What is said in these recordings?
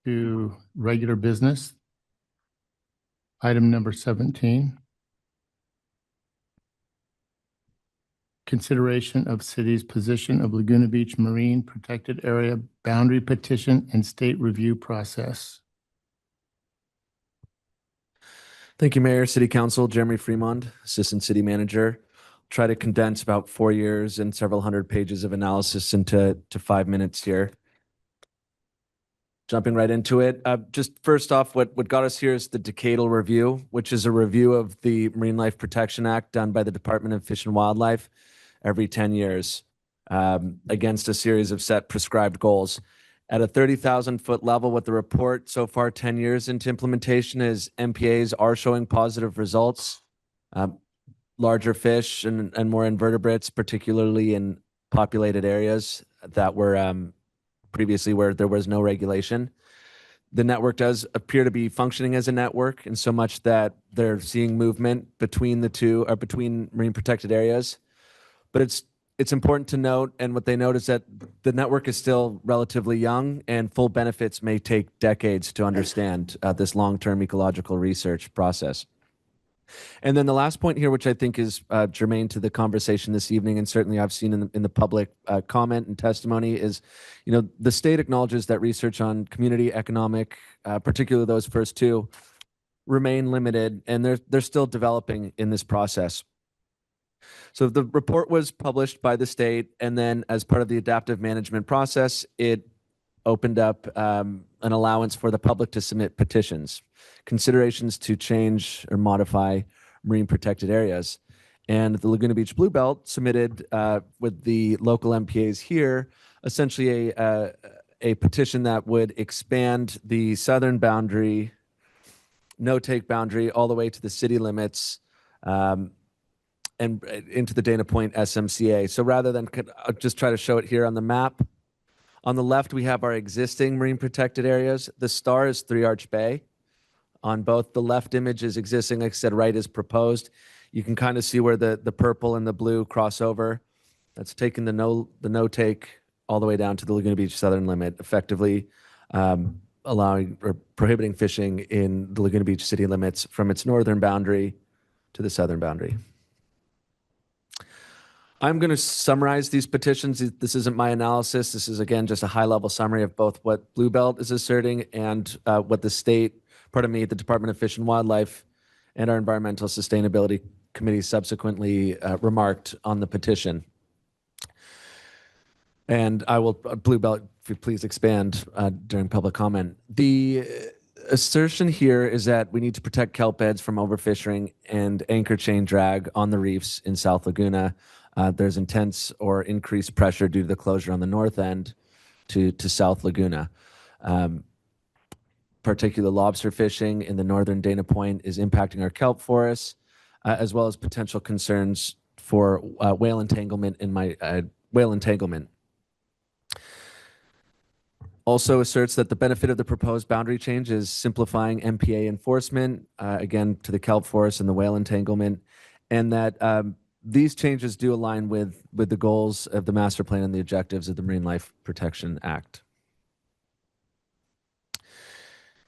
to regular business. Item number 17. Consideration of city's position of Laguna Beach Marine Protected Area boundary petition and state review process. Thank you, Mayor, City Council. Jeremy Fremont, Assistant City Manager. Try to condense about 4 years and several hundred pages of analysis into 5 minutes here. Jumping right into it. Just first off, what got us here is the decadal review, which is a review of the Marine Life Protection Act done by the Department of Fish and Wildlife every 10 years against a series of set prescribed goals. At a 30,000-foot level, what the report so far 10 years into implementation is MPAs are showing positive results. Larger fish and more invertebrates, particularly in populated areas that were previously where there was no regulation. The network does appear to be functioning as a network in so much that they're seeing movement between the two, or between marine protected areas. But it's important to note, and what they note is that the network is still relatively young and full benefits may take decades to understand this long-term ecological research process. And then the last point here, which I think is germane to the conversation this evening, and certainly I've seen in the public comment and testimony, is, the state acknowledges that research on community, economic, particularly those first two, remain limited, and they're still developing in this process. So the report was published by the state, and then as part of the adaptive management process, it opened up an allowance for the public to submit petitions, considerations to change or modify marine protected areas. And the Laguna Beach Bluebelt submitted with the local MPAs here, essentially a petition that would expand the southern boundary, no-take boundary, all the way to the city limits and into the Dana Point SMCA. So rather than, I'll just try to show it here on the map. On the left, we have our existing marine protected areas. The star is Three Arch Bay. On both, the left image is existing, like I said, right is proposed. You can kind of see where the purple and the blue cross over. That's taking the no-take all the way down to the Laguna Beach southern limit, effectively allowing or prohibiting fishing in the Laguna Beach city limits from its northern boundary to the southern boundary. I'm going to summarize these petitions. This isn't my analysis. This is, again, just a high-level summary of both what Bluebelt is asserting and what the state, the Department of Fish and Wildlife and our Environmental Sustainability Committee subsequently remarked on the petition. And I will, Bluebelt, if you please expand during public comment. The assertion here is that we need to protect kelp beds from overfishing and anchor chain drag on the reefs in South Laguna. There's intense or increased pressure due to the closure on the north end to South Laguna. Particular lobster fishing in the northern Dana Point is impacting our kelp forests, as well as potential concerns for whale entanglement whale entanglement. Also asserts that the benefit of the proposed boundary change is simplifying MPA enforcement, again, to the kelp forest and the whale entanglement, and that these changes do align with the goals of the master plan and the objectives of the Marine Life Protection Act.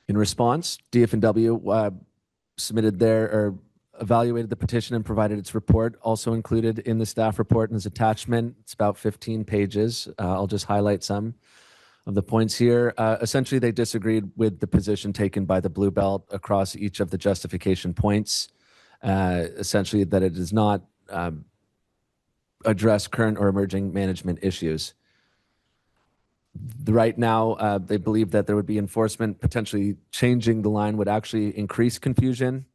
In response, DF&W submitted evaluated the petition and provided its report, also included in the staff report and as attachment. It's about 15 pages. I'll just highlight some of the points here. Essentially, they disagreed with the position taken by the Bluebelt across each of the justification points. Essentially, that it does not address current or emerging management issues. Right now, they believe that there would be enforcement. Potentially changing the line would actually increase confusion,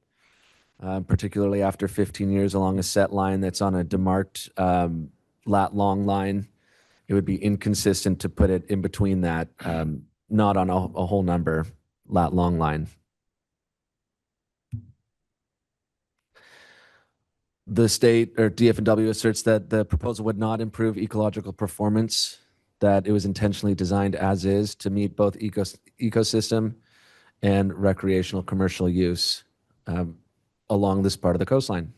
particularly after 15 years along a set line that's on a demarked lat-long line. It would be inconsistent to put it in between that, not on a whole number lat-long line. The state, or DF&W, asserts that the proposal would not improve ecological performance, that it was intentionally designed as is to meet both ecosystem and recreational commercial use along this part of the coastline.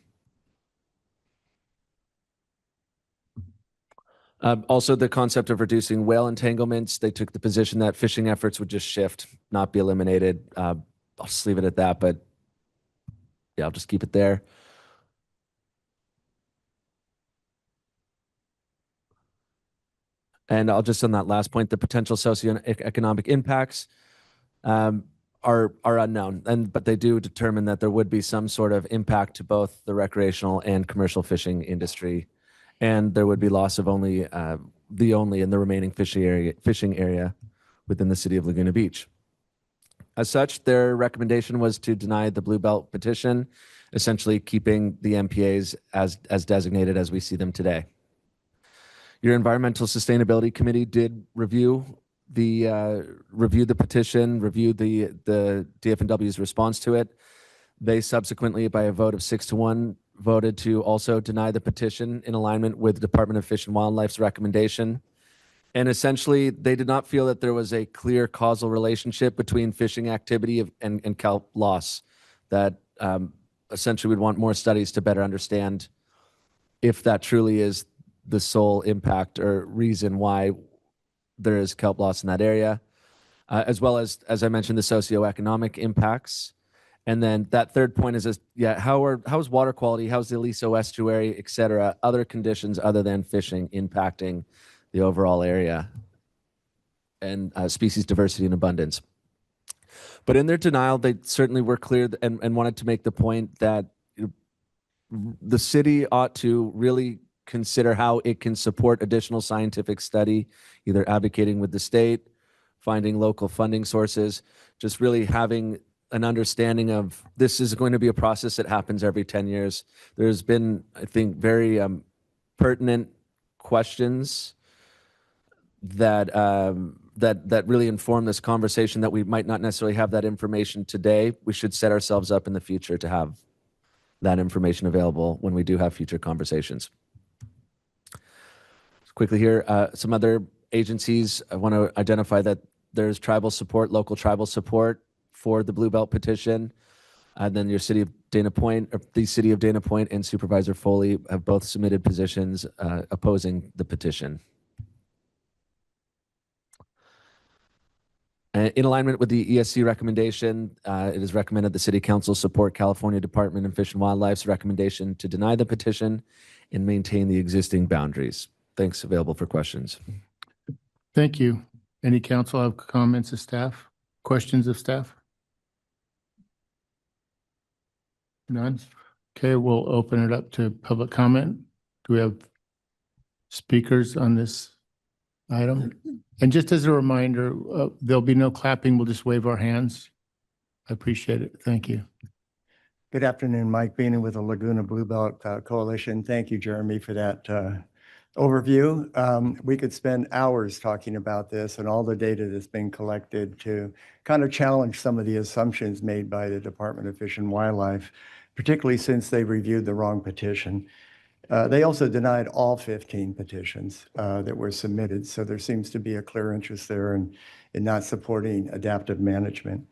Also, the concept of reducing whale entanglements, they took the position that fishing efforts would just shift, not be eliminated. I'll just leave it at that, but yeah, I'll just keep it there. And I'll just on that last point, the potential socioeconomic impacts are unknown, but they do determine that there would be some sort of impact to both the recreational and commercial fishing industry, and there would be loss of the only and the remaining fishing area within the city of Laguna Beach. As such, their recommendation was to deny the Blue Belt petition, essentially keeping the MPAs as designated as we see them today. Your Environmental Sustainability Committee did review the petition, review the DFNW's response to it. They subsequently, by a vote of 6-1, voted to also deny the petition in alignment with the Department of Fish and Wildlife's recommendation. And essentially, they did not feel that there was a clear causal relationship between fishing activity and kelp loss, that essentially we'd want more studies to better understand if that truly is the sole impact or reason why there is kelp loss in that area, as well as I mentioned, the socioeconomic impacts. And then that third point is, how's water quality, how's the Aliso estuary, et cetera, other conditions other than fishing impacting the overall area and species diversity and abundance. But in their denial, they certainly were clear and wanted to make the point that the city ought to really consider how it can support additional scientific study, either advocating with the state, finding local funding sources, just really having an understanding of this is going to be a process that happens every 10 years. There's been, I think, very pertinent questions that really inform this conversation that we might not necessarily have that information today. We should set ourselves up in the future to have that information available when we do have future conversations. Quickly here, some other agencies. I want to identify that there's tribal support, local tribal support for the Blue Belt petition. And then your city of Dana Point, or the city of Dana Point and Supervisor Foley have both submitted positions opposing the petition. In alignment with the ESC recommendation, it is recommended the City Council support California Department of Fish and Wildlife's recommendation to deny the petition and maintain the existing boundaries. Thanks. Available for questions. Thank you. Any council have comments of staff? Questions of staff? None? Okay, we'll open it up to public comment. Do we have speakers on this item? And just as a reminder, there'll be no clapping. We'll just wave our hands. I appreciate it. Thank you. Good afternoon, Mike Beenan with the Laguna Blue Belt Coalition. Thank you, Jeremy, for that overview. We could spend hours talking about this and all the data that's been collected to kind of challenge some of the assumptions made by the Department of Fish and Wildlife, particularly since they reviewed the wrong petition. They also denied all 15 petitions that were submitted, so there seems to be a clear interest there in not supporting adaptive management.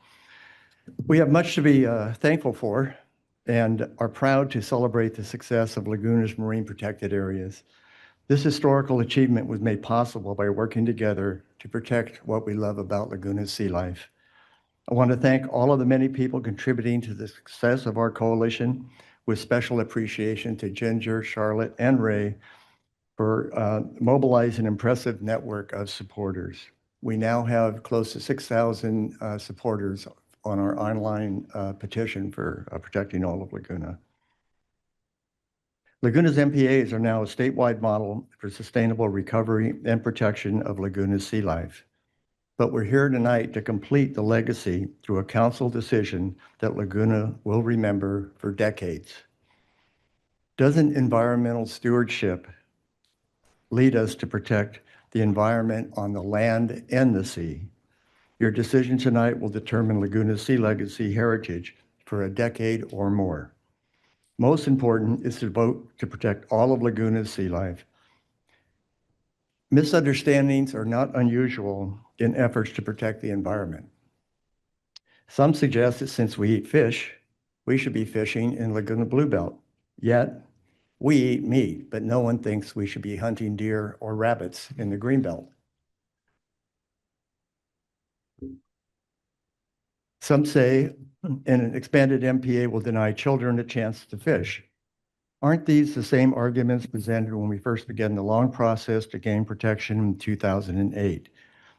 We have much to be thankful for and are proud to celebrate the success of Laguna's marine protected areas. This historical achievement was made possible by working together to protect what we love about Laguna's sea life. I want to thank all of the many people contributing to the success of our coalition, with special appreciation to Ginger, Charlotte, and Ray for mobilizing an impressive network of supporters. We now have close to 6,000 supporters on our online petition for protecting all of Laguna. Laguna's MPAs are now a statewide model for sustainable recovery and protection of Laguna's sea life. But we're here tonight to complete the legacy through a council decision that Laguna will remember for decades. Doesn't environmental stewardship lead us to protect the environment on the land and the sea? Your decision tonight will determine Laguna's sea legacy heritage for a decade or more. Most important is to vote to protect all of Laguna's sea life. Misunderstandings are not unusual in efforts to protect the environment. Some suggest that since we eat fish, we should be fishing in Laguna Blue Belt. Yet, We eat meat, but no one thinks we should be hunting deer or rabbits in the greenbelt. Some say an expanded MPA will deny children a chance to fish. Aren't these the same arguments presented when we first began the long process to gain protection in 2008?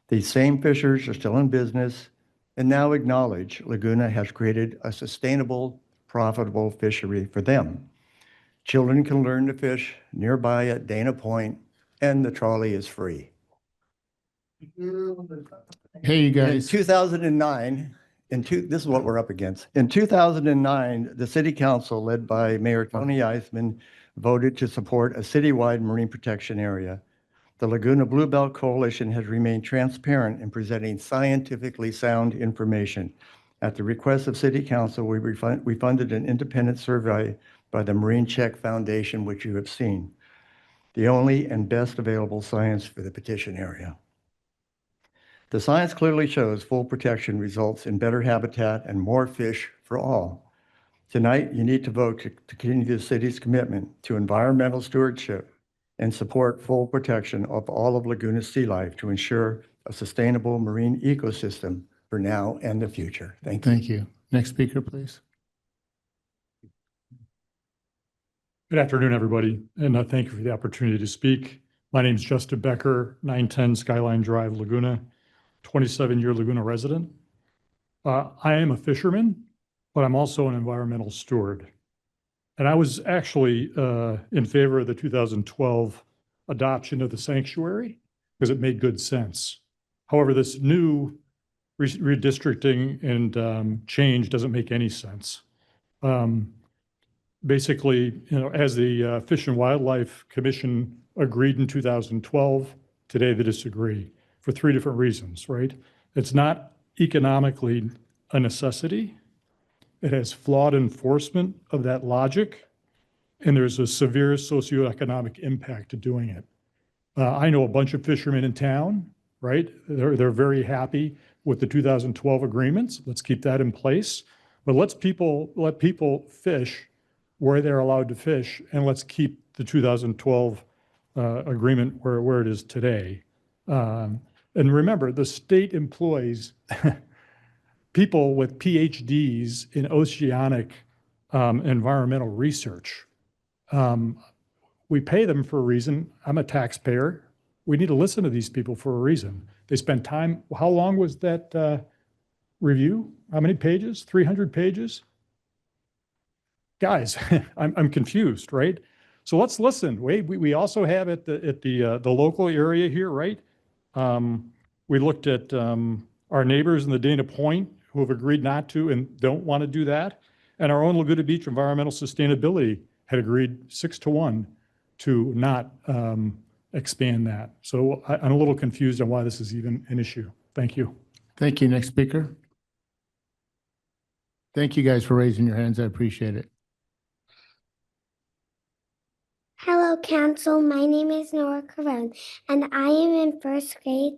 These same fishers are still in business and now acknowledge Laguna has created a sustainable, profitable fishery for them. Children can learn to fish nearby at Dana Point, and the trolley is free. Hey, you In guys. 2009, this is what we're up against. In 2009, the city council, led by Mayor Tony Eisman, voted to support a citywide marine protection area. The Laguna Bluebelt Coalition has remained transparent in presenting scientifically sound information. At the request of City Council, we funded an independent survey by the Marine Check Foundation, which you have seen, the only and best available science for the Petition area. The science clearly shows full protection results in better habitat and more fish for all. Tonight, you need to vote to continue the city's commitment to environmental stewardship and support full protection of all of Laguna's sea life to ensure a sustainable marine ecosystem for now and the future. Thank you. Thank you. Next speaker, please. Good afternoon, everybody, and thank you for the opportunity to speak. My name is Justin Becker, 910 Skyline Drive, Laguna, 27-year Laguna resident. I am a fisherman, but I'm also an environmental steward. And I was actually in favor of the 2012 adoption of the sanctuary because it made good sense. However, this new redistricting and change doesn't make any sense. Basically, as the Fish and Wildlife Commission agreed in 2012, today they disagree for three different reasons, right? It's not economically a necessity. It has flawed enforcement of that logic, and there's a severe socioeconomic impact to doing it. I know a bunch of fishermen in town, right? They're very happy with the 2012 agreements. Let's keep that in place, but let people fish where they're allowed to fish, and let's keep the 2012 agreement where it is today. And remember, the state employs people with PhDs in oceanic environmental research. We pay them for a reason. I'm a taxpayer. We need to listen to these people for a reason. They spend time. How long was that review? How many pages? 300 pages? Guys, I'm confused, right? So let's listen. We also have at the local area here, right? We looked at our neighbors in the Dana Point who have agreed not to and don't want to do that. And our own Laguna Beach Environmental Sustainability had agreed 6-1 to not expand that. So I'm a little confused on why this is even an issue. Thank you. Thank you. Next speaker. Thank you guys for raising your hands. I appreciate it. Hello, Council. My name is Nora Carone, and I am in first grade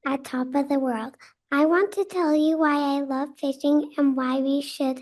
at Top of the World. I want to tell you why I love fishing and why we should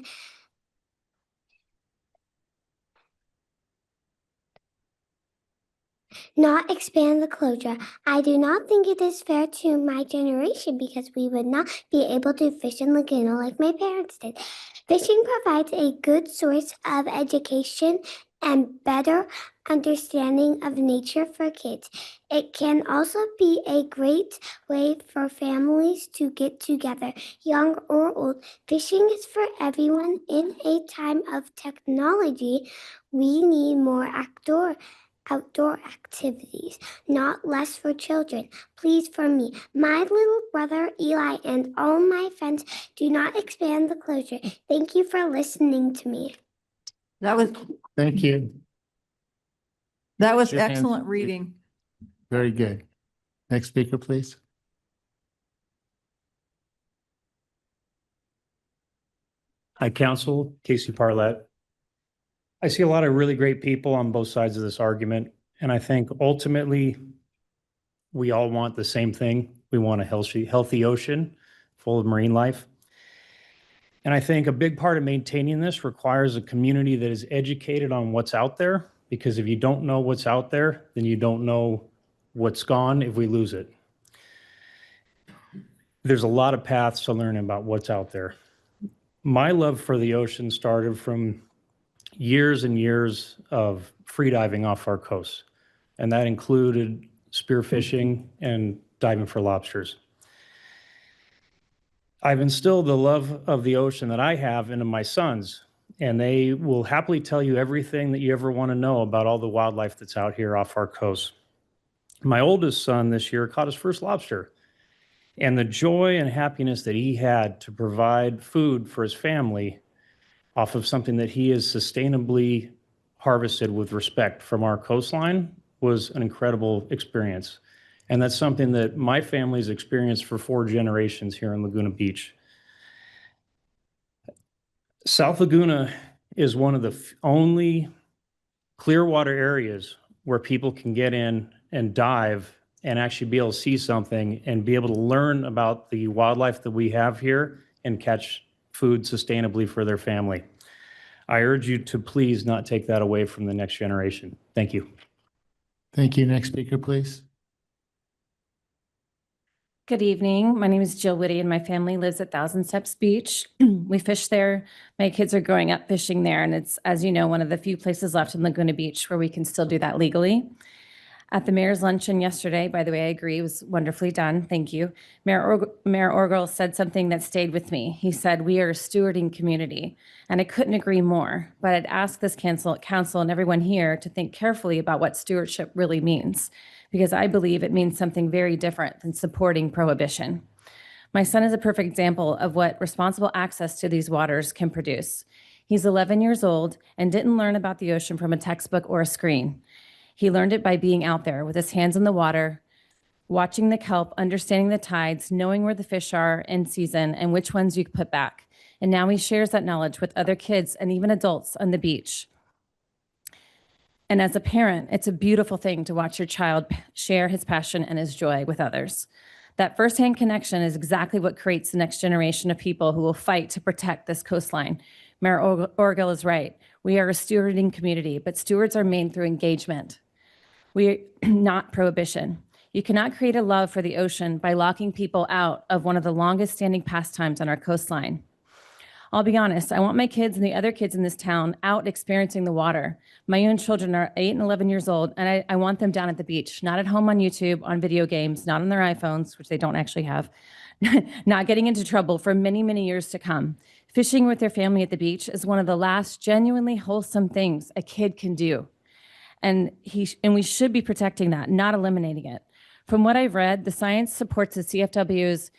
not expand the closure. I do not think it is fair to my generation because we would not be able to fish in Laguna like my parents did. Fishing provides a good source of education and better understanding of nature for kids. It can also be a great way for families to get together, young or old. Fishing is for everyone. In a time of technology, we need more outdoor activities, not less for children. Please, for me, my little brother Eli, and all my friends, do not expand the closure. Thank you for listening to me. Thank you. That was Your hands- excellent reading. Very good. Next speaker, please. Hi, Council. Casey Parlett. I see a lot of really great people on both sides of this argument, and I think ultimately we all want the same thing. We want a healthy ocean full of marine life. And I think a big part of maintaining this requires a community that is educated on what's out there because if you don't know what's out there, then you don't know what's gone if we lose it. There's a lot of paths to learn about what's out there. My love for the ocean started from years and years of freediving off our coast, and that included spearfishing and diving for lobsters. I've instilled the love of the ocean that I have into my sons, and they will happily tell you everything that you ever want to know about all the wildlife that's out here off our coast. My oldest son this year caught his first lobster, and the joy and happiness that he had to provide food for his family off of something that he has sustainably harvested with respect from our coastline was an incredible experience. And that's something that my family's experienced for 4 generations here in Laguna Beach. South Laguna is one of the only clear water areas where people can get in and dive and actually be able to see something and be able to learn about the wildlife that we have here and catch food sustainably for their family. I urge you to please not take that away from the next generation. Thank you. Thank you. Next speaker, please. Good evening. My name is Jill Whitty and my family lives at Thousand Steps Beach. We fish there. My kids are growing up fishing there, and it's, as you know, one of the few places left in Laguna Beach where we can still do that legally. At the mayor's luncheon yesterday, by the way, I agree, it was wonderfully done. Thank you. Mayor Orgel said something that stayed with me. He said, "We are a stewarding community," and I couldn't agree more. But I'd ask this council and everyone here to think carefully about what stewardship really means, because I believe it means something very different than supporting prohibition. My son is a perfect example of what responsible access to these waters can produce. He's 11 years old and didn't learn about the ocean from a textbook or a screen. He learned it by being out there with his hands in the water, watching the kelp, understanding the tides, knowing where the fish are in season and which ones you put back. And now he shares that knowledge with other kids and even adults on the beach. And as a parent, it's a beautiful thing to watch your child share his passion and his joy with others. That firsthand connection is exactly what creates the next generation of people who will fight to protect this coastline. Mayor Orgel is right. We are a stewarding community, but stewards are made through engagement. We are not prohibition. You cannot create a love for the ocean by locking people out of one of the longest standing pastimes on our coastline. I'll be honest, I want my kids and the other kids in this town out experiencing the water. My own children are 8 and 11 years old, and I want them down at the beach, not at home on YouTube, on video games, not on their iPhones, which they don't actually have, not getting into trouble for many, many years to come. Fishing with their family at the beach is one of the last genuinely wholesome things a kid can do. And we should be protecting that, not eliminating it. From what I've read, the science supports the CFW's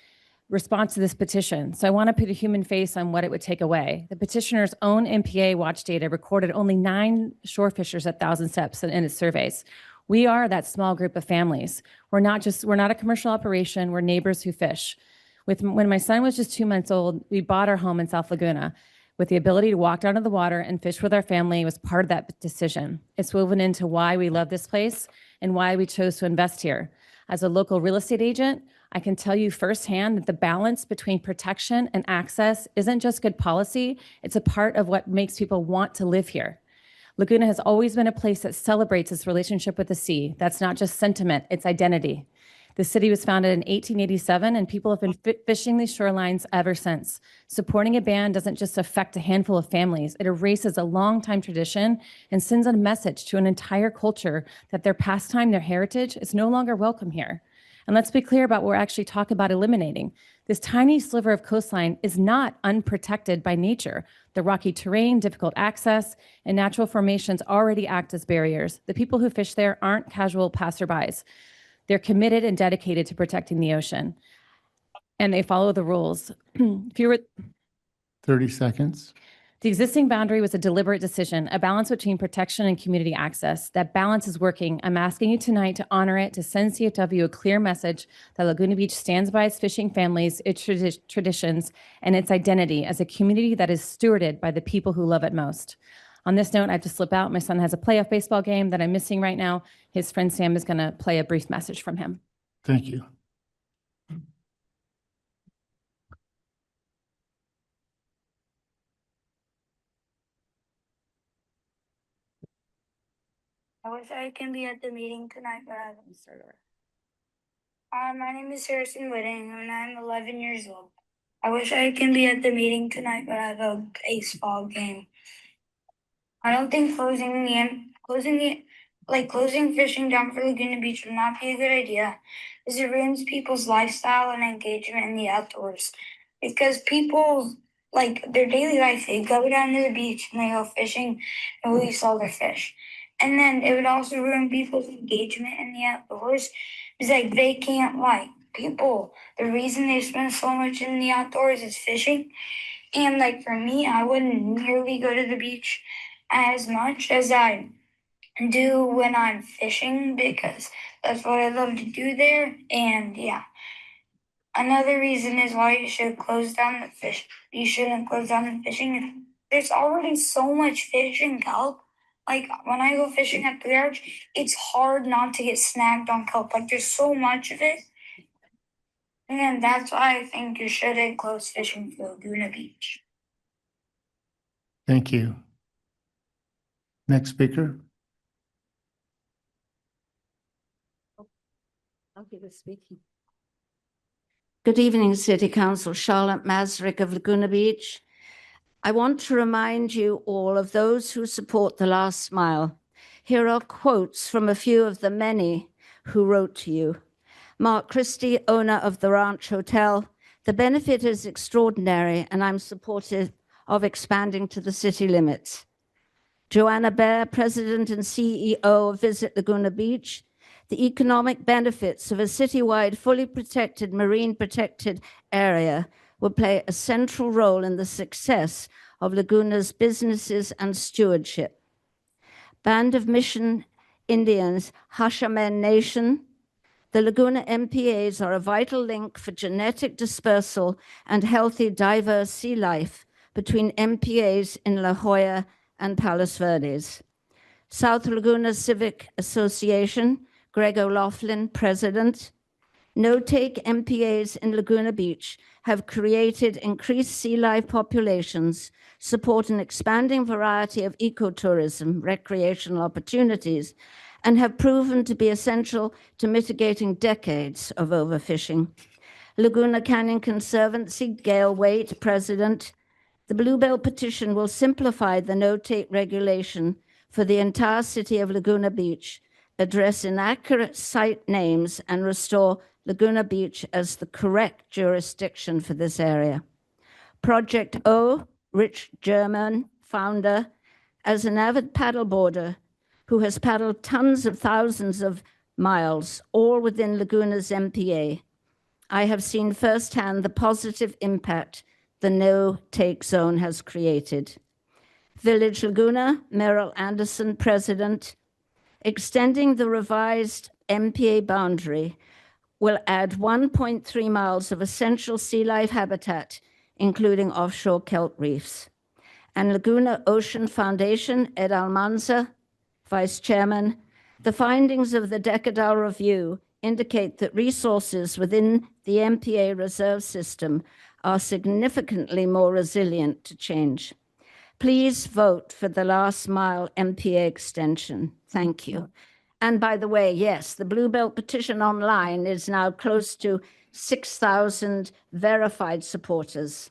response to this petition. So I want to put a human face on what it would take away. The petitioner's own MPA watch data recorded only 9 shore fishers at Thousand Steps in its surveys. We are that small group of families. We're not a commercial operation, we're neighbors who fish. When my son was just 2 months old, we bought our home in South Laguna. With the ability to walk down to the water and fish with our family was part of that decision. It's woven into why we love this place and why we chose to invest here. As a local real estate agent, I can tell you firsthand that the balance between protection and access isn't just good policy, it's a part of what makes people want to live here. Laguna has always been a place that celebrates its relationship with the sea. That's not just sentiment, it's identity. The city was founded in 1887, and people have been fishing these shorelines ever since. Supporting a ban doesn't just affect a handful of families. It erases a long-time tradition and sends a message to an entire culture that their pastime, their heritage, is no longer welcome here. And let's be clear about what we're actually talking about eliminating. This tiny sliver of coastline is not unprotected by nature. The rocky terrain, difficult access, and natural formations already act as barriers. The people who fish there aren't casual passerbys. They're committed and dedicated to protecting the ocean, and they follow the rules. 30 seconds. The existing boundary was a deliberate decision, a balance between protection and community access. That balance is working. I'm asking you tonight to honor it, to send CFW a clear message that Laguna Beach stands by its fishing families, its traditions, and its identity as a community that is stewarded by the people who love it most. On this note, I have to slip out. My son has a playoff baseball game that I'm missing right now. His friend Sam is going to play a brief message from him. Thank you. I wish I can be at the meeting tonight, but I don't start over. My name is Harrison Whitting, and I'm 11 years old. I wish I can be at the meeting tonight, but I have a baseball game. I don't think closing fishing down for Laguna Beach would not be a good idea, as it ruins people's lifestyle and engagement in the outdoors. Because people, like their daily life, they go down to the beach and they go fishing and release all their fish. And then it would also ruin people's engagement in the outdoors. It's like they can't people. The reason they spend so much in the outdoors is fishing. And like for me, I wouldn't nearly go to the beach as much as I do when I'm fishing because that's what I love to do there. And yeah. Another reason is why you should close down the fish. You shouldn't close down the fishing. There's already so much fish in kelp. Like when I go fishing at the Arch, it's hard not to get snagged on kelp. Like there's so much of it. And that's why I think you shouldn't close fishing for Laguna Beach. Thank you. Next speaker. I'll give a speaking. Good evening, City Council. Charlotte Masrick of Laguna Beach. I want to remind you all of those who support the last mile. Here are quotes from a few of the many who wrote to you. Mark Christie, owner of the Ranch Hotel. The benefit is extraordinary, and I'm supportive of expanding to the city limits. Joanna Bear, president and CEO of Visit Laguna Beach. The economic benefits of a citywide, fully protected, marine protected area will play a central role in the success of Laguna's businesses and stewardship. Band of Mission Indians, Hashamen Nation. The Laguna MPAs are a vital link for genetic dispersal and healthy, diverse sea life between MPAs in La Jolla and Palos Verdes. South Laguna Civic Association, Greg O'Loughlin, president. No-take MPAs in Laguna Beach have created increased sea life populations, support an expanding variety of ecotourism, recreational opportunities, and have proven to be essential to mitigating decades of overfishing. Laguna Canyon Conservancy, Gail Waite, president. The Bluebell petition will simplify the no-take regulation for the entire city of Laguna Beach, address inaccurate site names, and restore Laguna Beach as the correct jurisdiction for this area. Project O, Rich German, founder, as an avid paddleboarder who has paddled tons of thousands of miles, all within Laguna's MPA, I have seen firsthand the positive impact the no-take zone has created. Village Laguna, Merrill Anderson, president. Extending the revised MPA boundary will add 1.3 miles of essential sea life habitat, including offshore kelp reefs. And Laguna Ocean Foundation, Ed Almanza, vice chairman. The findings of the Decadal Review indicate that resources within the MPA reserve system are significantly more resilient to change. Please vote for the last mile MPA extension. Thank you. And by the way, yes, the Bluebell petition online is now close to 6,000 verified supporters.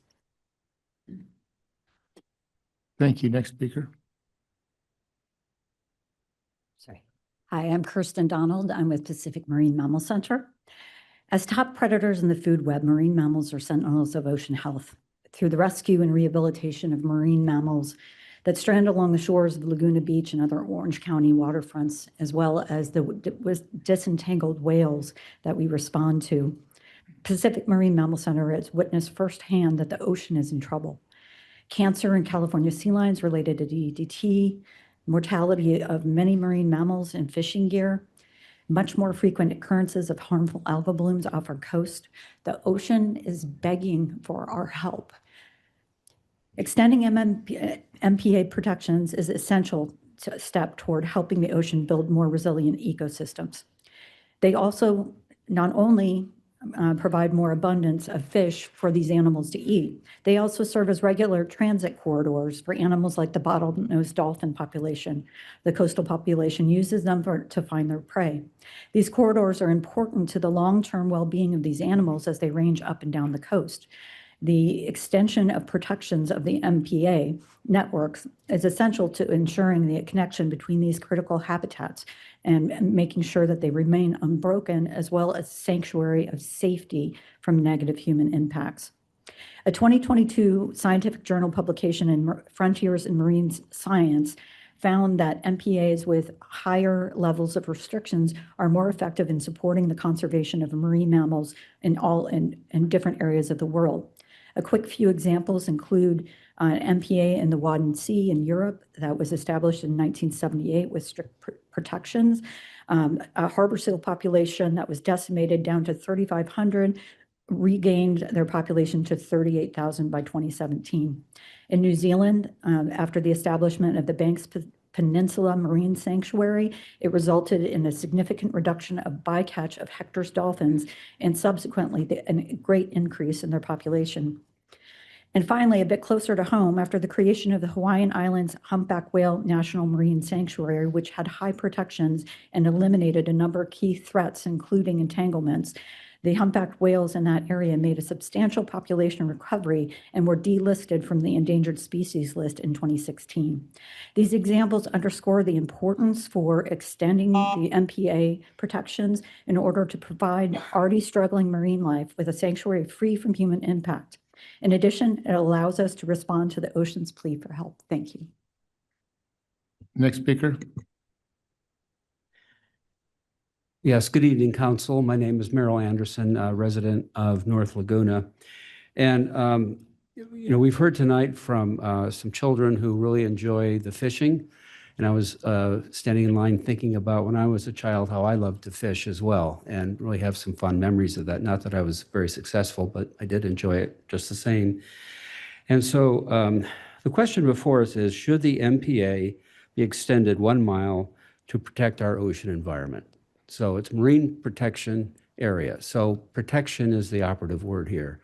Thank you. Next speaker. Sorry. Hi, I'm Kirsten Donald. I'm with Pacific Marine Mammal Center. As top predators in the food web, marine mammals are sentinels of ocean health. Through the rescue and rehabilitation of marine mammals that strand along the shores of Laguna Beach and other Orange County waterfronts, as well as the disentangled whales that we respond to, Pacific Marine Mammal Center has witnessed firsthand that the ocean is in trouble. Cancer in California sea lions related to DDT, mortality of many marine mammals and fishing gear, much more frequent occurrences of harmful algal blooms off our coast. The ocean is begging for our help. Extending MPA protections is essential step toward helping the ocean build more resilient ecosystems. They also not only provide more abundance of fish for these animals to eat. They also serve as regular transit corridors for animals like the bottlenose dolphin population. The coastal population uses them to find their prey. These corridors are important to the long-term well-being of these animals as they range up and down the coast. The extension of protections of the MPA networks is essential to ensuring the connection between these critical habitats and making sure that they remain unbroken, as well as sanctuary of safety from negative human impacts. A 2022 scientific journal publication in Frontiers in Marine Science found that MPAs with higher levels of restrictions are more effective in supporting the conservation of marine mammals in different areas of the world. A quick few examples include MPA in the Wadden Sea in Europe that was established in 1978 with strict protections, a harbor seal population that was decimated down to 3,500, regained their population to 38,000 by 2017. In New Zealand, after the establishment of the Banks Peninsula Marine Sanctuary, it resulted in a significant reduction of bycatch of Hector's dolphins and subsequently a great increase in their population. And finally, a bit closer to home, after the creation of the Hawaiian Islands Humpback Whale National Marine Sanctuary, which had high protections and eliminated a number of key threats, including entanglements, the humpback whales in that area made a substantial population recovery and were delisted from the endangered species list in 2016. These examples underscore the importance for extending the MPA protections in order to provide already struggling marine life with a sanctuary free from human impact. In addition, it allows us to respond to the ocean's plea for help. Thank you. Next speaker. Yes, good evening, Council. My name is Merrill Anderson, resident of North Laguna. And, we've heard tonight from some children who really enjoy the fishing. And I was standing in line thinking about when I was a child, how I loved to fish as well, and really have some fond memories of that. Not that I was very successful, but I did enjoy it just the same. And so the question before us is, should the MPA be extended 1 mile to protect our ocean environment? So it's marine protection area. So protection is the operative word here.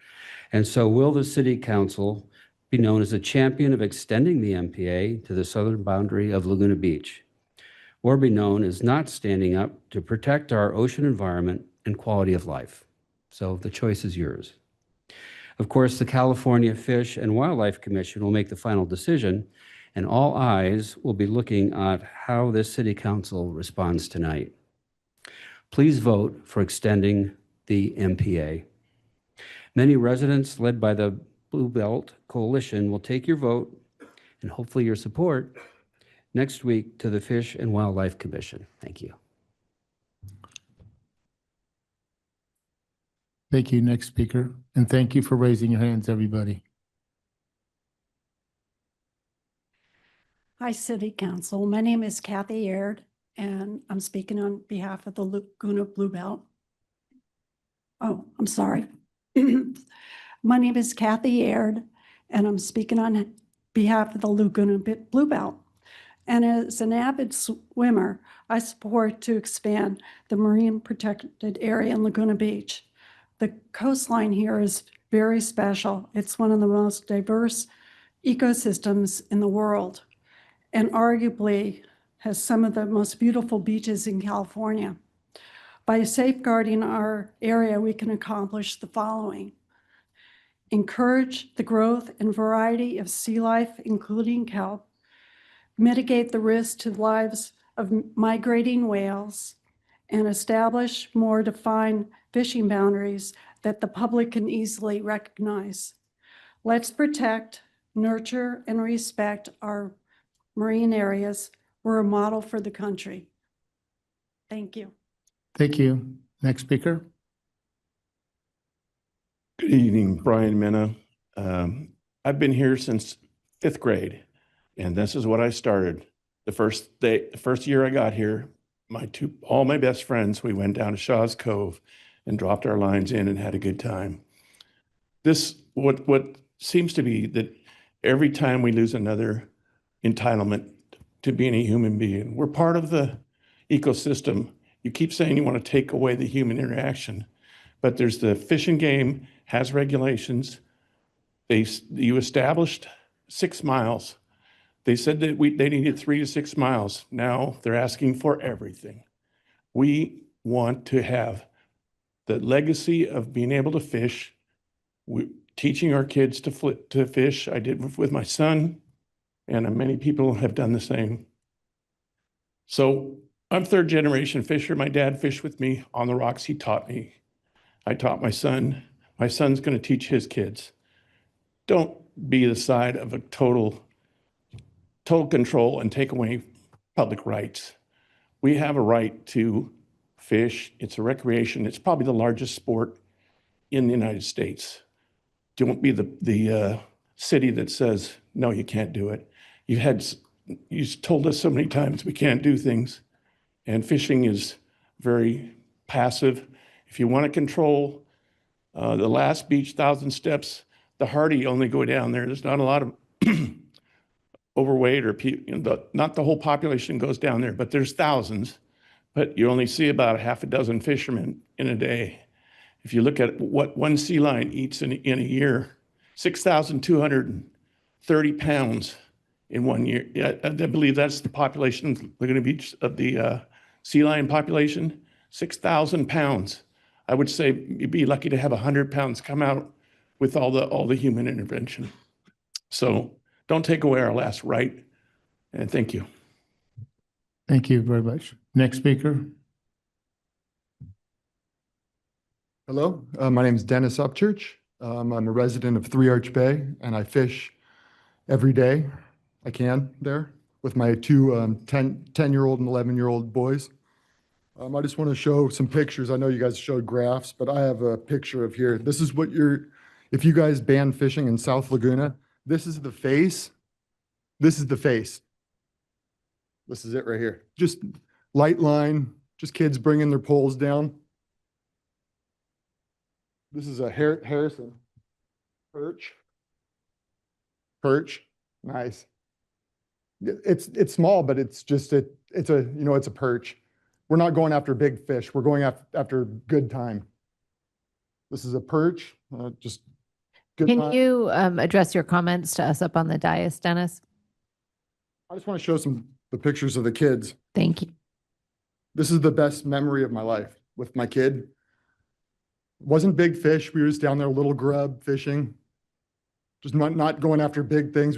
And so will the City Council be known as a champion of extending the MPA to the southern boundary of Laguna Beach, or be known as not standing up to protect our ocean environment and quality of life? So the choice is yours. Of course, the California Fish and Wildlife Commission will make the final decision, and all eyes will be looking at how this City Council responds tonight. Please vote for extending the MPA. Many residents, led by the Blue Belt Coalition, will take your vote and hopefully your support next week to the Fish and Wildlife Commission. Thank you. Thank you. Next speaker. And thank you for raising your hands, everybody. Hi, City Council. My name is Kathy Aird, and I'm speaking on behalf of the Laguna Blue Belt. Oh, I'm sorry. My name is Kathy Aird, and I'm speaking on behalf of the Laguna Blue Belt. And as an avid swimmer, I support to expand the marine protected area in Laguna Beach. The coastline here is very special. It's one of the most diverse ecosystems in the world, and arguably has some of the most beautiful beaches in California. By safeguarding our area, we can accomplish the following: encourage the growth and variety of sea life, including kelp, mitigate the risk to the lives of migrating whales, and establish more defined fishing boundaries that the public can easily recognize. Let's protect, nurture, and respect our marine areas. We're a model for the country. Thank you. Thank you. Next speaker. Good evening, Brian Minna. I've been here since 5th grade, and this is what I started. The first year I got here, all my best friends, we went down to Shaw's Cove and dropped our lines in and had a good time. What seems to be that every time we lose another entitlement to being a human being, we're part of the ecosystem. You keep saying you want to take away the human interaction, but there's the Fish and Game has regulations. You established 6 miles. They said that they needed 3 to 6 miles. Now they're asking for everything. We want to have the legacy of being able to fish, teaching our kids to fish. I did with my son, and many people have done the same. So I'm 3rd generation fisher. My dad fished with me on the rocks. He taught me. I taught my son. My son's going to teach his kids. Don't be the side of a total control and take away public rights. We have a right to fish. It's a recreation. It's probably the largest sport in the United States. Don't be the city that says, no, you can't do it. You've told us so many times we can't do things, and fishing is very passive. If you want to control the last beach, 1,000 steps, the Hardy only go down there. There's not a lot of overweight or not the whole population goes down there, but there's thousands. But you only see about 6 fishermen in a day. If you look at what one sea lion eats in a year, 6,230 pounds in 1 year. Yeah, I believe that's the population of Laguna Beach, of the sea lion population, 6,000 pounds. I would say you'd be lucky to have 100 pounds come out with all the human intervention. So don't take away our last right. And thank you. Thank you very much. Next speaker. Hello, my name is Dennis Upchurch. I'm a resident of Three Arch Bay, and I fish every day I can there with my two 10-year-old and 11-year-old boys. I just want to show some pictures. I know you guys showed graphs, but I have a picture of here. This is what if you guys ban fishing in South Laguna, this is the face. This is the face. This is it right here. Just light line, just kids bringing their poles down. This is a Harrison perch. Perch, nice. It's small, but it's a perch. We're not going after big fish. We're going after good time. This is a perch, just good Can time. you address your comments to us up on the dais, Dennis? I just want to show the pictures of the kids. Thank you. This is the best memory of my life with my kid. Wasn't big fish. We were just down there, little grub fishing. Just not going after big things.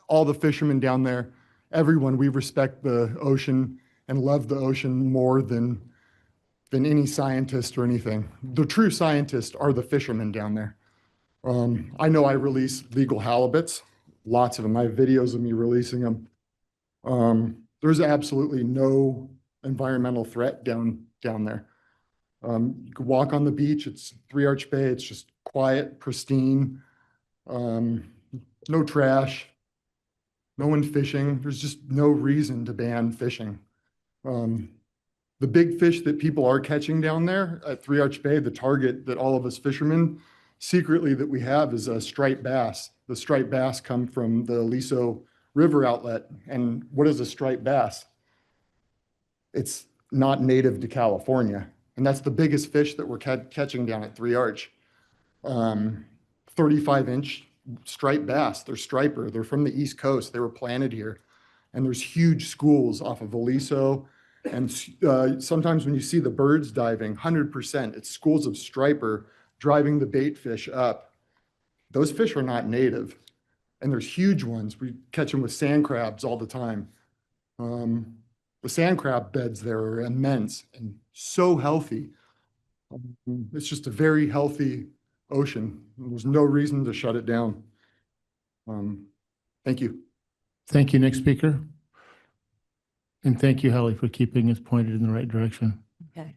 All the fishermen down there, everyone, we respect the ocean and love the ocean more than any scientist or anything. The true scientists are the fishermen down there. I know I release legal halibuts, lots of them. I have videos of me releasing them. There's absolutely no environmental threat down there. You can walk on the beach. It's Three Arch Bay. It's just quiet, pristine, no trash, no one fishing. There's just no reason to ban fishing. The big fish that people are catching down there at Three Arch Bay, the target that all of us fishermen secretly that we have is a striped bass. The striped bass come from the Aliso River outlet. And what is a striped bass? It's not native to California. And that's the biggest fish that we're catching down at Three Arch. 35-inch striped bass. They're striper. They're from the East Coast. They were planted here. And there's huge schools off of Aliso. And sometimes when you see the birds diving, 100%, it's schools of striper driving the bait fish up. Those fish are not native. And there's huge ones. We catch them with sand crabs all the time. The sand crab beds there are immense and so healthy. It's just a very healthy ocean. There's no reason to shut it down. Thank you. Thank you. Next speaker. And thank you, Hallie, for keeping us pointed in the right direction. Okay.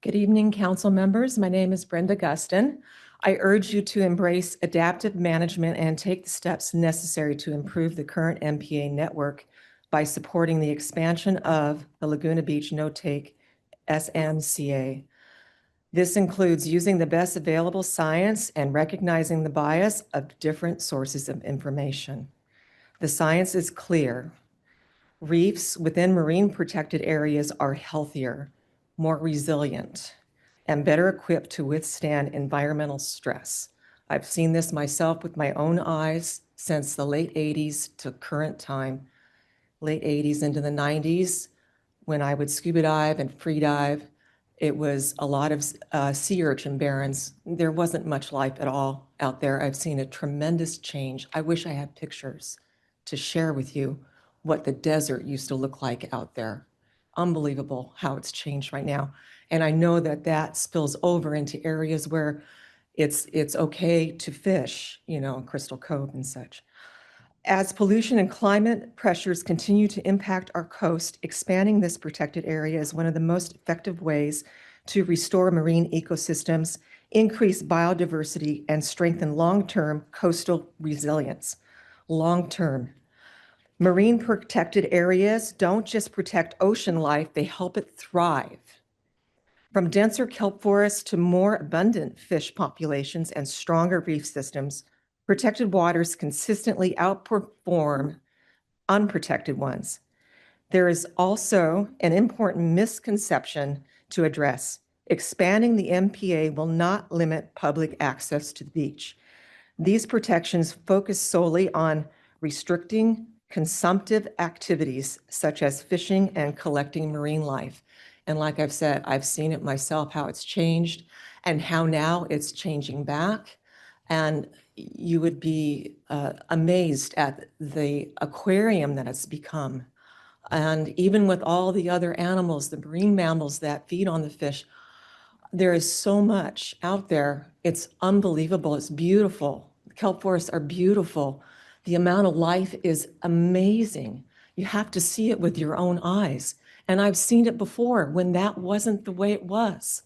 Good evening, council members. My name is Brenda Gustin. I urge you to embrace adaptive management and take the steps necessary to improve the current MPA network by supporting the expansion of the Laguna Beach No-Take SMCA. This includes using the best available science and recognizing the bias of different sources of information. The science is clear. Reefs within marine protected areas are healthier, more resilient. and better equipped to withstand environmental stress. I've seen this myself with my own eyes since the late 80s to current time, late 80s into the 90s, when I would scuba dive and free dive. It was a lot of sea urchin barrens. There wasn't much life at all out there. I've seen a tremendous change. I wish I had pictures to share with you what the desert used to look like out there. Unbelievable how it's changed right now. And I know that that spills over into areas where it's okay to fish, you know, Crystal Cove and such. As pollution and climate pressures continue to impact our coast, expanding this protected area is one of the most effective ways to restore marine ecosystems, increase biodiversity, and strengthen long-term coastal resilience. Long-term. Marine protected areas don't just protect ocean life, they help it thrive. From denser kelp forests to more abundant fish populations and stronger reef systems, protected waters consistently outperform unprotected ones. There is also an important misconception to address. Expanding the MPA will not limit public access to the beach. These protections focus solely on restricting consumptive activities such as fishing and collecting marine life. And like I've said, I've seen it myself, how it's changed and how now it's changing back. And you would be amazed at the aquarium that it's become. And even with all the other animals, the marine mammals that feed on the fish, there is so much out there. It's unbelievable. It's beautiful. Kelp forests are beautiful. The amount of life is amazing. You have to see it with your own eyes. And I've seen it before when that wasn't the way it was.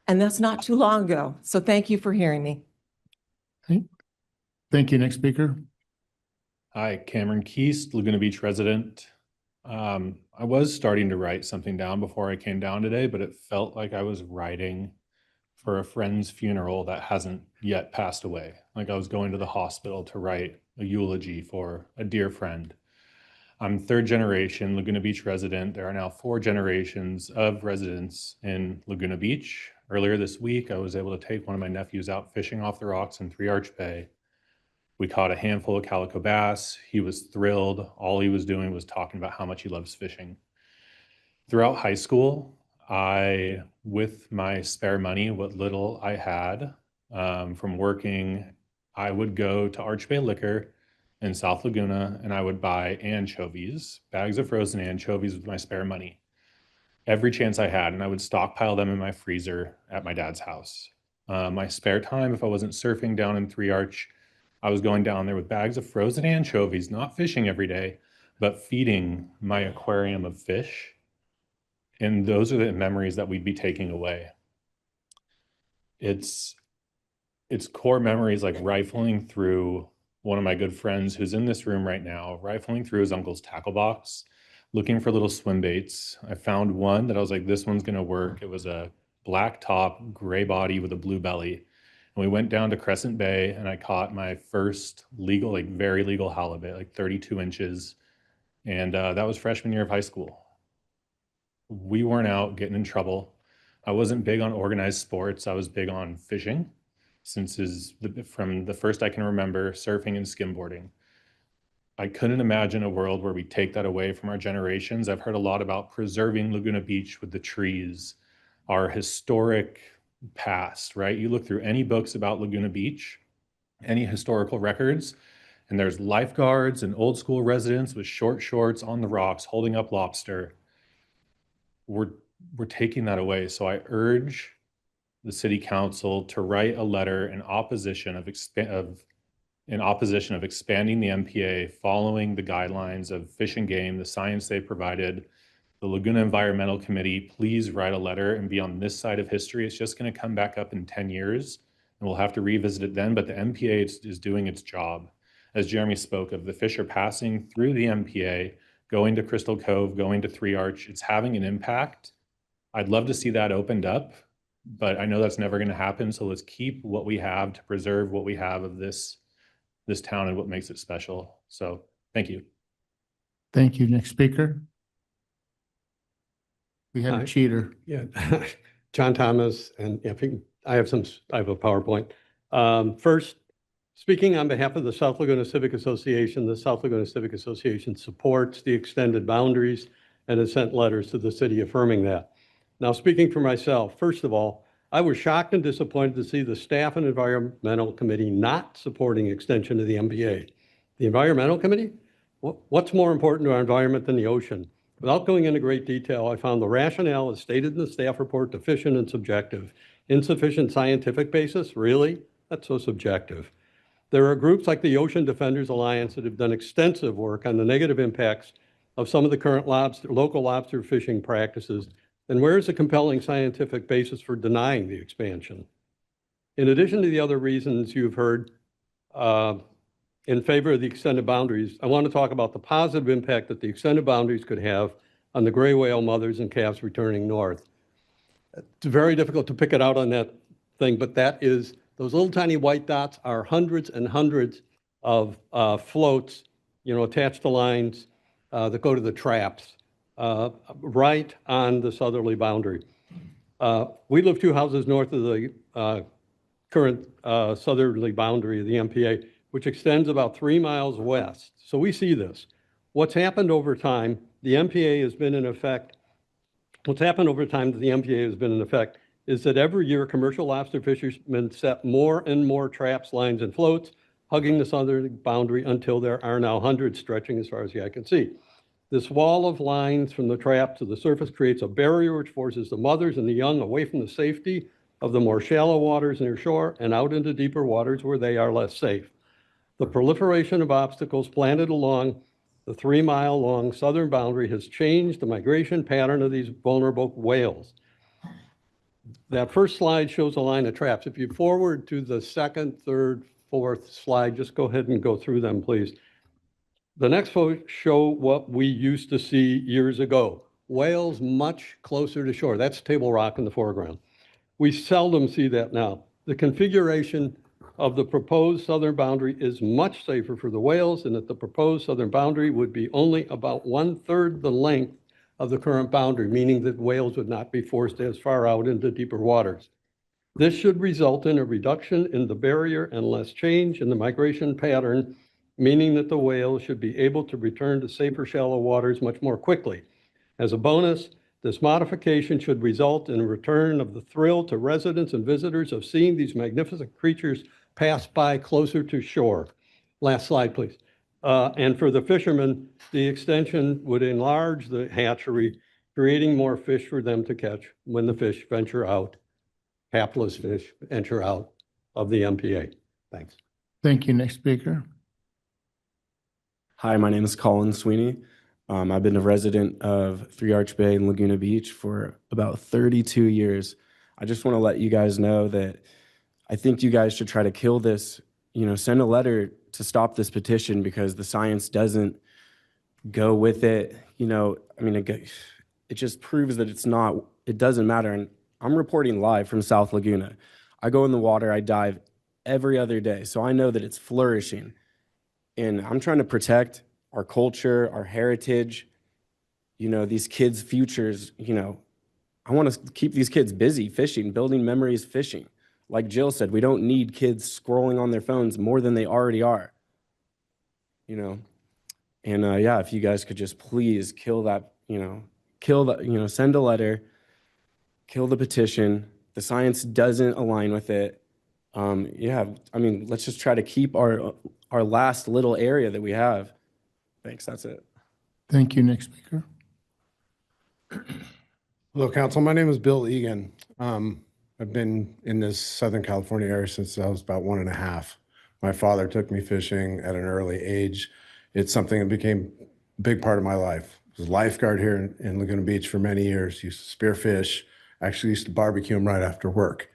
And that's not too long ago. So thank you for hearing me. Thank you. Next speaker. Hi, Cameron Keast, Laguna Beach resident. I was starting to write something down before I came down today, but it felt like I was writing for a friend's funeral that hasn't yet passed away. Like I was going to the hospital to write a eulogy for a dear friend. I'm third generation Laguna Beach resident. There are now 4 generations of residents in Laguna Beach. Earlier this week, I was able to take one of my nephews out fishing off the rocks in Three Arch Bay. We caught a handful of calico bass. He was thrilled. All he was doing was talking about how much he loves fishing. Throughout high school, with my spare money, what little I had from working, I would go to Arch Bay Liquor in South Laguna and I would buy anchovies, bags of frozen anchovies with my spare money, every chance I had. And I would stockpile them in my freezer at my dad's house. My spare time, if I wasn't surfing down in Three Arch, I was going down there with bags of frozen anchovies, not fishing every day, but feeding my aquarium of fish. And those are the memories that we'd be taking away. It's core memories like rifling through one of my good friends who's in this room right now, rifling through his uncle's tackle box, looking for little swim baits. I found one that I was like, this one's gonna work. It was a black top, gray body with a blue belly. And we went down to Crescent Bay and I caught my first legal, like very legal halibut, like 32 inches. And that was freshman year of high school. We weren't out getting in trouble. I wasn't big on organized sports. I was big on fishing from the first I can remember, surfing and skimboarding. I couldn't imagine a world where we take that away from our generations. I've heard a lot about preserving Laguna Beach with the trees, our historic past, right? You look through any books about Laguna Beach, any historical records, and there's lifeguards and old school residents with short shorts on the rocks holding up lobster. We're taking that away. So I urge the city council to write a letter in opposition of expanding the MPA following the guidelines of Fish and Game, the science they provided. The Laguna Environmental Committee, please write a letter and be on this side of history. It's just going to come back up in 10 years and we'll have to revisit it then, but the MPA is doing its job. As Jeremy spoke of, the fish are passing through the MPA, going to Crystal Cove, going to Three Arch. It's having an impact. I'd love to see that opened up, but I know that's never going to happen. So let's keep what we have to preserve what we have of this town and what makes it special. So thank you. Thank you. Next speaker. We had a cheater. Yeah. John Thomas, and I have a PowerPoint. First, speaking on behalf of the South Laguna Civic Association, the South Laguna Civic Association supports the extended boundaries and has sent letters to the city affirming that. Now, speaking for myself, first of all, I was shocked and disappointed to see the staff and environmental committee not supporting extension of the MPA. The environmental committee? What's more important to our environment than the ocean? Without going into great detail, I found the rationale as stated in the staff report deficient and subjective. Insufficient scientific basis? Really? That's so subjective. There are groups like the Ocean Defenders Alliance that have done extensive work on the negative impacts of some of the current local lobster fishing practices. And where is the compelling scientific basis for denying the expansion? In addition to the other reasons you've heard in favor of the extended boundaries, I want to talk about the positive impact that the extended boundaries could have on the gray whale mothers and calves returning north. It's very difficult to pick it out on that thing, but that is, those little tiny white dots are hundreds and hundreds of floats, attached to lines that go to the traps right on the southerly boundary. We live 2 houses north of the current southerly boundary of the MPA, which extends about 3 miles west. So we see this. What's happened over time, the MPA has been in effect. What's happened over time that the MPA has been in effect is that every year commercial lobster fishermen set more and more traps, lines, and floats, hugging the southern boundary until there are now hundreds stretching as far as the eye can see. This wall of lines from the trap to the surface creates a barrier which forces the mothers and the young away from the safety of the more shallow waters near shore and out into deeper waters where they are less safe. The proliferation of obstacles planted along the 3-mile-long southern boundary has changed the migration pattern of these vulnerable whales. That first slide shows a line of traps. If you forward to the second, third, fourth slide, just go ahead and go through them, please. The next photo show what we used to see years ago. Whales much closer to shore. That's Table Rock in the foreground. We seldom see that now. The configuration of the proposed southern boundary is much safer for the whales, and that the proposed southern boundary would be only about 1/3 the length of the current boundary, meaning that whales would not be forced as far out into deeper waters. This should result in a reduction in the barrier and less change in the migration pattern, meaning that the whales should be able to return to safer shallow waters much more quickly. As a bonus, this modification should result in a return of the thrill to residents and visitors of seeing these magnificent creatures pass by closer to shore. Last slide, please. And for the fishermen, the extension would enlarge the hatchery, creating more fish for them to catch when the fish venture out, hapless fish venture out of the MPA. Thanks. Thank you. Next speaker. Hi, my name is Colin Sweeney. I've been a resident of Three Arch Bay and Laguna Beach for about 32 years. I just want to let you guys know that I think you guys should try to kill this, send a letter to stop this petition because the science doesn't go with it. It just proves that it doesn't matter. And I'm reporting live from South Laguna. I go in the water, I dive every other day. So I know that it's flourishing. And I'm trying to protect our culture, our heritage, these kids' futures. I want to keep these kids busy fishing, building memories fishing. Like Jill said, we don't need kids scrolling on their phones more than they already are. If you guys could just please send a letter, kill the petition. The science doesn't align with it. Let's just try to keep our last little area that we have. Thanks, that's it. Thank you. Next speaker. Hello, Council. My name is Bill Egan. I've been in this Southern California area since I was about 1.5. My father took me fishing at an early age. It's something that became a big part of my life. I was a lifeguard here in Laguna Beach for many years. Used to spearfish. Actually used to barbecue them right after work.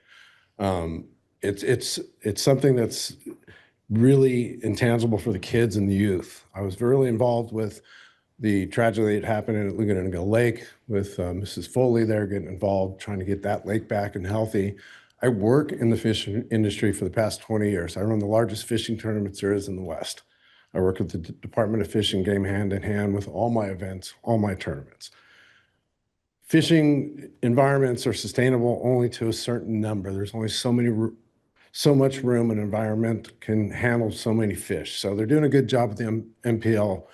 It's something that's really intangible for the kids and the youth. I was really involved with the tragedy that happened in Laguna Lake with Mrs. Foley there getting involved, trying to get that lake back and healthy. I work in the fishing industry for the past 20 years. I run the largest fishing tournaments there is in the West. I work with the Department of Fish and Game hand in hand with all my events, all my tournaments. fishing environments are sustainable only to a certain number. There's only so much room an environment can handle so many fish. So they're doing a good job with the MPL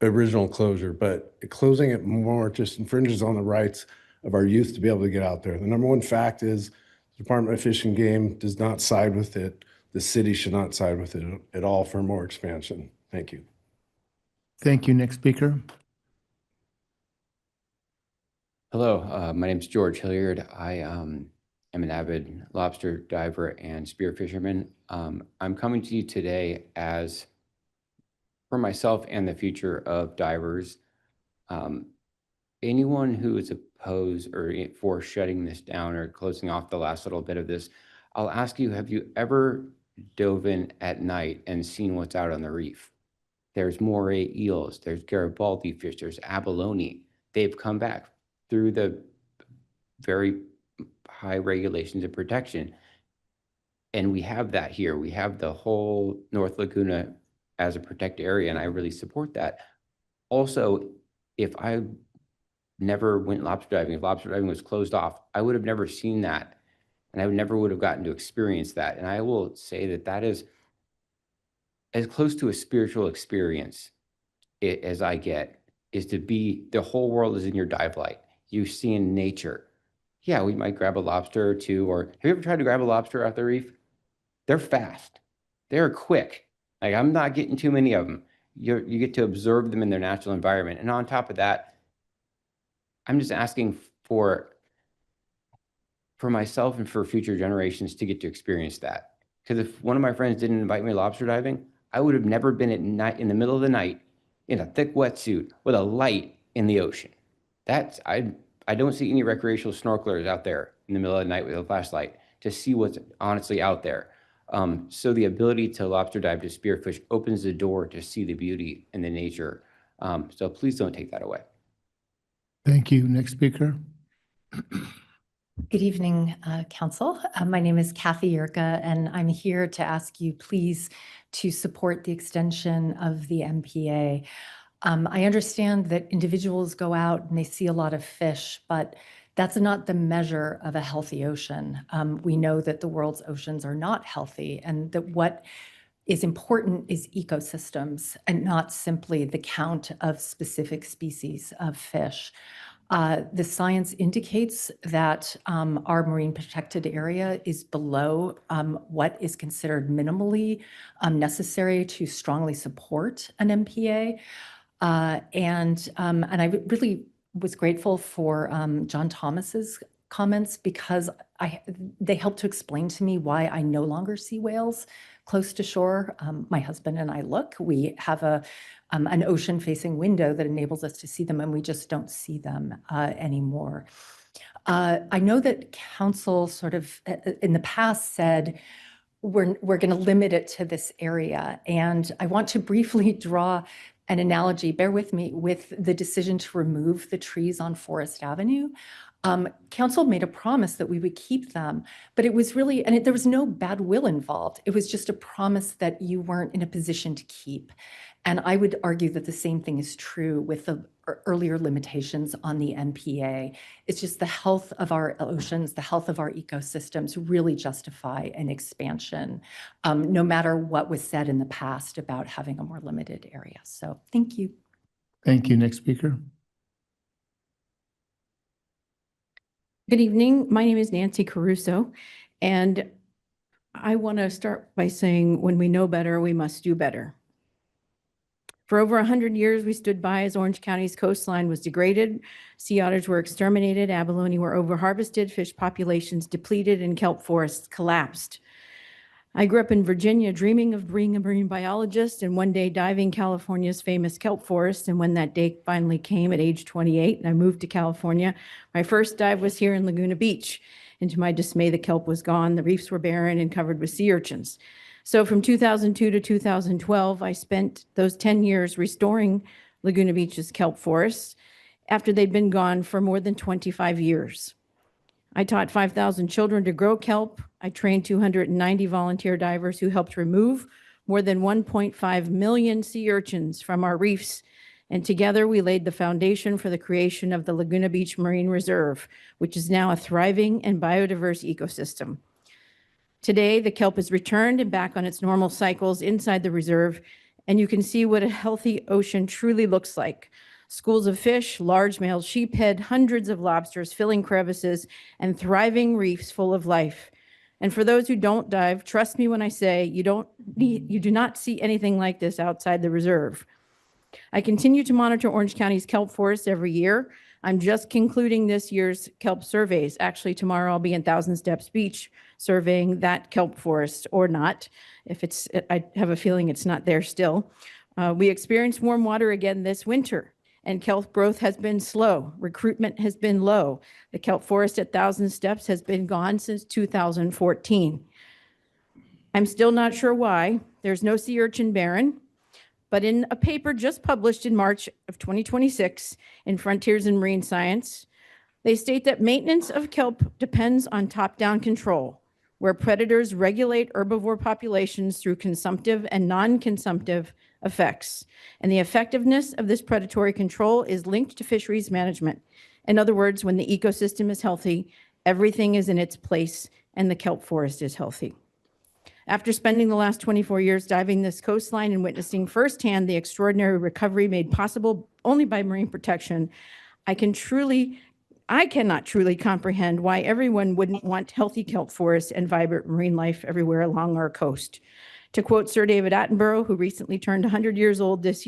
original closure, but closing it more just infringes on the rights of our youth to be able to get out there. The number one fact is the Department of Fish and Game does not side with it. The city should not side with it at all for more expansion. Thank you. Thank you. Next speaker. Hello, my name is George Hilliard. I am an avid lobster diver and spear fisherman. I'm coming to you today as for myself and the future of divers. Anyone who is opposed or for shutting this down or closing off the last little bit of this, I'll ask you, have you ever dove in at night and seen what's out on the reef? There's moray eels, there's Garibaldi fish, there's abalone. They've come back through the very high regulations of protection. And we have that here. We have the whole North Laguna as a protected area, and I really support that. Also, if I never went lobster diving, if lobster diving was closed off, I would have never seen that, and I never would have gotten to experience that. And I will say that that is as close to a spiritual experience as I get, is to be, the whole world is in your dive light. You see in nature. Yeah, we might grab a lobster or two, or have you ever tried to grab a lobster off the reef? They're fast. They're quick. Like, I'm not getting too many of them. You get to observe them in their natural environment. And on top of that, I'm just asking for myself and for future generations to get to experience that. Because if one of my friends didn't invite me lobster diving, I would have never been at night, in the middle of the night, in a thick wetsuit with a light in the ocean. I don't see any recreational snorkelers out there in the middle of the night with a flashlight to see what's honestly out there. So the ability to lobster dive to spearfish opens the door to see the beauty in the nature. So please don't take that away. Thank you. Next speaker. Good evening, Council. My name is Kathy Yerka, and I'm here to ask you please to support the extension of the MPA. I understand that individuals go out and they see a lot of fish, but that's not the measure of a healthy ocean. We know that the world's oceans are not healthy, and that what is important is ecosystems and not simply the count of specific species of fish. The science indicates that our marine protected area is below what is considered minimally necessary to strongly support an MPA. And I really was grateful for John Thomas's comments, because they helped to explain to me why I no longer see whales close to shore. My husband and I look. We have an ocean-facing window that enables us to see them, and we just don't see them anymore. I know that Council sort of in the past said we're going to limit it to this area, and I want to briefly draw an analogy, bear with me, with the decision to remove the trees on Forest Avenue. Council made a promise that we would keep them, but it was really, and there was no bad will involved. It was just a promise that you weren't in a position to keep. And I would argue that the same thing is true with the earlier limitations on the MPA. It's just the health of our oceans, the health of our ecosystems really justify an expansion, no matter what was said in the past about having a more limited area. So thank you. Thank you. Next speaker. Good evening. My name is Nancy Caruso, and I want to start by saying when we know better, we must do better. For over 100 years, we stood by as Orange County's coastline was degraded, sea otters were exterminated, abalone were overharvested, fish populations depleted, and kelp forests collapsed. I grew up in Virginia dreaming of being a marine biologist and one day diving California's famous kelp forest. And when that day finally came at age 28 and I moved to California, my first dive was here in Laguna Beach. And to my dismay, the kelp was gone, the reefs were barren and covered with sea urchins. So from 2002 to 2012, I spent those 10 years restoring Laguna Beach's kelp forests after they'd been gone for more than 25 years. I taught 5,000 children to grow kelp. I trained 290 volunteer divers who helped remove more than 1.5 million sea urchins from our reefs And together we laid the foundation for the creation of the Laguna Beach Marine Reserve, which is now a thriving and biodiverse ecosystem. Today, the kelp is returned and back on its normal cycles inside the reserve, and you can see what a healthy ocean truly looks like. Schools of fish, large-male sheephead, hundreds of lobsters filling crevices, and thriving reefs full of life. And for those who don't dive, trust me when I say you do not see anything like this outside the reserve. I continue to monitor Orange County's kelp forest every year. I'm just concluding this year's kelp surveys. Actually, tomorrow I'll be in Thousand Steps Beach surveying that kelp forest, or not. I have a feeling it's not there still. We experienced warm water again this winter, and kelp growth has been slow. Recruitment has been low. The kelp forest at Thousand Steps has been gone since 2014. I'm still not sure why. There's no sea urchin barren. But in a paper just published in March of 2026 in Frontiers in Marine Science, they state that maintenance of kelp depends on top-down control, where predators regulate herbivore populations through consumptive and non-consumptive effects. And the effectiveness of this predatory control is linked to fisheries management. In other words, when the ecosystem is healthy, everything is in its place and the kelp forest is healthy. After spending the last 24 years diving this coastline and witnessing firsthand the extraordinary recovery made possible only by marine protection, I cannot truly comprehend why everyone wouldn't want healthy kelp forests and vibrant marine life everywhere along our coast. To quote Sir David Attenborough, who recently turned 100 years old this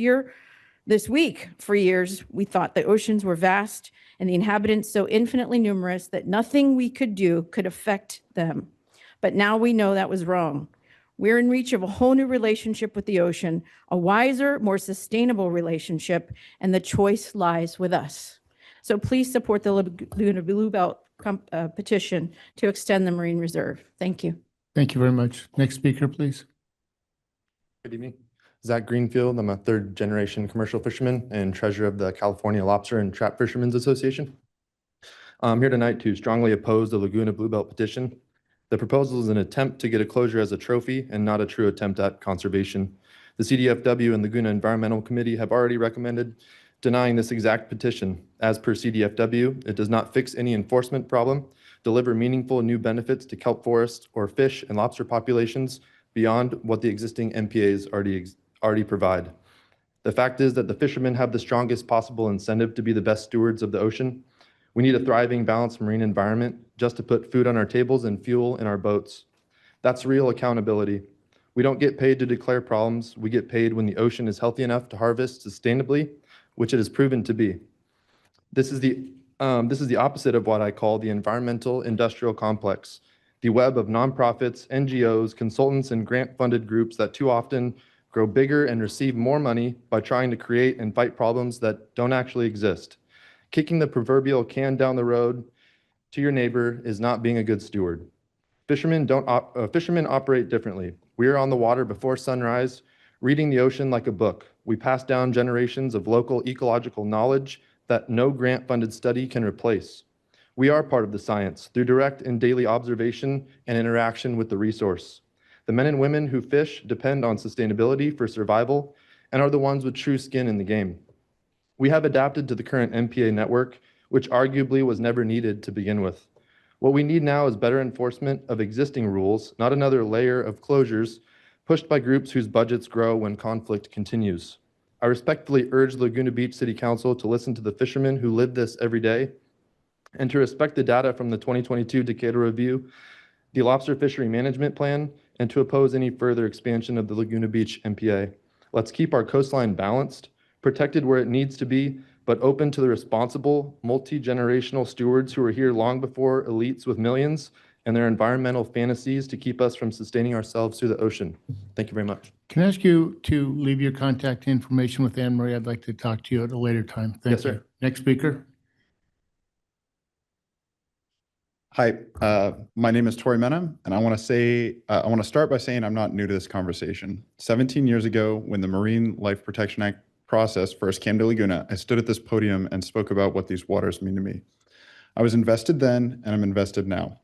week, for years, we thought the oceans were vast and the inhabitants so infinitely numerous that nothing we could do could affect them. But now we know that was wrong. We're in reach of a whole new relationship with the ocean, a wiser, more sustainable relationship, and the choice lies with us. So please support the Laguna Blue Belt petition to extend the Marine Reserve. Thank you. Thank you very much. Next speaker, please. Good evening. Zach Greenfield. I'm a third-generation commercial fisherman and treasurer of the California Lobster and Trap Fishermen's Association. I'm here tonight to strongly oppose the Laguna Blue Belt petition. The proposal is an attempt to get a closure as a trophy and not a true attempt at conservation. The CDFW and Laguna Environmental Committee have already recommended denying this exact petition. As per CDFW, it does not fix any enforcement problem, deliver meaningful new benefits to kelp forests or fish and lobster populations beyond what the existing MPAs already provide. The fact is that the fishermen have the strongest possible incentive to be the best stewards of the ocean. We need a thriving, balanced marine environment just to put food on our tables and fuel in our boats. That's real accountability. We don't get paid to declare problems. We get paid when the ocean is healthy enough to harvest sustainably, which it has proven to be. This is the opposite of what I call the environmental industrial complex, the web of nonprofits, NGOs, consultants, and grant-funded groups that too often grow bigger and receive more money by trying to create and fight problems that don't actually exist. Kicking the proverbial can down the road to your neighbor is not being a good steward. Fishermen operate differently. We are on the water before sunrise, reading the ocean like a book. We pass down generations of local ecological knowledge that no grant-funded study can replace. We are part of the science through direct and daily observation and interaction with the resource. The men and women who fish depend on sustainability for survival and are the ones with true skin in the game. We have adapted to the current MPA network, which arguably was never needed to begin with. What we need now is better enforcement of existing rules, not another layer of closures pushed by groups whose budgets grow when conflict continues. I respectfully urge Laguna Beach City Council to listen to the fishermen who live this every day and to respect the data from the 2022 Decatur Review, the Lobster Fishery Management Plan, and to oppose any further expansion of the Laguna Beach MPA. Let's keep our coastline balanced, protected where it needs to be, but open to the responsible, multi-generational stewards who are here long before elites with millions and their environmental fantasies to keep us from sustaining ourselves through the ocean. Thank you very much. Can I ask you to leave your contact information with Anne Marie? I'd like to talk to you at a later time. Thank Yes, you. sir. Next speaker. Hi, my name is Tori Mena, and I want to start by saying I'm not new to this conversation. 17 years ago, when the Marine Life Protection Act process first came to Laguna, I stood at this podium and spoke about what these waters mean to me. I was invested then, and I'm invested now.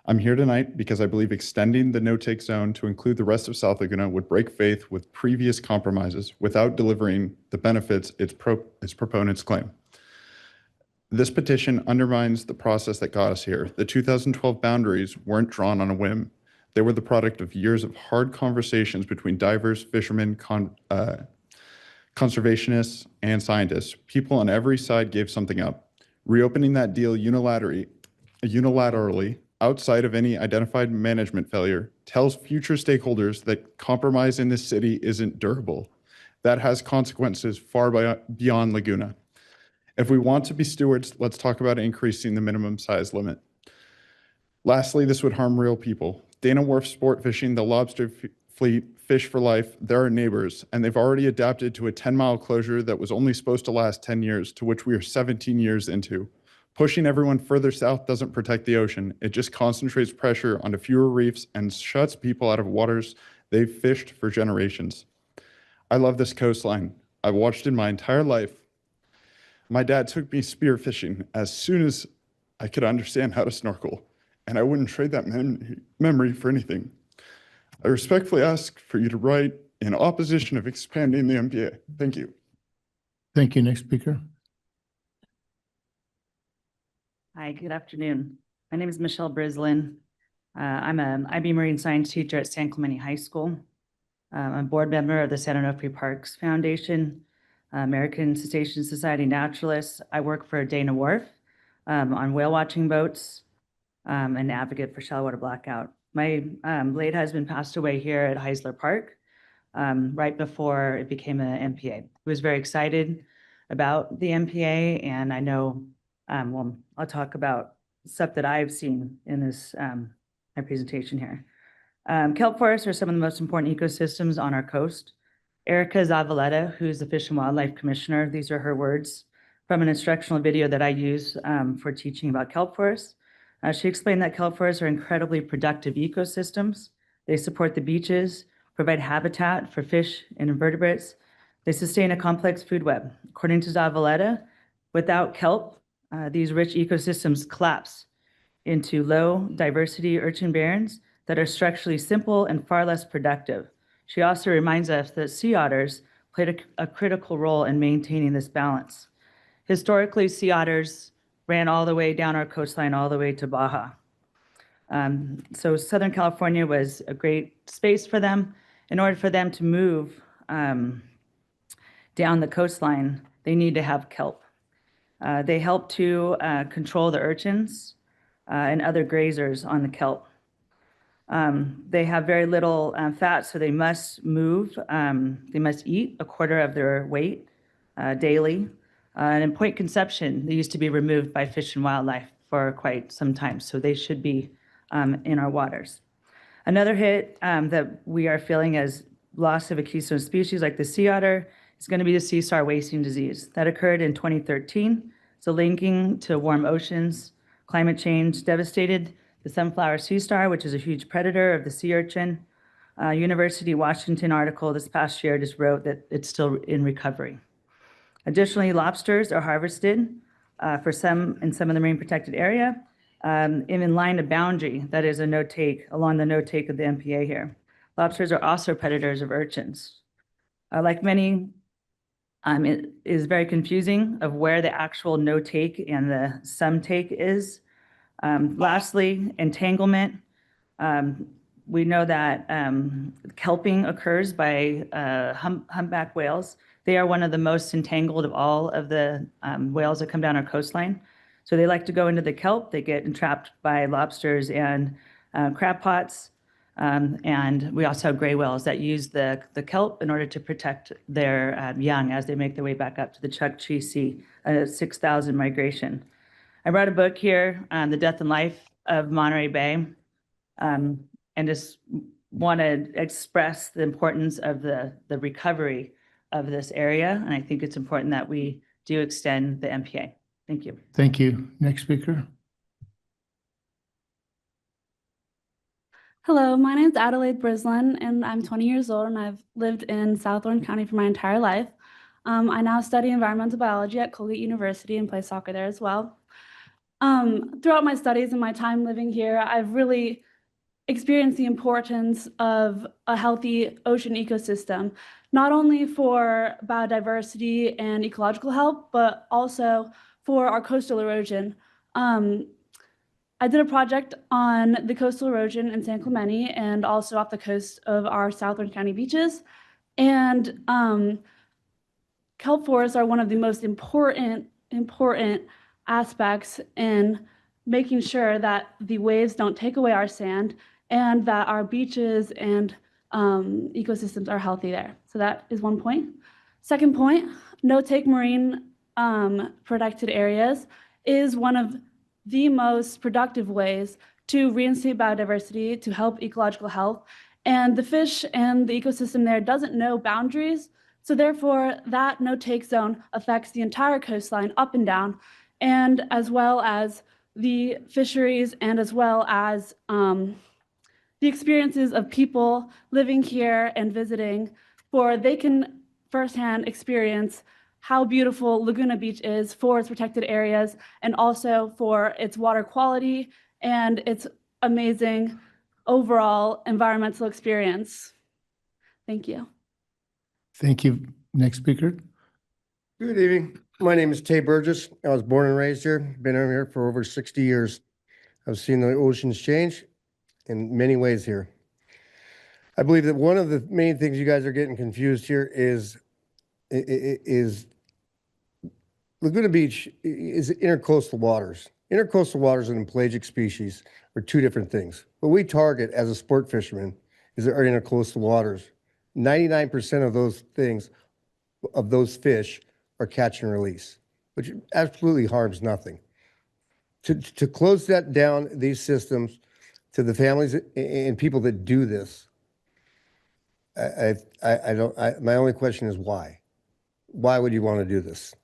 I'm here tonight because I believe extending the no-take zone to include the rest of South Laguna would break faith with previous compromises without delivering the benefits its proponents claim. This petition undermines the process that got us here. The 2012 boundaries weren't drawn on a whim. They were the product of years of hard conversations between divers, fishermen, conservationists, and scientists. People on every side gave something up. Reopening that deal unilaterally, outside of any identified management failure, tells future stakeholders that compromise in this city isn't durable. That has consequences far beyond Laguna. If we want to be stewards, let's talk about increasing the minimum size limit. Lastly, this would harm real people. Dana Wharf Sport Fishing, the lobster fleet, Fish for Life, they're our neighbors, and they've already adapted to a 10-mile closure that was only supposed to last 10 years, to which we are 17 years into. Pushing everyone further south doesn't protect the ocean. It just concentrates pressure onto fewer reefs and shuts people out of waters they've fished for generations. I love this coastline. I've watched it my entire life. My dad took me spearfishing as soon as I could understand how to snorkel, and I wouldn't trade that memory for anything. I respectfully ask for you to write in opposition of expanding the MPA. Thank you. Thank you. Next speaker. Hi, good afternoon. My name is Michelle Brislen. I'm an IB Marine Science teacher at San Clemente High School. I'm a board member of the San Onofre Parks Foundation, American Cetacean Society Naturalist. I work for Dana Wharf on whale watching boats, an advocate for shallow water blackout. My late husband passed away here at Heimstra Park right before it became an MPA. I was very excited about the MPA, and I know, well, I'll talk about stuff that I've seen in this my presentation here. Kelp forests are some of the most important ecosystems on our coast. Erica Zavaleta, who's the Fish and Wildlife Commissioner, these are her words from an instructional video that I use for teaching about kelp forests. She explained that kelp forests are incredibly productive ecosystems. They support the beaches, provide habitat for fish and invertebrates. They sustain a complex food web. According to Zavaleta, without kelp, these rich ecosystems collapse into low diversity urchin barrens that are structurally simple and far less productive. She also reminds us that sea otters played a critical role in maintaining this balance. Historically, sea otters ran all the way down our coastline, all the way to Baja. So Southern California was a great space for them. In order for them to move down the coastline, they need to have kelp. They help to control the urchins and other grazers on the kelp. They have very little fat, so they must move. They must eat a quarter of their weight daily. And in Point Conception, they used to be removed by Fish and Wildlife for quite some time, so they should be in our waters. Another hit that we are feeling as loss of a keystone species like the sea otter is going to be the sea star wasting disease. That occurred in 2013. So linking to warm oceans, climate change devastated the sunflower sea star, which is a huge predator of the sea urchin. University of Washington article this past year just wrote that it's still in recovery. Additionally, lobsters are harvested in some of the marine protected area in line of boundary, that is a no-take, along the no-take of the MPA here. Lobsters are also predators of urchins. Like many, it is very confusing of where the actual no-take and the some take is. Lastly, entanglement. We know that kelping occurs by humpback whales. They are one of the most entangled of all of the whales that come down our coastline. So they like to go into the kelp. They get entrapped by lobsters and crab pots. And we also have gray whales that use the kelp in order to protect their young as they make their way back up to the Chukchi Sea, 6,000 migration. I brought a book here, The Death and Life of Monterey Bay, and just want to express the importance of the recovery of this area. And I think it's important that we do extend the MPA. Thank you. Thank you. Next speaker. Hello, my name is Addie Brislen, and I'm 20 years old, and I've lived in South Orange County for my entire life. I now study environmental biology at Colgate University and play soccer there as well. Throughout my studies and my time living here, I've really experienced the importance of a healthy ocean ecosystem, not only for biodiversity and ecological health, but also for our coastal erosion. I did a project on the coastal erosion in San Clemente and also off the coast of our South Orange County beaches. And kelp forests are one of the most important aspects in making sure that the waves don't take away our sand and that our beaches and ecosystems are healthy there. So that is one point. Second point, no-take marine protected areas is one of the most productive ways to reinstate biodiversity, to help ecological health. And the fish and the ecosystem there doesn't know boundaries. So therefore, that no-take zone affects the entire coastline up and down, and as well as the fisheries and as well as the experiences of people living here and visiting, for they can firsthand experience how beautiful Laguna Beach is for its protected areas and also for its water quality and its amazing overall environmental experience. Thank you. Thank you. Next speaker. Good evening. My name is Tay Burgess. I was born and raised here, been over here for over 60 years. I've seen the oceans change in many ways here. I believe that one of the main things you guys are getting confused here is Laguna Beach is intercoastal waters. Intercoastal waters and pelagic species are two different things. What we target as a sport fisherman is our intercoastal waters. 99% of those things, of those fish, are catch and release, which absolutely harms nothing. To close that down, these systems, to the families and people that do this, my only question is why? Why would you want to do this?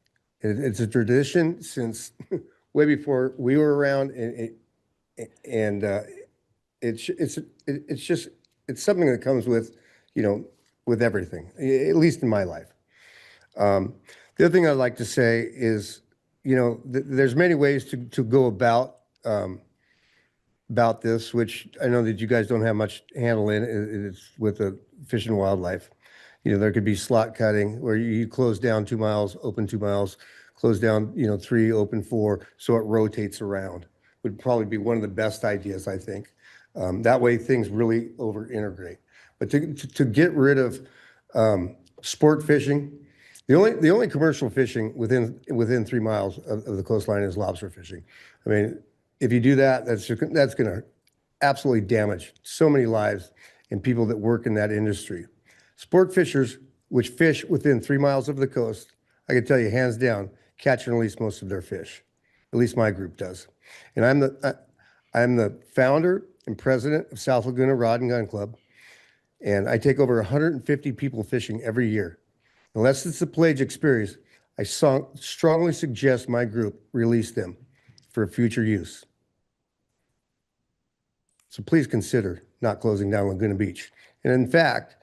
It's a tradition since way before we were around, and it's something that comes with, with everything, at least in my life. The other thing I'd like to say is, there's many ways to go about this, which I know that you guys don't have much handle in. It's with the Fish and Wildlife. There could be slot cutting where you close down 2 miles, open 2 miles, close down, 3, open 4, so it rotates around. Would probably be one of the best ideas, I think. That way things really over-integrate. But to get rid of sport fishing, the only commercial fishing within 3 miles of the coastline is lobster fishing. I mean, if you do that, that's going to absolutely damage so many lives and people that work in that industry. Sport fishers, which fish within 3 miles of the coast, I can tell you hands down, catch and release most of their fish. At least my group does. And I'm the founder and president of South Laguna Rod and Gun Club, and I take over 150 people fishing every year. Unless it's a pelagic experience, I strongly suggest my group release them for future use. So please consider not closing down Laguna Beach. And in fact,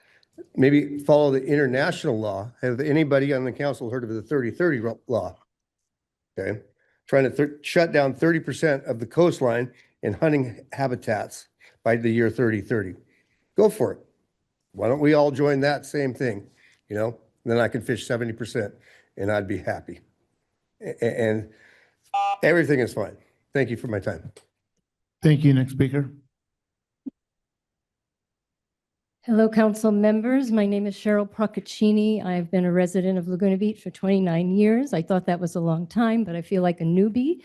maybe follow the international law. Have anybody on the council heard of the 30-30 law? Okay, trying to shut down 30% of the coastline and hunting habitats by the year 30-30. Go for it. Why don't we all join that same thing? Then I can fish 70% and I'd be happy. And everything is fine. Thank you for my time. Thank you. Next speaker. Hello, council members. My name is Cheryl Procaccini. I've been a resident of Laguna Beach for 29 years. I thought that was a long time, but I feel like a newbie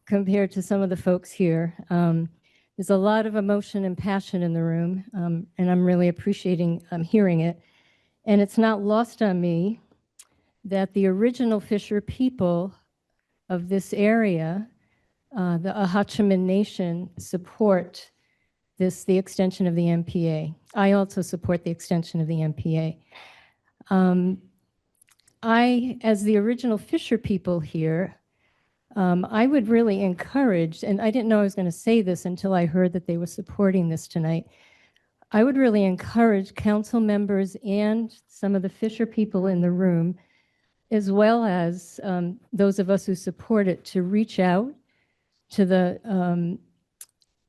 compared to some of the folks here. There's a lot of emotion and passion in the room, and I'm really appreciating hearing it. And it's not lost on me that the original Fisher people of this area, the Ahachiman Nation, support the extension of the MPA. I also support the extension of the MPA. As the original Fisher people here, I would really encourage, and I didn't know I was going to say this until I heard that they were supporting this tonight. I would really encourage council members and some of the Fisher people in the room, as well as those of us who support it, to reach out to the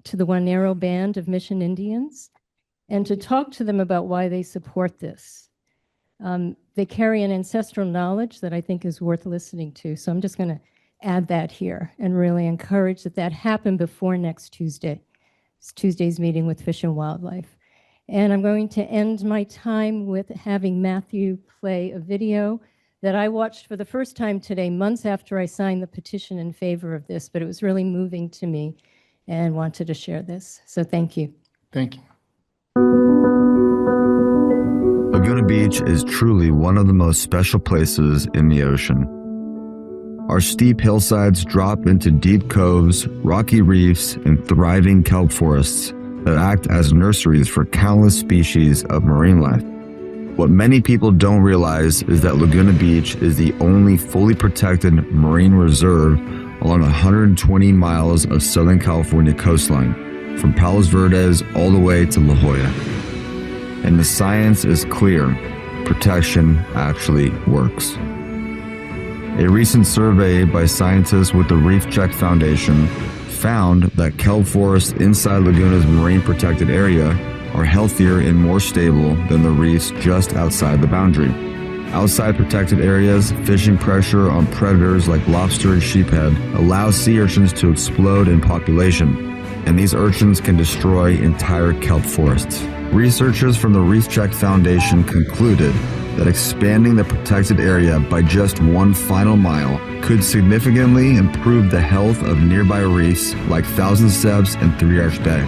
Wanero Band of Mission Indians and to talk to them about why they support this. They carry an ancestral knowledge that I think is worth listening to. So I'm just going to add that here and really encourage that happen before next Tuesday. It's Tuesday's meeting with Fish and Wildlife. And I'm going to end my time with having Matthew play a video that I watched for the first time today, months after I signed the petition in favor of this, but it was really moving to me and wanted to share this. So thank you. Thank you. Laguna Beach is truly one of the most special places in the ocean. Our steep hillsides drop into deep coves, rocky reefs, and thriving kelp forests that act as nurseries for countless species of marine life. What many people don't realize is that Laguna Beach is the only fully protected marine reserve along 120 miles of Southern California coastline, from Palos Verdes all the way to La Jolla. And the science is clear: protection actually works. A recent survey by scientists with the Reef Check Foundation found that kelp forests inside Laguna's marine protected area are healthier and more stable than the reefs just outside the boundary. Outside protected areas, fishing pressure on predators like lobster and sheephead allows sea urchins to explode in population, and these urchins can destroy entire kelp forests. Researchers from the Reef Check Foundation concluded that expanding the protected area by just 1 final mile could significantly improve the health of nearby reefs like Thousand Steps and Three Arch Bay.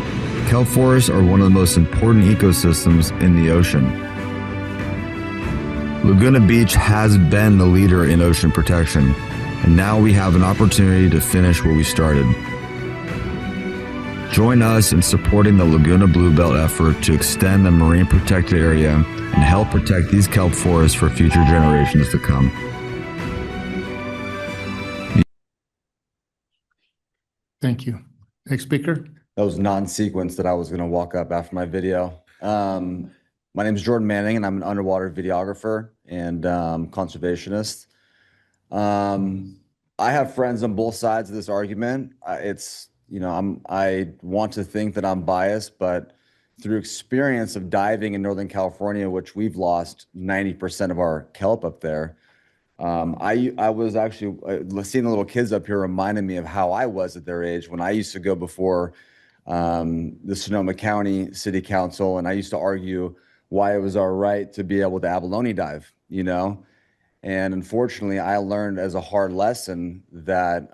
Kelp forests are one of the most important ecosystems in the ocean. Laguna Beach has been the leader in ocean protection, and now we have an opportunity to finish what we started. Join us in supporting the Laguna Bluebelt effort to extend the marine protected area and help protect these kelp forests for future generations to come. Thank you. Next speaker. That was non-sequence that I was going to walk up after my video. My name is Jordan Manning, and I'm an underwater videographer and conservationist. I have friends on both sides of this argument. I want to think that I'm biased, but through experience of diving in Northern California, which we've lost 90% of our kelp up there, I was actually seeing the little kids up here reminded me of how I was at their age when I used to go before the Sonoma County City Council, and I used to argue why it was our right to be able to abalone dive, and unfortunately I learned as a hard lesson that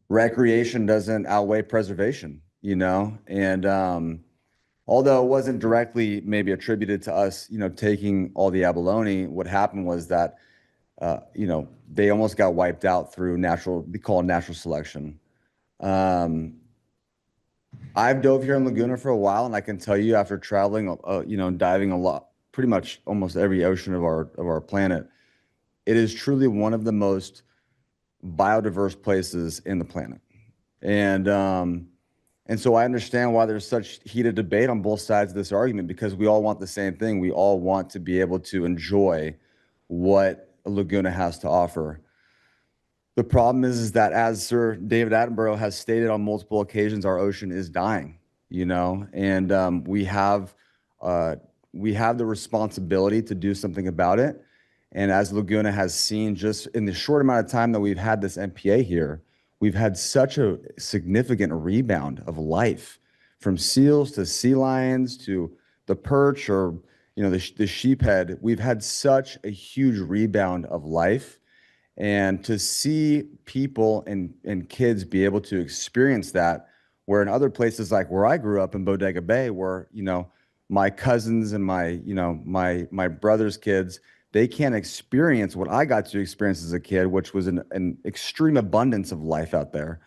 recreation doesn't outweigh preservation, and although it wasn't directly maybe attributed to us, taking all the abalone, what happened was that, they almost got wiped out through we call it natural selection. I've dove here in Laguna for a while, and I can tell you after traveling, diving a lot, pretty much almost every ocean of our planet, it is truly one of the most biodiverse places in the planet. And so I understand why there's such heated debate on both sides of this argument, because we all want the same thing. We all want to be able to enjoy what Laguna has to offer. The problem is that, as Sir David Attenborough has stated on multiple occasions, our ocean is dying, and we have the responsibility to do something about it. And as Laguna has seen, just in the short amount of time that we've had this MPA here, we've had such a significant rebound of life, from seals to sea lions to the perch or the sheephead. We've had such a huge rebound of life. And to see people and kids be able to experience that, where in other places like where I grew up in Bodega Bay, where my cousins and my brother's kids, they can't experience what I got to experience as a kid, which was an extreme abundance of life out there,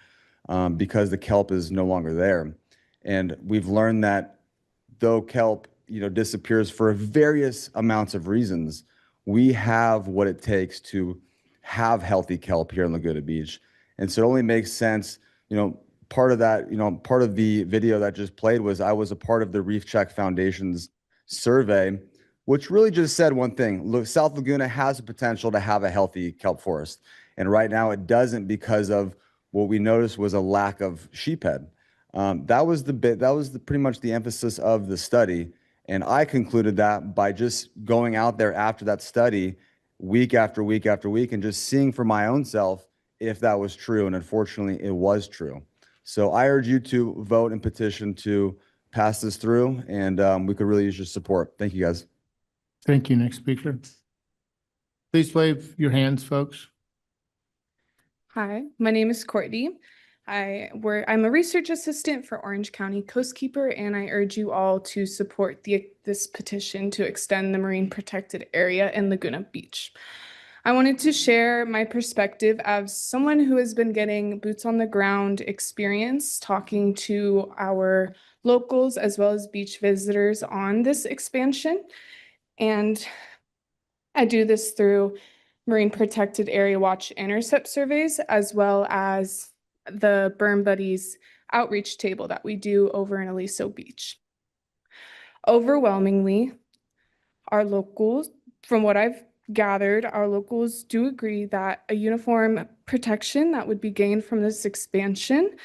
because the kelp is no longer there. And we've learned that though kelp disappears for various amounts of reasons, we have what it takes to have healthy kelp here in Laguna Beach. And so it only makes sense, part of that, part of the video that just played was I was a part of the Reef Check Foundation's survey, which really just said one thing: look, South Laguna has the potential to have a healthy kelp forest. And right now it doesn't because of what we noticed was a lack of sheephead. That was pretty much the emphasis of the study. And I concluded that by just going out there after that study week after week after week and just seeing for my own self if that was true. And unfortunately, it was true. So I urge you to vote and petition to pass this through, and we could really use your support. Thank you, guys. Thank you. Next speaker. Please wave your hands, folks. Hi, my name is Courtney. I'm a research assistant for Orange County Coastkeeper, and I urge you all to support this petition to extend the marine protected area in Laguna Beach. I wanted to share my perspective as someone who has been getting boots on the ground experience talking to our locals as well as beach visitors on this expansion. And I do this through Marine Protected Area Watch intercept surveys, as well as the Berm Buddies outreach table that we do over in Aliso Beach. Overwhelmingly, our locals, from what I've gathered, our locals do agree that a uniform protection that would be gained from this expansion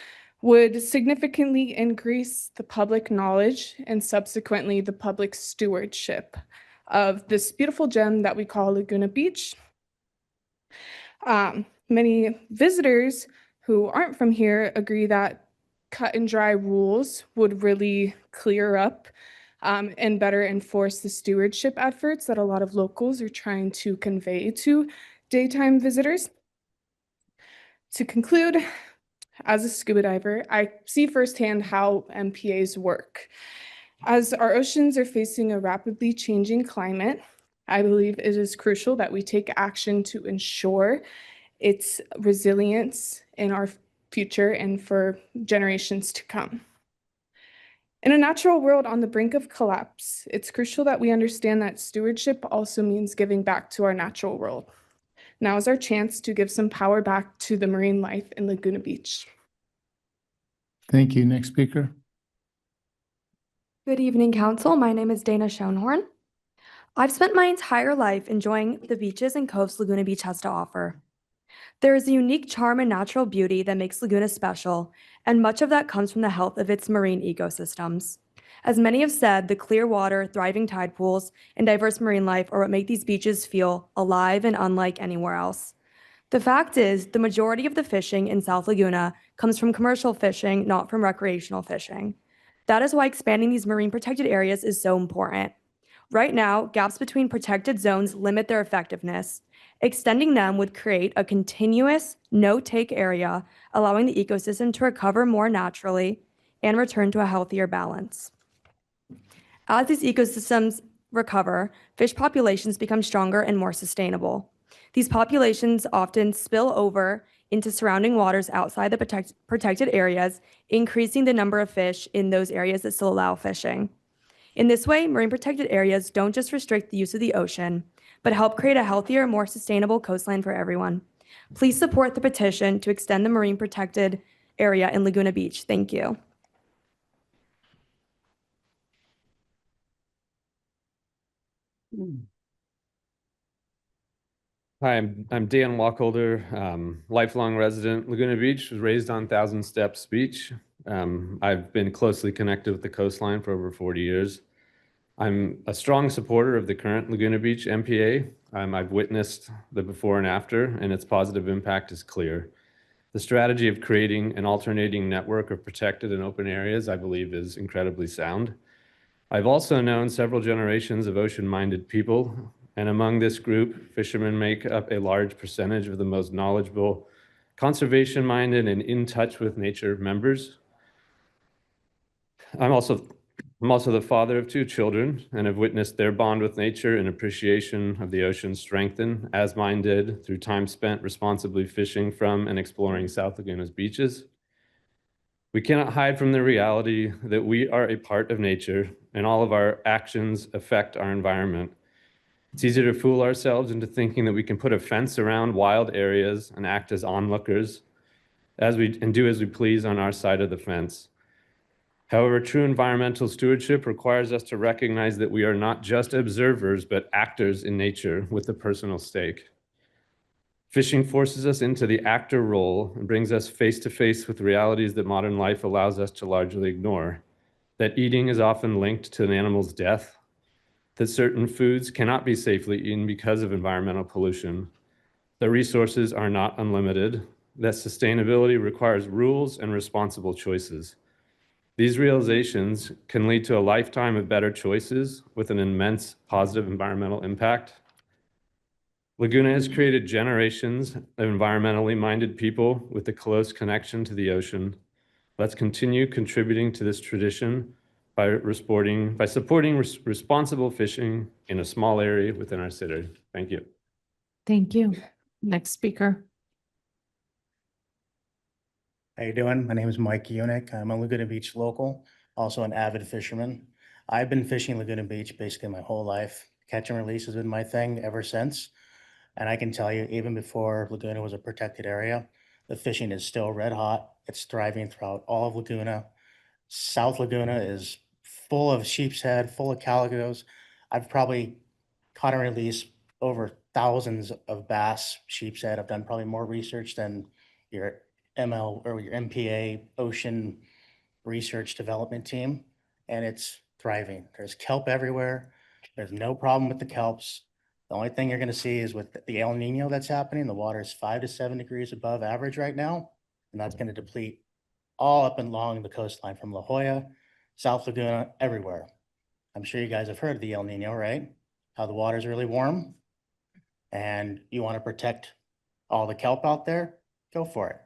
would significantly increase the public knowledge and subsequently the public stewardship of this beautiful gem that we call Laguna Beach. Many visitors who aren't from here agree that cut and dry rules would really clear up and better enforce the stewardship efforts that a lot of locals are trying to convey to daytime visitors. To conclude, as a scuba diver, I see firsthand how MPAs work. As our oceans are facing a rapidly changing climate, I believe it is crucial that we take action to ensure its resilience in our future and for generations to come. In a natural world on the brink of collapse, it's crucial that we understand that stewardship also means giving back to our natural world. Now is our chance to give some power back to the marine life in Laguna Beach. Thank you. Next speaker. Good evening, Council. My name is Dana Schoenhorn. I've spent my entire life enjoying the beaches and coves Laguna Beach has to offer. There is a unique charm and natural beauty that makes Laguna special, and much of that comes from the health of its marine ecosystems. As many have said, the clear water, thriving tide pools, and diverse marine life are what make these beaches feel alive and unlike anywhere else. The fact is, the majority of the fishing in South Laguna comes from commercial fishing, not from recreational fishing. That is why expanding these marine protected areas is so important. Right now, gaps between protected zones limit their effectiveness. Extending them would create a continuous, no-take area, allowing the ecosystem to recover more naturally and return to a healthier balance. As these ecosystems recover, fish populations become stronger and more sustainable. These populations often spill over into surrounding waters outside the protected areas, increasing the number of fish in those areas that still allow fishing. In this way, marine protected areas don't just restrict the use of the ocean, but help create a healthier, more sustainable coastline for everyone. Please support the petition to extend the marine protected area in Laguna Beach. Thank you. Hi, I'm Dan Wacholder, lifelong resident, Laguna Beach, was raised on Thousand Steps Beach. I've been closely connected with the coastline for over 40 years. I'm a strong supporter of the current Laguna Beach MPA. I've witnessed the before and after, and its positive impact is clear. The strategy of creating an alternating network of protected and open areas, I believe, is incredibly sound. I've also known several generations of ocean-minded people, and among this group, fishermen make up a large percentage of the most knowledgeable, conservation-minded, and in touch with nature members. I'm also the father of 2 children and have witnessed their bond with nature and appreciation of the ocean strengthen, as mine did, through time spent responsibly fishing from and exploring South Laguna's beaches. We cannot hide from the reality that we are a part of nature and all of our actions affect our environment. It's easy to fool ourselves into thinking that we can put a fence around wild areas and act as onlookers and do as we please on our side of the fence. However, true environmental stewardship requires us to recognize that we are not just observers, but actors in nature with a personal stake. Fishing forces us into the actor role and brings us face to face with realities that modern life allows us to largely ignore. That eating is often linked to an animal's death, that certain foods cannot be safely eaten because of environmental pollution, that resources are not unlimited, that sustainability requires rules and responsible choices. These realizations can lead to a lifetime of better choices with an immense positive environmental impact. Laguna has created generations of environmentally minded people with a close connection to the ocean. Let's continue contributing to this tradition by supporting responsible fishing in a small area within our city. Thank you. Thank you. Next speaker. How you doing? My name is Mike Unick. I'm a Laguna Beach local, also an avid fisherman. I've been fishing Laguna Beach basically my whole life. Catch and release has been my thing ever since. And I can tell you, even before Laguna was a protected area, the fishing is still red hot. It's thriving throughout all of Laguna. South Laguna is full of sheep's head, full of calicos. I've probably caught and released over thousands of bass, sheep's head. I've done probably more research than your ML or your MPA ocean research development team, and it's thriving. There's kelp everywhere. There's no problem with the kelps. The only thing you're going to see is with the El Nino that's happening, the water is 5 to 7 degrees above average right now, and that's going to deplete all up and along the coastline from La Jolla, South Laguna, everywhere. I'm sure you guys have heard of the El Nino, right? How the water's really warm, and you want to protect all the kelp out there, go for it.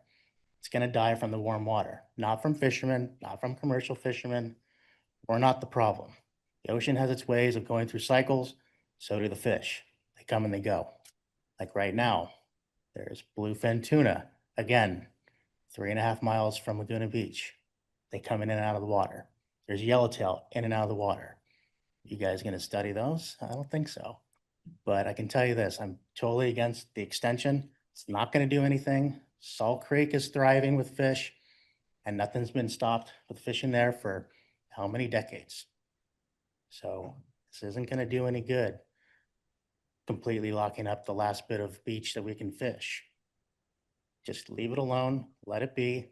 It's going to die from the warm water, not from fishermen, not from commercial fishermen. We're not the problem. The ocean has its ways of going through cycles, so do the fish. They come and they go. Like right now, there's bluefin tuna, again, 3.5 miles from Laguna Beach. They come in and out of the water. There's yellowtail in and out of the water. You guys gonna study those? I don't think so. But I can tell you this, I'm totally against the extension. It's not gonna do anything. Salt Creek is thriving with fish, and nothing's been stopped with fishing there for how many decades? So this isn't gonna do any good, completely locking up the last bit of beach that we can fish. Just leave it alone, let it be.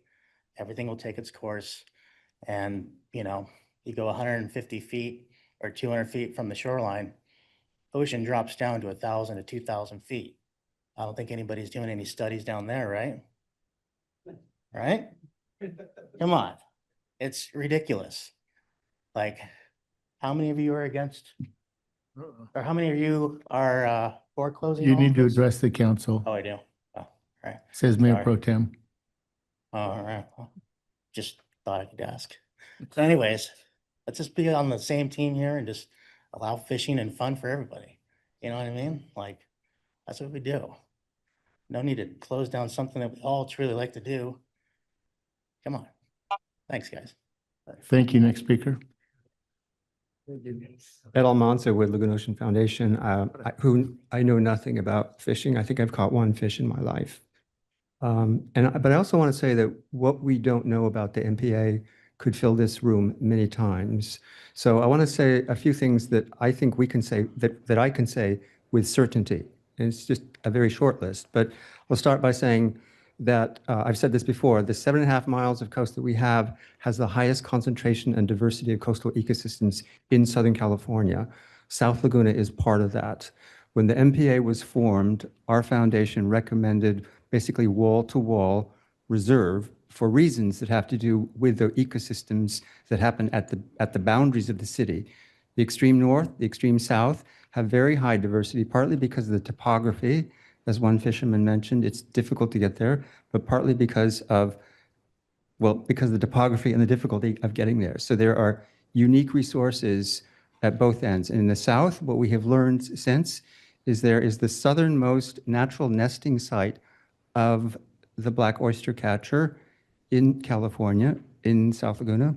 Everything will take its course. And, you know, you go 150 feet or 200 feet from the shoreline, ocean drops down to 1,000 to 2,000 feet. I don't think anybody's doing any studies down there, right? Right? Come on. It's ridiculous. Like, how many of you are against, or how many of you are for closing? You all need of to this? address the council. Oh, I do. Oh, all right. Says Mayor Sorry. Pro Tem. Oh, all right. Well, just thought I could ask. So anyways, let's just be on the same team here and just allow fishing and fun for everybody. You know what I mean? Like, that's what we do. No need to close down something that we all truly like to do. Come on. Thanks, guys. Thank you. Next speaker. Ed Almanza with Laguna Ocean Foundation, I know nothing about fishing. I think I've caught one fish in my life. But I also want to say that what we don't know about the MPA could fill this room many times. So I want to say a few things that I think we can say, that I can say with certainty. And it's just a very short list, but I'll start by saying that I've said this before, the 7.5 miles of coast that we have has the highest concentration and diversity of coastal ecosystems in Southern California. South Laguna is part of that. When the MPA was formed, our foundation recommended basically wall-to-wall reserve for reasons that have to do with the ecosystems that happen at the boundaries of the city. The extreme north, the extreme south have very high diversity, partly because of the topography. As one fisherman mentioned, it's difficult to get there, but partly because of the topography and the difficulty of getting there. So there are unique resources at both ends. And in the south, what we have learned since is there is the southernmost natural nesting site of the black oyster catcher in California, in South Laguna.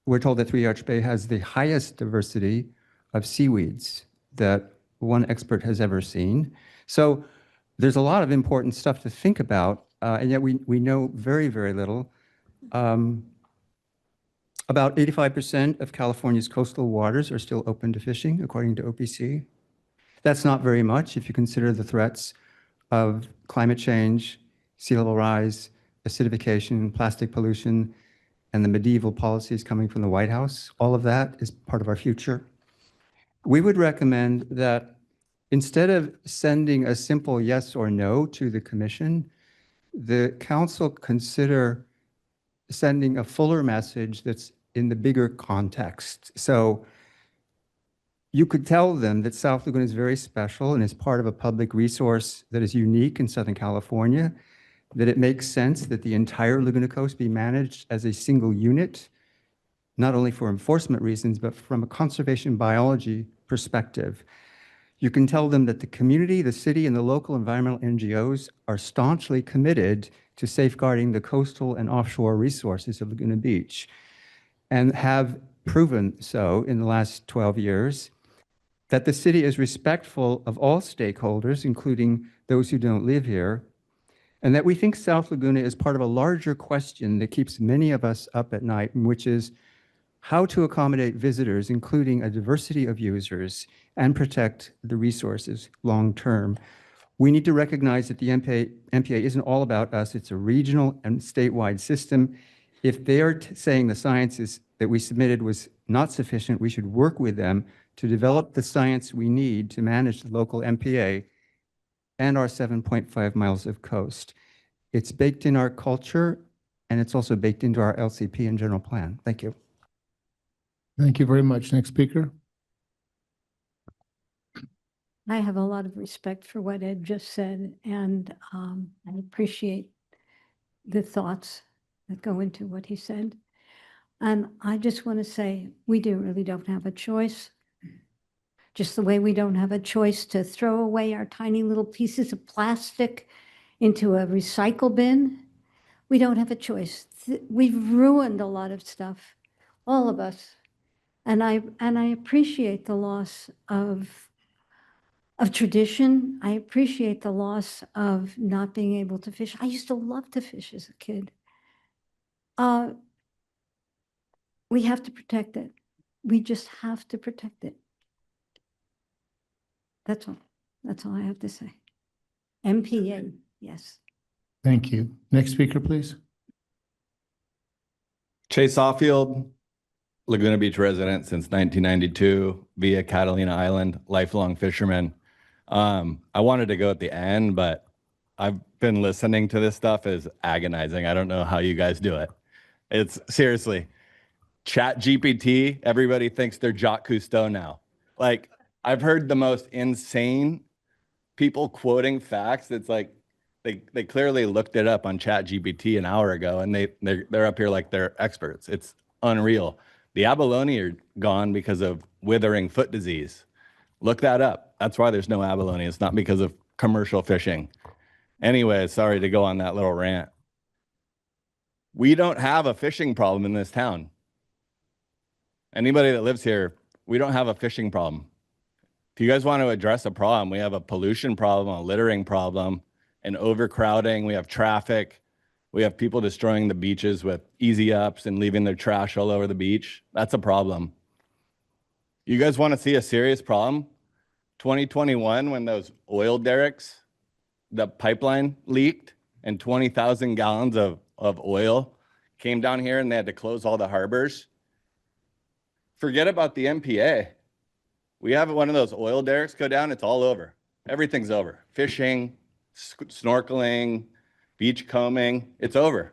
We're told that Three Arch Bay has the highest diversity of seaweeds that one expert has ever seen. So there's a lot of important stuff to think about, and yet we know very, very little. About 85% of California's coastal waters are still open to fishing, according to OPC. That's not very much if you consider the threats of climate change, sea level rise, acidification, plastic pollution, and the medieval policies coming from the White House. All of that is part of our future. We would recommend that instead of sending a simple yes or no to the commission, the council consider sending a fuller message that's in the bigger context. So you could tell them that South Laguna is very special and is part of a public resource that is unique in Southern California, that it makes sense that the entire Laguna Coast be managed as a single unit, not only for enforcement reasons, but from a conservation biology perspective. You can tell them that the community, the city, and the local environmental NGOs are staunchly committed to safeguarding the coastal and offshore resources of Laguna Beach and have proven so in the last 12 years, that the city is respectful of all stakeholders, including those who don't live here, and that we think South Laguna is part of a larger question that keeps many of us up at night, which is how to accommodate visitors, including a diversity of users, and protect the resources long-term. We need to recognize that the MPA isn't all about us. It's a regional and statewide system. If they are saying the science that we submitted was not sufficient, we should work with them to develop the science we need to manage the local MPA and our 7.5 miles of coast. It's baked in our culture, and it's also baked into our LCP and general plan. Thank you. Thank you very much. Next speaker. I have a lot of respect for what Ed just said, and I appreciate the thoughts that go into what he said. And I just want to say, we really don't have a choice. Just the way we don't have a choice to throw away our tiny little pieces of plastic into a recycle bin. We don't have a choice. We've ruined a lot of stuff, all of us. And I appreciate the loss of tradition. I appreciate the loss of not being able to fish. I used to love to fish as a kid. We have to protect it. We just have to protect it. That's all. That's all I have to say. MPA, yes. Thank you. Next speaker, please. Chase Offield, Laguna Beach resident since 1992, via Catalina Island, lifelong fisherman. I wanted to go at the end, but I've been listening to this stuff is agonizing. I don't know how you guys do it. It's seriously, Chat GPT, everybody thinks they're Jacques Cousteau now. Like, I've heard the most insane people quoting facts. It's like they clearly looked it up on Chat GPT an hour ago, and they're up here like they're experts. It's unreal. The abalone are gone because of withering foot disease. Look that up. That's why there's no abalone. It's not because of commercial fishing. Anyway, sorry to go on that little rant. We don't have a fishing problem in this town. Anybody that lives here, we don't have a fishing problem. If you guys want to address a problem, we have a pollution problem, a littering problem, an overcrowding. We have traffic. We have people destroying the beaches with easy ups and leaving their trash all over the beach. That's a problem. You guys want to see a serious problem? 2021, when those oil derricks, the pipeline leaked and 20,000 gallons of oil came down here and they had to close all the harbors. Forget about the MPA. We have one of those oil derricks go down, it's all over. Everything's over. Fishing, snorkeling, beach combing, it's over.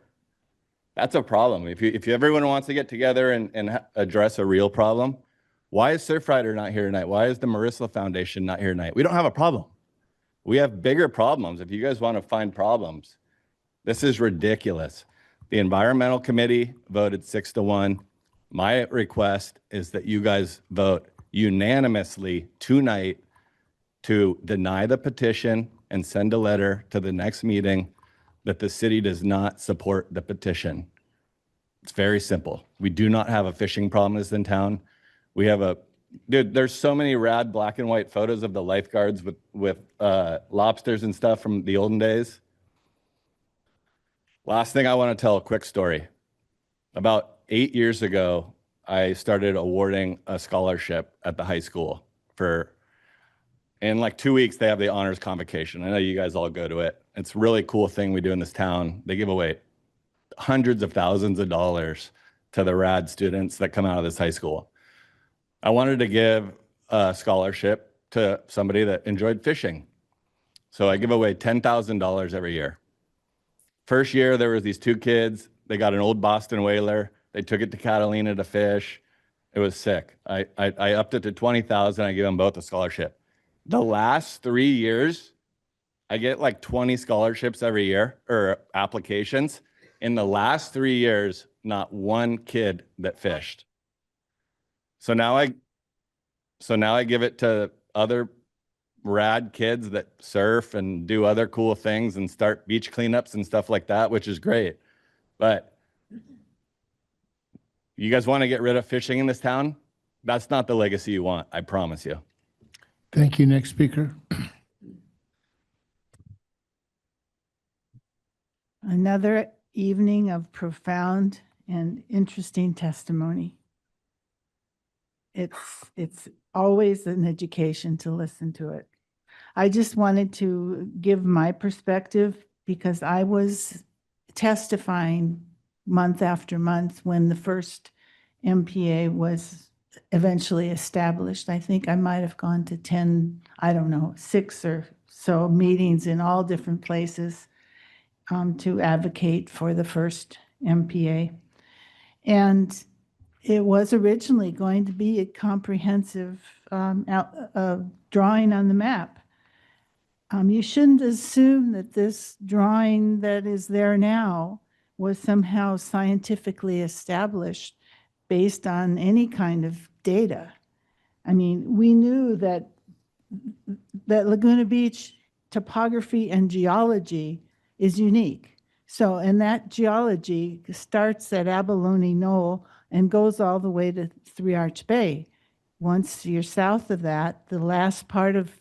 That's a problem. If everyone wants to get together and address a real problem, why is Surfrider not here tonight? Why is the Marissa Foundation not here tonight? We don't have a problem. We have bigger problems. If you guys want to find problems, this is ridiculous. The Environmental Committee voted 6-1. My request is that you guys vote unanimously tonight to deny the petition and send a letter to the next meeting that the city does not support the petition. It's very simple. We do not have a fishing problem in town. We have dude, there's so many rad black and white photos of the lifeguards with lobsters and stuff from the olden days. Last thing I want to tell, a quick story. About 8 years ago, I started awarding a scholarship at the high school for In like 2 weeks, they have the honors convocation. I know you guys all go to it. It's a really cool thing we do in this town. They give away hundreds of thousands of dollars to the rad students that come out of this high school. I wanted to give a scholarship to somebody that enjoyed fishing. So I give away $10,000 every year. First year, there was these 2 kids. They got an old Boston whaler. They took it to Catalina to fish. It was sick. I upped it to 20,000. I gave them both a scholarship. The last 3 years, I get like 20 scholarships every year, or applications. In the last 3 years, not one kid that fished. So now I give it to other rad kids that surf and do other cool things and start beach cleanups and stuff like that, which is great. But you guys want to get rid of fishing in this town? That's not the legacy you want, I promise you. Thank you. Next speaker. Another evening of profound and interesting testimony. It's always an education to listen to it. I just wanted to give my perspective because I was testifying month after month when the first MPA was eventually established. I think I might have gone to 10, I don't know, 6 or so meetings in all different places to advocate for the first MPA. And it was originally going to be a comprehensive drawing on the map. You shouldn't assume that this drawing that is there now was somehow scientifically established based on any kind of data. I mean, we knew that Laguna Beach topography and geology is unique. So, and that geology starts at Abalone Knoll and goes all the way to Three Arch Bay. Once you're south of that, the last part of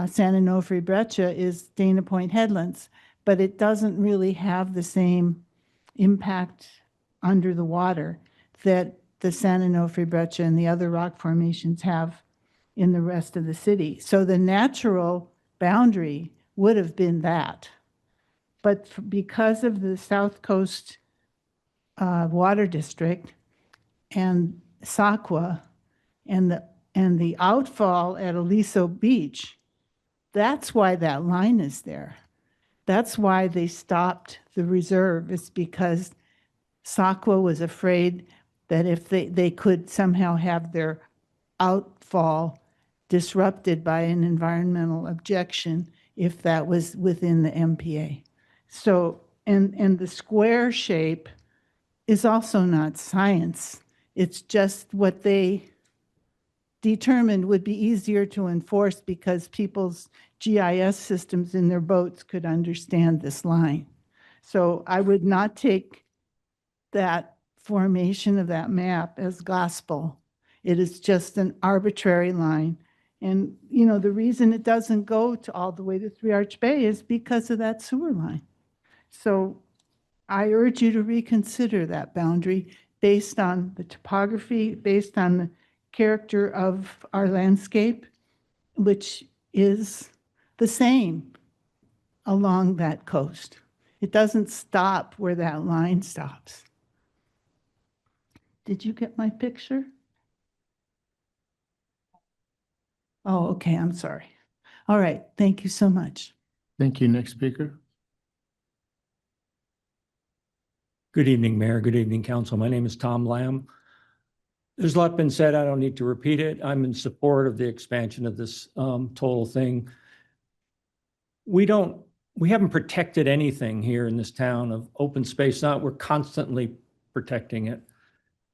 San Onofre Breccia is Dana Point Headlands, but it doesn't really have the same impact under the water that the San Onofre Breccia and the other rock formations have in the rest of the city. So the natural boundary would have been that. But because of the South Coast Water District and SACWA and the outfall at Aliso Beach, that's why that line is there. That's why they stopped the reserve. It's because SACWA was afraid that if they could somehow have their outfall disrupted by an environmental objection if that was within the MPA. So, and the square shape is also not science. It's just what they determined would be easier to enforce because people's GIS systems in their boats could understand this line. So I would not take that formation of that map as gospel. It is just an arbitrary line. And, you know, the reason it doesn't go to all the way to Three Arch Bay is because of that sewer line. So I urge you to reconsider that boundary based on the topography, based on the character of our landscape, which is the same along that coast. It doesn't stop where that line stops. Did you get my picture? Oh, okay, I'm sorry. All right, thank you so much. Thank you. Next speaker. Good evening, Mayor. Good evening, Council. My name is Tom Lamb. There's a lot been said. I don't need to repeat it. I'm in support of the expansion of this total thing. We haven't protected anything here in this town of open space. We're constantly protecting it.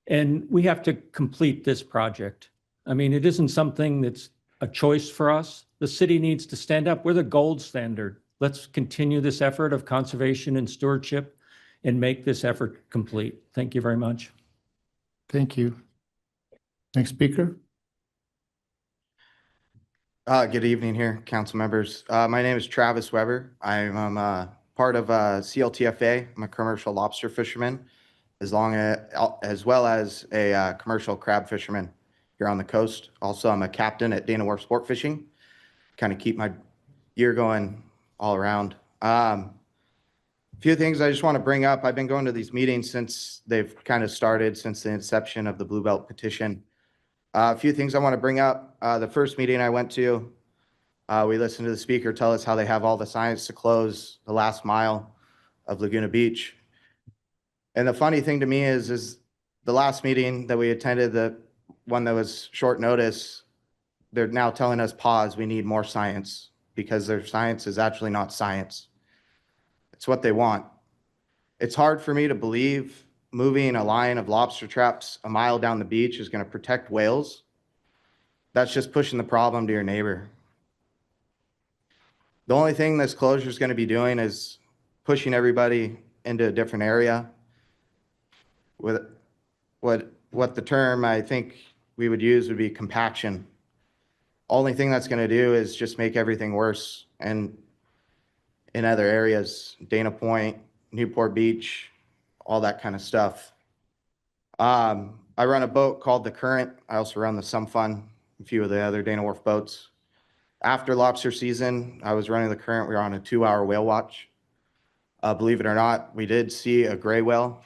And we have to complete this project. I mean, it isn't something that's a choice for us. The city needs to stand up. We're the gold standard. Let's continue this effort of conservation and stewardship and make this effort complete. Thank you very much. Thank you. Next speaker. Good evening here, council members. My name is Travis Weber. I'm part of CLTFA. I'm a commercial lobster fisherman, as well as a commercial crab fisherman here on the coast. Also, I'm a captain at Dana Wharf Sport Fishing. kind of keep my year going all around. A few things I just want to bring up. I've been going to these meetings since they've kind of started, since the inception of the Blue Belt petition. A few things I want to bring up. The first meeting I went to, we listened to the speaker tell us how they have all the science to close the last mile of Laguna Beach. And the funny thing to me is the last meeting that we attended, the one that was short notice, they're now telling us pause, we need more science, because their science is actually not science. It's what they want. It's hard for me to believe moving a line of lobster traps a mile down the beach is going to protect whales. That's just pushing the problem to your neighbor. The only thing this closure is going to be doing is pushing everybody into a different area. With what the term I think we would use would be compaction. Only thing that's going to do is just make everything worse. And in other areas, Dana Point, Newport Beach, all that kind of stuff. I run a boat called the Current. I also run the Some Fun, a few of the other Dana Wharf boats. After lobster season, I was running the Current. We were on a 2-hour whale watch. Believe it or not, we did see a gray whale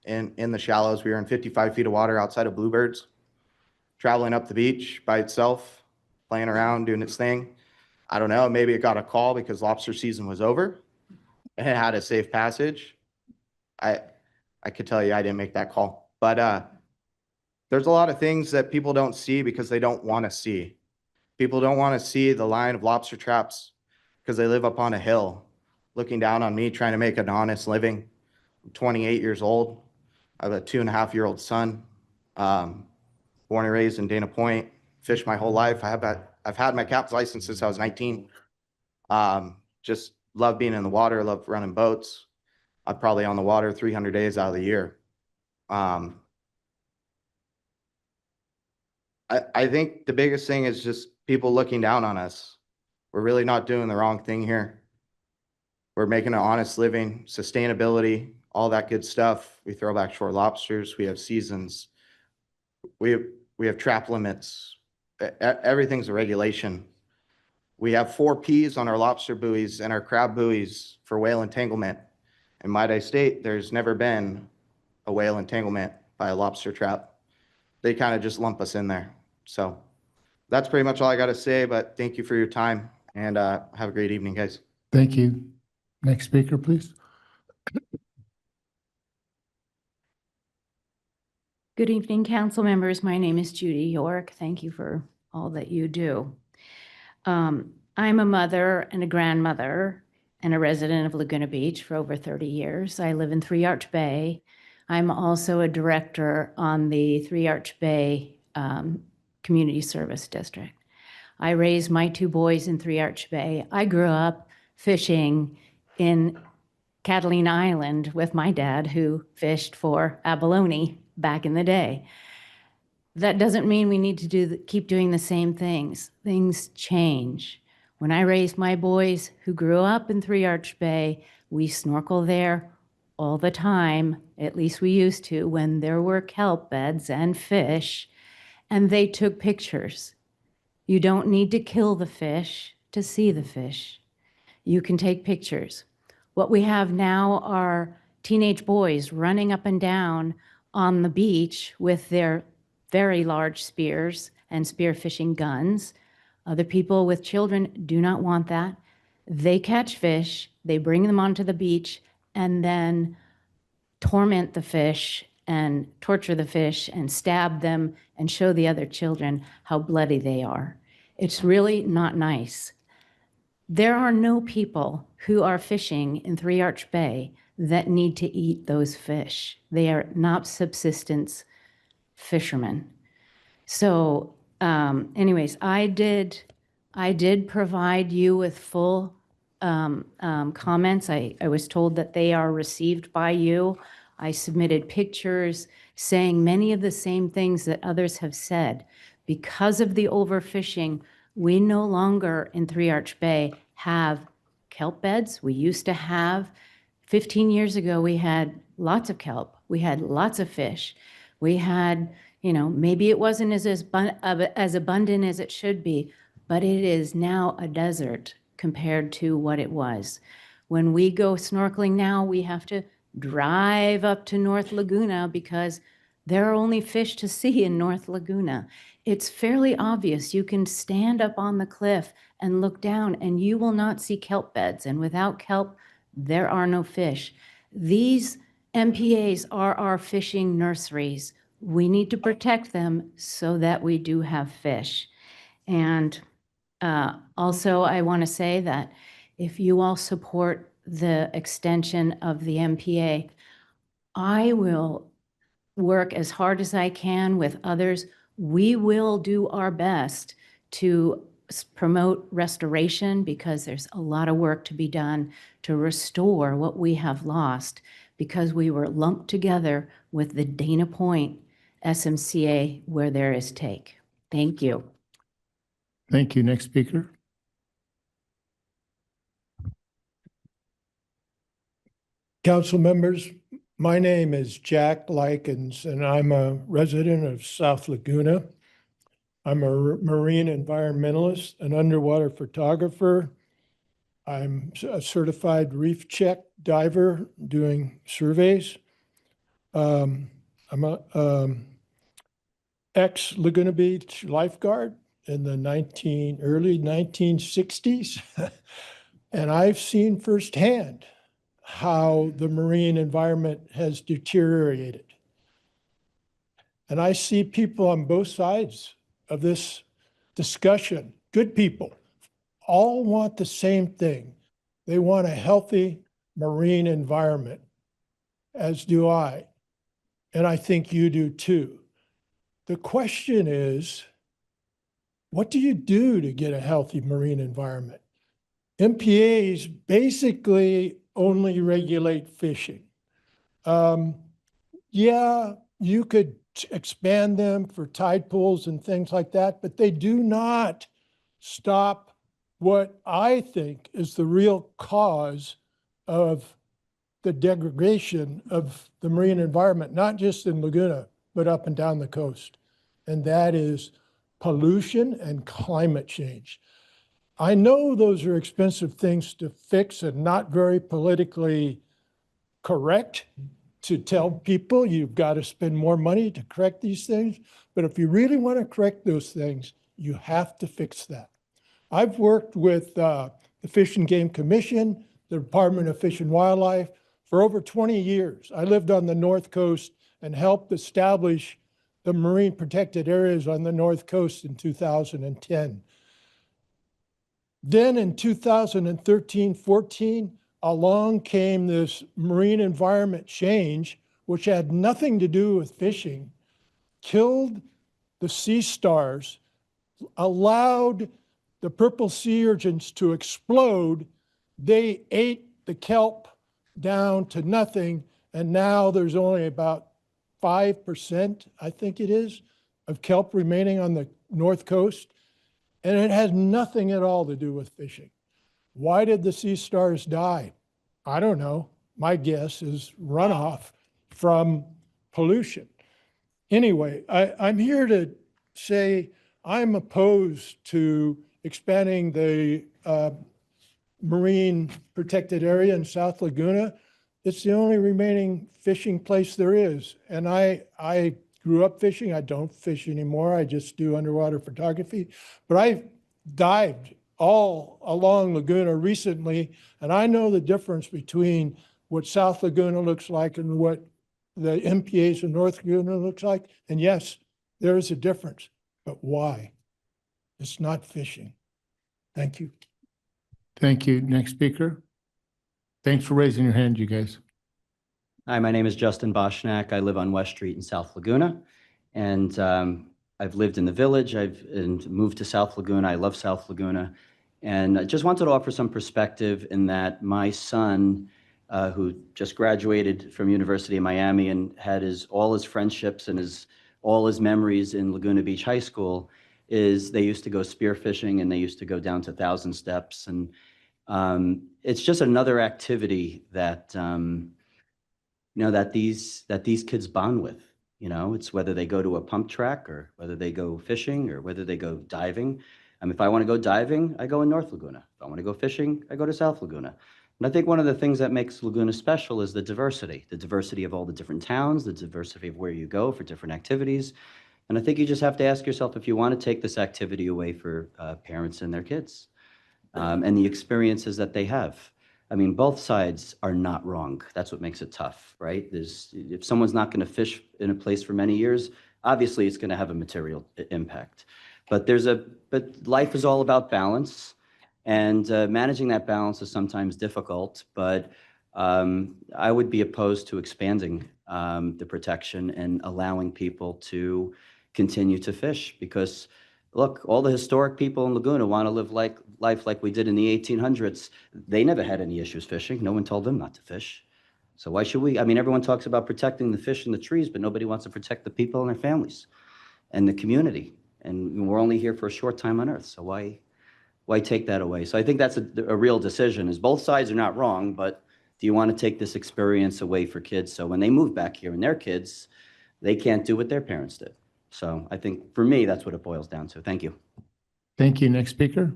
in the shallows. We were in 55 feet of water outside of Bluebirds, traveling up the beach by itself, playing around, doing its thing. I don't know, maybe it got a call because lobster season was over and it had a safe passage. I could tell you I didn't make that call. But there's a lot of things that people don't see because they don't want to see. People don't want to see the line of lobster traps because they live up on a hill looking down on me trying to make an honest living. I'm 28 years old. I have a 2.5-year-old son, born and raised in Dana Point, fished my whole life. I've had my captain's license since I was 19. Just love being in the water, love running boats. I'm probably on the water 300 days out of the year. I think the biggest thing is just people looking down on us. We're really not doing the wrong thing here. We're making an honest living, sustainability, all that good stuff. We throw back shore lobsters. We have seasons. We have trap limits. Everything's a regulation. We have 4 Ps on our lobster buoys and our crab buoys for whale entanglement. And might I state, there's never been a whale entanglement by a lobster trap. They kind of just lump us in there. So that's pretty much all I got to say, but thank you for your time and have a great evening, guys. Thank you. Next speaker, please. Good evening, council members. My name is Judy York. Thank you for all that you do. I'm a mother and a grandmother and a resident of Laguna Beach for over 30 years. I live in Three Arch Bay. I'm also a director on the Three Arch Bay Community Service District. I raised my 2 boys in Three Arch Bay. I grew up fishing in Catalina Island with my dad, who fished for abalone back in the day. That doesn't mean we need to keep doing the same things. Things change. When I raised my boys who grew up in Three Arch Bay, we snorkel there all the time, at least we used to, when there were kelp beds and fish, and they took pictures. You don't need to kill the fish to see the fish. You can take pictures. What we have now are teenage boys running up and down on the beach with their very large spears and spearfishing guns. Other people with children do not want that. They catch fish, they bring them onto the beach, and then torment the fish and torture the fish and stab them and show the other children how bloody they are. It's really not nice. There are no people who are fishing in Three Arch Bay that need to eat those fish. They are not subsistence fishermen. So anyways, I did provide you with full comments. I was told that they are received by you. I submitted pictures saying many of the same things that others have said. Because of the overfishing, we no longer in Three Arch Bay have kelp beds. We used to have, 15 years ago, we had lots of kelp. We had lots of fish. We had, maybe it wasn't as abundant as it should be, but it is now a desert compared to what it was. When we go snorkeling now, we have to drive up to North Laguna because there are only fish to see in North Laguna. It's fairly obvious. You can stand up on the cliff and look down and you will not see kelp beds. And without kelp, there are no fish. These MPAs are our fishing nurseries. We need to protect them so that we do have fish. And also, I want to say that if you all support the extension of the MPA, I will work as hard as I can with others. We will do our best to promote restoration because there's a lot of work to be done to restore what we have lost because we were lumped together with the Dana Point SMCA where there is take. Thank you. Thank you. Next speaker. Council members, my name is Jack Likens, and I'm a resident of South Laguna. I'm a marine environmentalist, an underwater photographer. I'm a certified reef check diver doing surveys. I'm a ex-Laguna Beach lifeguard in the early 1960s. And I've seen firsthand how the marine environment has deteriorated. And I see people on both sides of this discussion, good people, all want the same thing. They want a healthy marine environment, as do I. And I think you do too. The question is, what do you do to get a healthy marine environment? MPAs basically only regulate fishing. Yeah, you could expand them for tide pools and things like that, but they do not stop what I think is the real cause of the degradation of the marine environment, not just in Laguna, but up and down the coast. And that is pollution and climate change. I know those are expensive things to fix and not very politically correct to tell people you've got to spend more money to correct these things. But if you really want to correct those things, you have to fix that. I've worked with the Fish and Game Commission, the Department of Fish and Wildlife for over 20 years. I lived on the North Coast and helped establish the marine protected areas on the North Coast in 2010. Then in 2013-14, along came this marine environment change, which had nothing to do with fishing, killed the sea stars, allowed the purple sea urchins to explode. They ate the kelp down to nothing, and now there's only about 5%, I think it is, of kelp remaining on the North Coast. And it has nothing at all to do with fishing. Why did the sea stars die? I don't know. My guess is runoff from pollution. Anyway, I'm here to say I'm opposed to expanding the marine protected area in South Laguna. It's the only remaining fishing place there is. And I grew up fishing. I don't fish anymore. I just do underwater photography. But I've dived all along Laguna recently, and I know the difference between what South Laguna looks like and what the MPAs in North Laguna looks like. And yes, there is a difference. But why? It's not fishing. Thank you. Thank you. Next speaker. Thanks for raising your hand, you guys. Hi, my name is Justin Boschnack. I live on West Street in South Laguna, and I've lived in the village. I've moved to South Laguna. I love South Laguna, and I just wanted to offer some perspective in that my son, who just graduated from University of Miami and had all his friendships and all his memories in Laguna Beach High School, is they used to go spearfishing and they used to go down to 1,000 Steps, and it's just another activity that that these kids bond with. It's whether they go to a pump track or whether they go fishing or whether they go diving. If I want to go diving, I go in North Laguna. If I want to go fishing, I go to South Laguna. And I think one of the things that makes Laguna special is the diversity of all the different towns, the diversity of where you go for different activities. And I think you just have to ask yourself if you want to take this activity away for parents and their kids and the experiences that they have. Both sides are not wrong. That's what makes it tough, right? If someone's not going to fish in a place for many years, obviously it's going to have a material impact. But life is all about balance, and managing that balance is sometimes difficult. But I would be opposed to expanding the protection and allowing people to continue to fish, because look, all the historic people in Laguna want to live life like we did in the 1800s. They never had any issues fishing. No one told them not to fish. So why should we? Everyone talks about protecting the fish and the trees, but nobody wants to protect the people and their families and the community. And we're only here for a short time on Earth. So why take that away? So I think that's a real decision, is both sides are not wrong, but do you want to take this experience away for kids? So when they move back here and their kids, they can't do what their parents did. So I think for me, that's what it boils down to. Thank you. Thank you. Next speaker.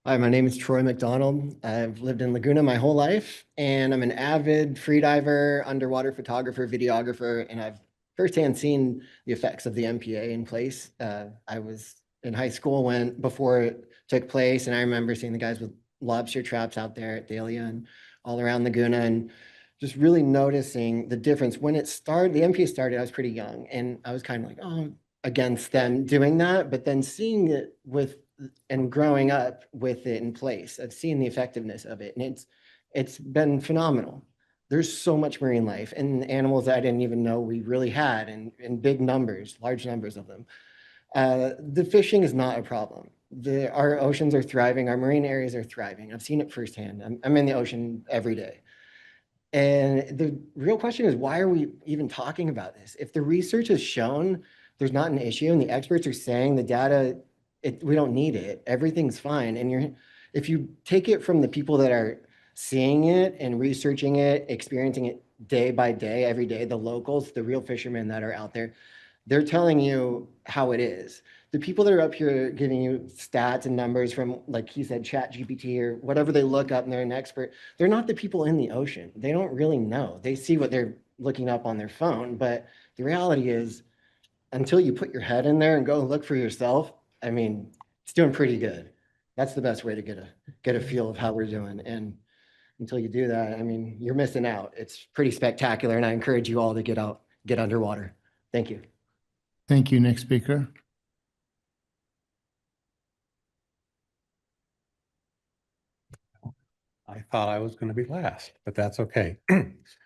Hi, my name is Troy McDonald. I've lived in Laguna my whole life, and I'm an avid freediver, underwater photographer, videographer, and I've firsthand seen the effects of the MPA in place. I was in high school before it took place, and I remember seeing the guys with lobster traps out there at Dahlia and all around Laguna, and just really noticing the difference. When it started, the MPA started, I was pretty young, and I was kind of like, oh, against them doing that, but then seeing it and growing up with it in place, I've seen the effectiveness of it, and it's been phenomenal. There's so much marine life and animals that I didn't even know we really had, in big numbers, large numbers of them. The fishing is not a problem. Our oceans are thriving, our marine areas are thriving. I've seen it firsthand. I'm in the ocean every day. And the real question is, why are we even talking about this? If the research has shown there's not an issue and the experts are saying the data, we don't need it, everything's fine. And if you take it from the people that are seeing it and researching it, experiencing it day by day, every day, the locals, the real fishermen that are out there, they're telling you how it is. The people that are up here giving you stats and numbers from, like he said, ChatGPT or whatever they look up and they're an expert, they're not the people in the ocean. They don't really know. They see what they're looking up on their phone, but the reality is, until you put your head in there and go look for yourself, it's doing pretty good. That's the best way to get a feel of how we're doing. And until you do that, you're missing out. It's pretty spectacular, and I encourage you all to get out, get underwater. Thank you. Thank you. Next speaker. I thought I was going to be last, but that's okay.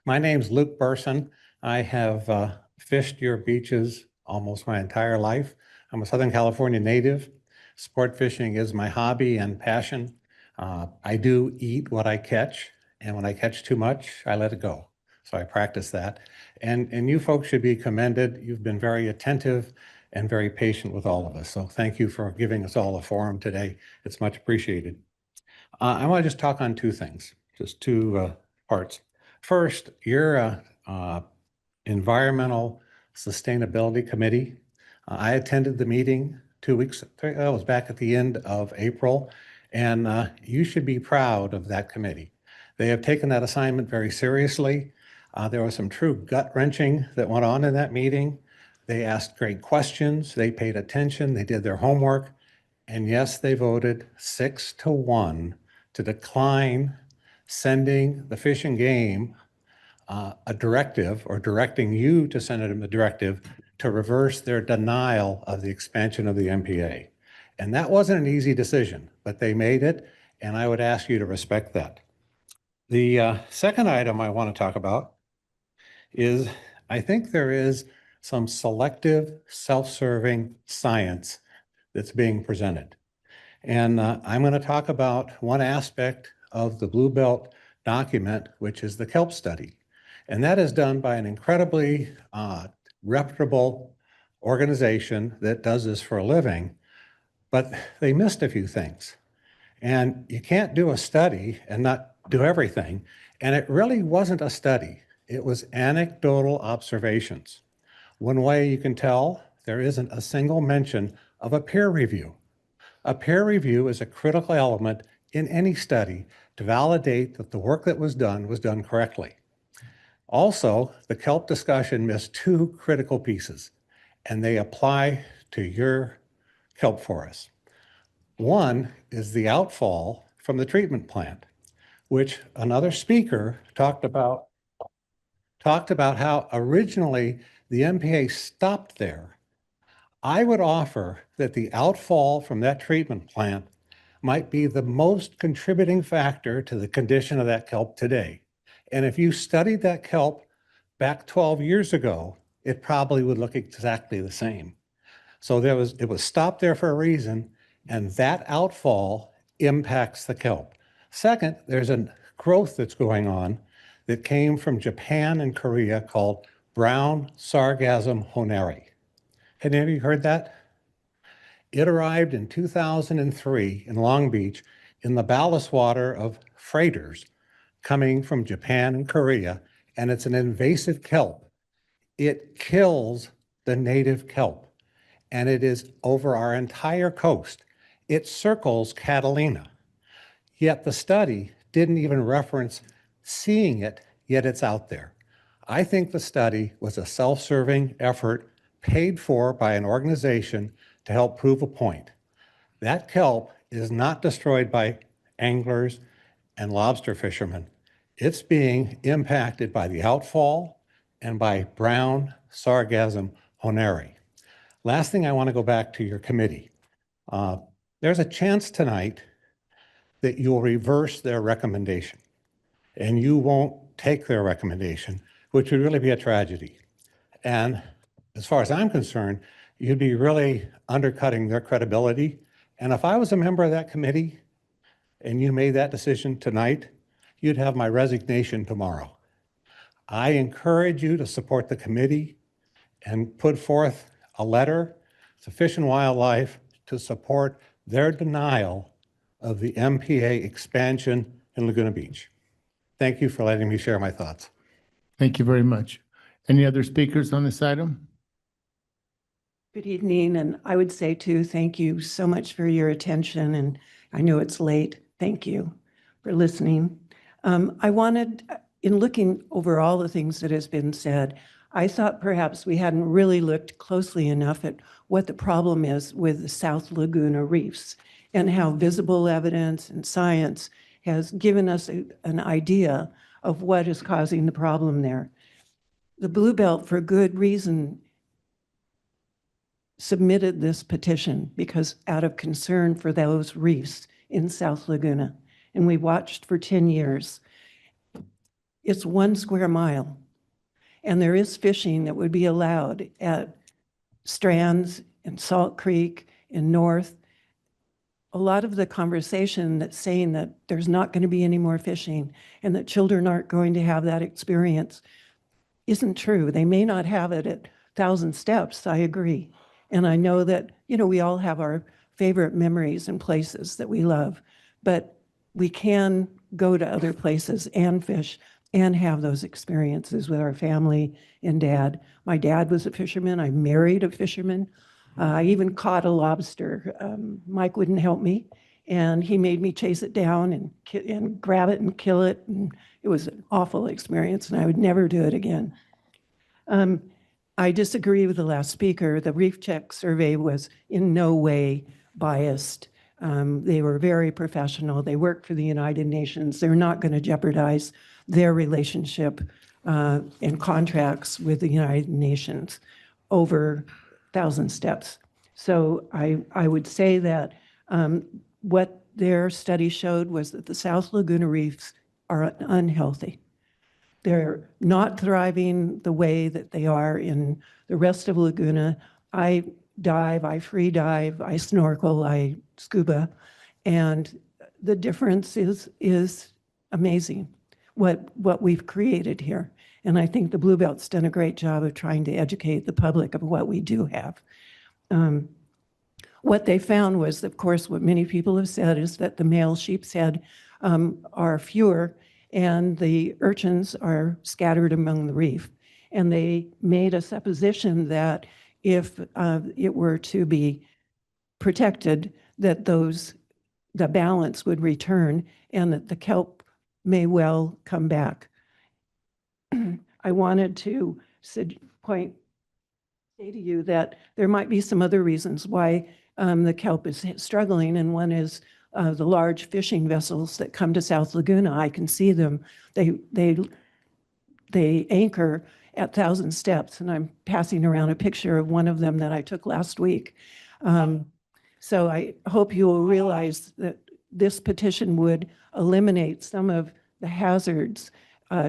My name's Luke Burson. I have fished your beaches almost my entire life. I'm a Southern California native. Sport fishing is my hobby and passion. I do eat what I catch, and when I catch too much, I let it go. So I practice that. And you folks should be commended. You've been very attentive and very patient with all of us. So thank you for giving us all a forum today. It's much appreciated. I want to just talk on two things, just two parts. First, your Environmental Sustainability Committee. I attended the meeting 2 weeks, that was back at the end of April, and you should be proud of that committee. They have taken that assignment very seriously. There was some true gut-wrenching that went on in that meeting. They asked great questions, they paid attention, they did their homework, and yes, they voted 6-1 to decline sending the Fish and Game a directive, or directing you to send them a directive to reverse their denial of the expansion of the MPA. And that wasn't an easy decision, but they made it, and I would ask you to respect that. The second item I want to talk about is, I think there is some selective self-serving science that's being presented. And I'm going to talk about one aspect of the Blue Belt document, which is the Kelp study. And that is done by an incredibly reputable organization that does this for a living, but they missed a few things. And you can't do a study and not do everything. And it really wasn't a study. It was anecdotal observations. One way you can tell, there isn't a single mention of a peer review. A peer review is a critical element in any study to validate that the work that was done correctly. Also, the kelp discussion missed two critical pieces, and they apply to your kelp forests. One is the outfall from the treatment plant, which another speaker talked about how originally the MPA stopped there. I would offer that the outfall from that treatment plant might be the most contributing factor to the condition of that kelp today. And if you studied that kelp back 12 years ago, it probably would look exactly the same. So it was stopped there for a reason, and that outfall impacts the kelp. Second, there's a growth that's going on that came from Japan and Korea called brown sargassum honeri. Had any of you heard that? It arrived in 2003 in Long Beach in the ballast water of freighters coming from Japan and Korea, and it's an invasive kelp. It kills the native kelp, and it is over our entire coast. It circles Catalina, yet the study didn't even reference seeing it, yet it's out there. I think the study was a self-serving effort paid for by an organization to help prove a point. That kelp is not destroyed by anglers and lobster fishermen. It's being impacted by the outfall and by brown sargassum honeri. Last thing, I want to go back to your committee. There's a chance tonight that you'll reverse their recommendation and you won't take their recommendation, which would really be a tragedy. And as far as I'm concerned, you'd be really undercutting their credibility. And if I was a member of that committee and you made that decision tonight, you'd have my resignation tomorrow. I encourage you to support the committee and put forth a letter to Fish and Wildlife to support their denial of the MPA expansion in Laguna Beach. Thank you for letting me share my thoughts. Thank you very much. Any other speakers on this item? Good evening, and I would say too, thank you so much for your attention, and I know it's late. Thank you for listening. I wanted, in looking over all the things that has been said, I thought perhaps we hadn't really looked closely enough at what the problem is with the South Laguna reefs and how visible evidence and science has given us an idea of what is causing the problem there. The Blue Belt, for good reason, submitted this petition because out of concern for those reefs in South Laguna. And we watched for 10 years. It's 1 square mile. And there is fishing that would be allowed at Strands and Salt Creek in North. A lot of the conversation that's saying that there's not going to be any more fishing and that children aren't going to have that experience isn't true. They may not have it at 1,000 Steps, I agree. And I know that, you know, we all have our favorite memories and places that we love, but we can go to other places and fish and have those experiences with our family and dad. My dad was a fisherman. I married a fisherman. I even caught a lobster. Mike wouldn't help me, and he made me chase it down and grab it and kill it. And it was an awful experience, and I would never do it again. I disagree with the last speaker. The Reef Check survey was in no way biased. They were very professional. They work for the United Nations. They're not going to jeopardize their relationship and contracts with the United Nations over 1,000 Steps. So I would say that what their study showed was that the South Laguna reefs are unhealthy. They're not thriving the way that they are in the rest of Laguna. I dive, I free dive, I snorkel, I scuba, and the difference is amazing, what we've created here. And I think the Blue Belt's done a great job of trying to educate the public of what we do have. What they found was, of course, what many people have said is that the male sheep's head are fewer and the urchins are scattered among the reef. And they made a supposition that if it were to be protected, that the balance would return and that the kelp may well come back. I wanted to say to you that there might be some other reasons why the kelp is struggling, and one is the large fishing vessels that come to South Laguna. I can see them. They anchor at Thousand Steps, and I'm passing around a picture of one of them that I took last week. So I hope you will realize that this petition would eliminate some of the hazards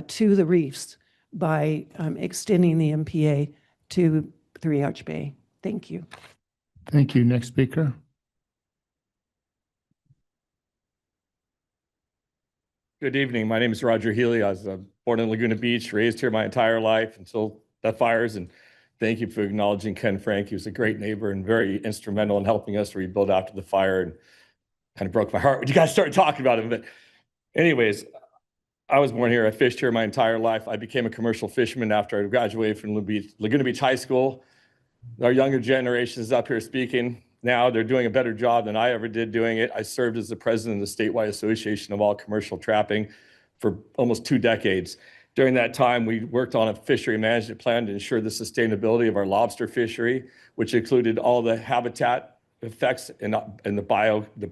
to the reefs by extending the MPA to Three Arch Bay. Thank you. Thank you. Next speaker. Good evening. My name is Roger Healy. I was born in Laguna Beach, raised here my entire life until the fires. And thank you for acknowledging Ken Frank. He was a great neighbor and very instrumental in helping us rebuild after the fire. And kind of broke my heart when you guys started talking about him. But anyways, I was born here. I fished here my entire life. I became a commercial fisherman after I graduated from Laguna Beach High School. Our younger generation is up here speaking. Now they're doing a better job than I ever did doing it. I served as the president of the statewide association of all commercial trapping for almost 2 decades. During that time, we worked on a fishery management plan to ensure the sustainability of our lobster fishery, which included all the habitat effects and the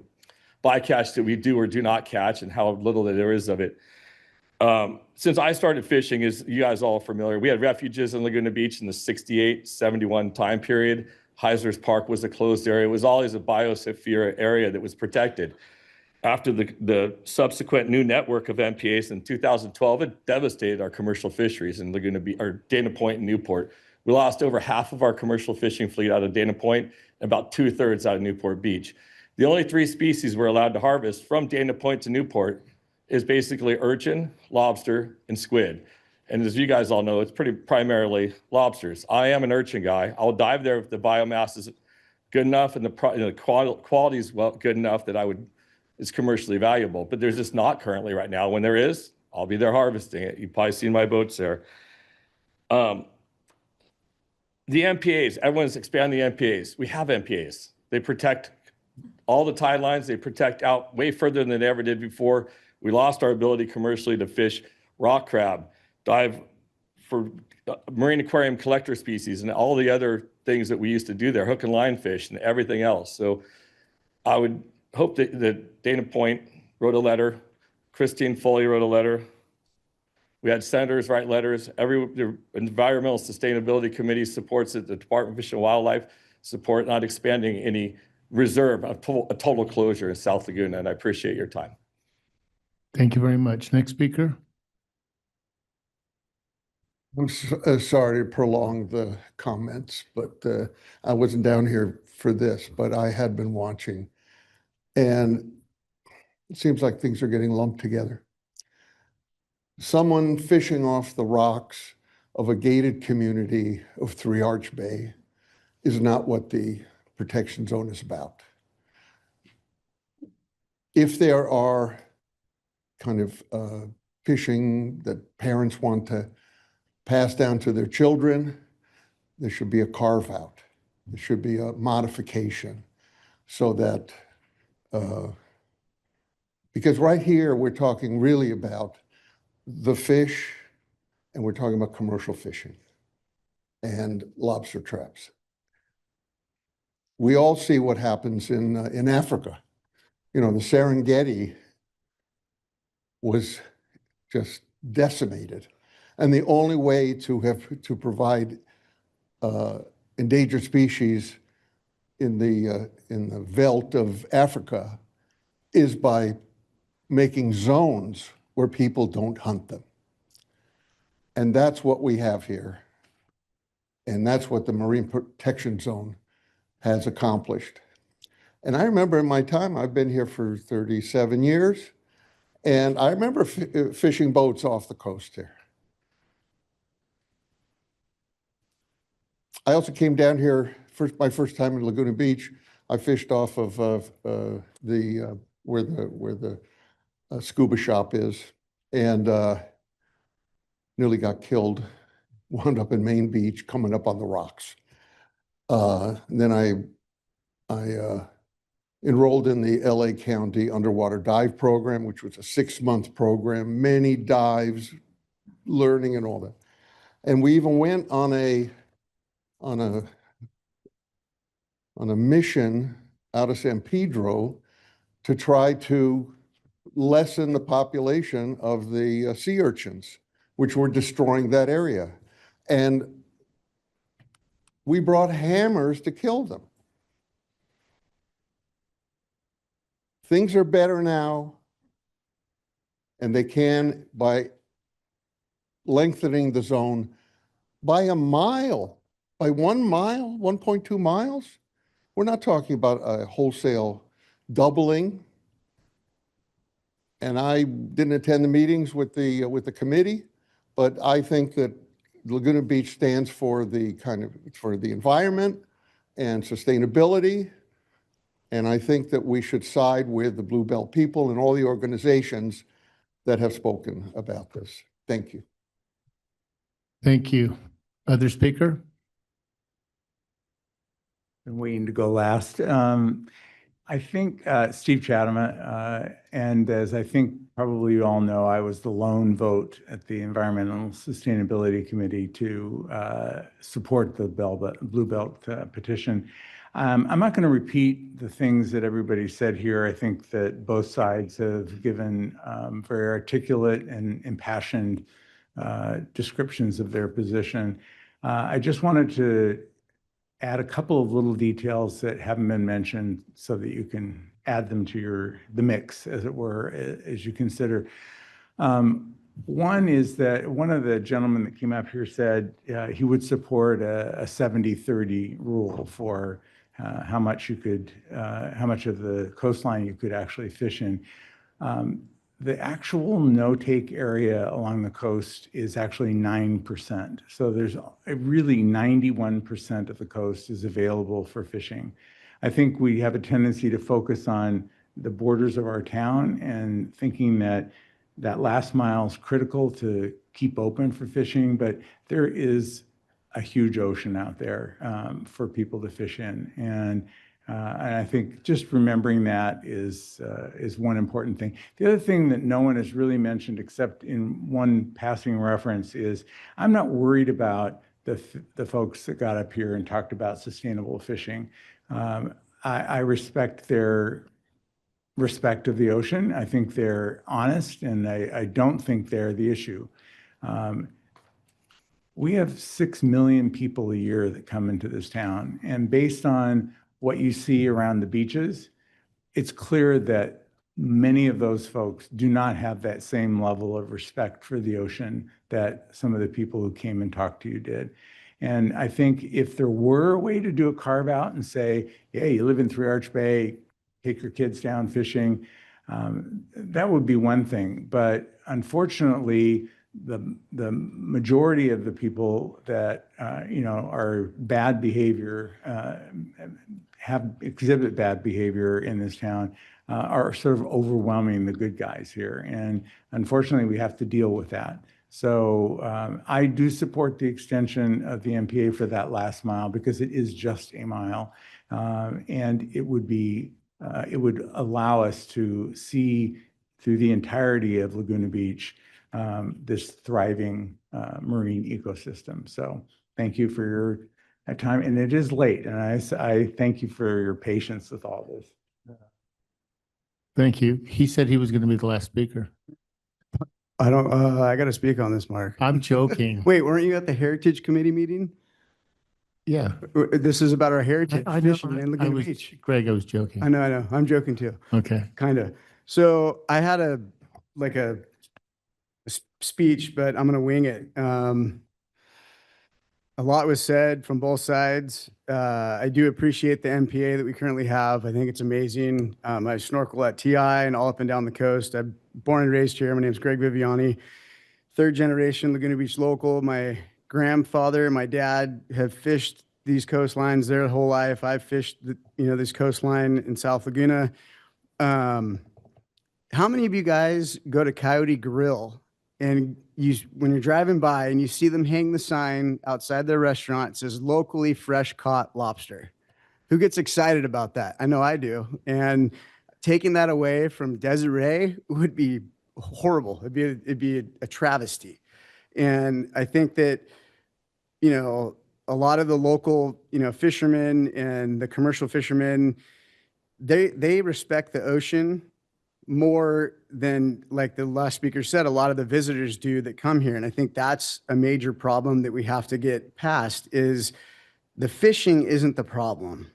bycatch that we do or do not catch and how little that there is of it. Since I started fishing, as you guys all are familiar, we had refuges in Laguna Beach in the 68, 71 time period. Heimstra's Park was a closed area. It was always a biosphere area that was protected. After the subsequent new network of MPAs in 2012, it devastated our commercial fisheries in Laguna Beach, or Dana Point and Newport. We lost over half of our commercial fishing fleet out of Dana Point, and about 2/3 out of Newport Beach. The only 3 species we're allowed to harvest from Dana Point to Newport is basically urchin, lobster, and squid. And as you guys all know, it's primarily lobsters. I am an urchin guy. I'll dive there if the biomass is good enough and the quality is good enough that it's commercially valuable. But there's just not currently right now. When there is, I'll be there harvesting it. You've probably seen my boats there. The MPAs, everyone's expanding the MPAs. We have MPAs. They protect all the tide lines. They protect out way further than they ever did before. We lost our ability commercially to fish rock crab, dive for marine aquarium collector species, and all the other things that we used to do there, hook and line fish and everything else. So I would hope that Dana Point wrote a letter, Christine Foley wrote a letter. We had senators write letters. The Environmental Sustainability Committee supports it. The Department of Fish and Wildlife support not expanding any reserve, a total closure in South Laguna, and I appreciate your time. Thank you very much. Next speaker. I'm sorry to prolong the comments, but I wasn't down here for this, but I had been watching. And it seems like things are getting lumped together. Someone fishing off the rocks of a gated community of Three Arch Bay is not what the protection zone is about. If there are kind of fishing that parents want to pass down to their children, there should be a carve out. There should be a modification so that, because right here, we're talking really about the fish and we're talking about commercial fishing and lobster traps. We all see what happens in Africa. You know, the Serengeti was just decimated. And the only way to provide endangered species in the veldt of Africa is by making zones where people don't hunt them. And that's what we have here. And that's what the Marine Protection Zone has accomplished. And I remember in my time, I've been here for 37 years, and I remember fishing boats off the coast here. I also came down here, my first time in Laguna Beach. I fished off of where the scuba shop is, and nearly got killed. Wound up in Main Beach, coming up on the rocks. Then I enrolled in the LA County Underwater Dive Program, which was a 6-month program, many dives, learning and all that. And we even went on a mission out of San Pedro to try to lessen the population of the sea urchins, which were destroying that area. And we brought hammers to kill them. Things are better now, and they can by lengthening the zone by a mile, by 1 mile, 1.2 miles. We're not talking about a wholesale doubling. And I didn't attend the meetings with the committee, but I think that Laguna Beach stands for the environment and sustainability. And I think that we should side with the Blue Belt people and all the organizations that have spoken about this. Thank you. Thank you. Other speaker? Been waiting to go last. I think Steve Chatham, and as I think probably you all know, I was the lone vote at the Environmental Sustainability Committee to support the Blue Belt petition. I'm not going to repeat the things that everybody said here. I think that both sides have given very articulate and impassioned descriptions of their position. I just wanted to add a couple of little details that haven't been mentioned so that you can add them to the mix, as it were, as you consider. One is that one of the gentlemen that came up here said he would support a 70-30 rule for how much of the coastline you could actually fish in. The actual no-take area along the coast is actually 9%. So there's really 91% of the coast is available for fishing. I think we have a tendency to focus on the borders of our town and thinking that that last mile is critical to keep open for fishing, but there is a huge ocean out there for people to fish in. And I think just remembering that is one important thing. The other thing that no one has really mentioned, except in one passing reference, is I'm not worried about the folks that got up here and talked about sustainable fishing. I respect their respect of the ocean. I think they're honest, and I don't think they're the issue. We have 6 million people a year that come into this town, and based on what you see around the beaches, it's clear that many of those folks do not have that same level of respect for the ocean that some of the people who came and talked to you did. And I think if there were a way to do a carve out and say, yeah, you live in Three Arch Bay, take your kids down fishing, that would be one thing. But unfortunately, the majority of the people that are bad behavior, exhibit bad behavior in this town, are sort of overwhelming the good guys here. And unfortunately, we have to deal with that. So I do support the extension of the MPA for that last mile, because it is just a mile. And it would allow us to see through the entirety of Laguna Beach this thriving marine ecosystem. So thank you for your time. And it is late, and I thank you for your patience with all this. Thank you. He said he was going to be the last speaker. I got to speak on this, Mark. I'm joking. Wait, weren't you at the Heritage Committee meeting? Yeah. This is about our heritage I know. fishing in Laguna Beach. Greg, I was joking. I know. I'm joking too. Okay. Kind of. So I had a speech, but I'm going to wing it. A lot was said from both sides. I do appreciate the MPA that we currently have. I think it's amazing. I snorkel at TI and all up and down the coast. I'm born and raised here. My name is Greg Viviani, 3rd generation Laguna Beach local. My grandfather and my dad have fished these coastlines their whole life. I've fished this coastline in South Laguna. How many of you guys go to Coyote Grill and when you're driving by and you see them hang the sign outside their restaurant, it says locally fresh caught lobster? Who gets excited about that? I know I do. And taking that away from Desiree would be horrible. It'd be a travesty. And I think that, you know, a lot of the local, you know, fishermen and the commercial fishermen, they respect the ocean more than, like the last speaker said, a lot of the visitors do that come here. And I think that's a major problem that we have to get past is the fishing isn't the problem.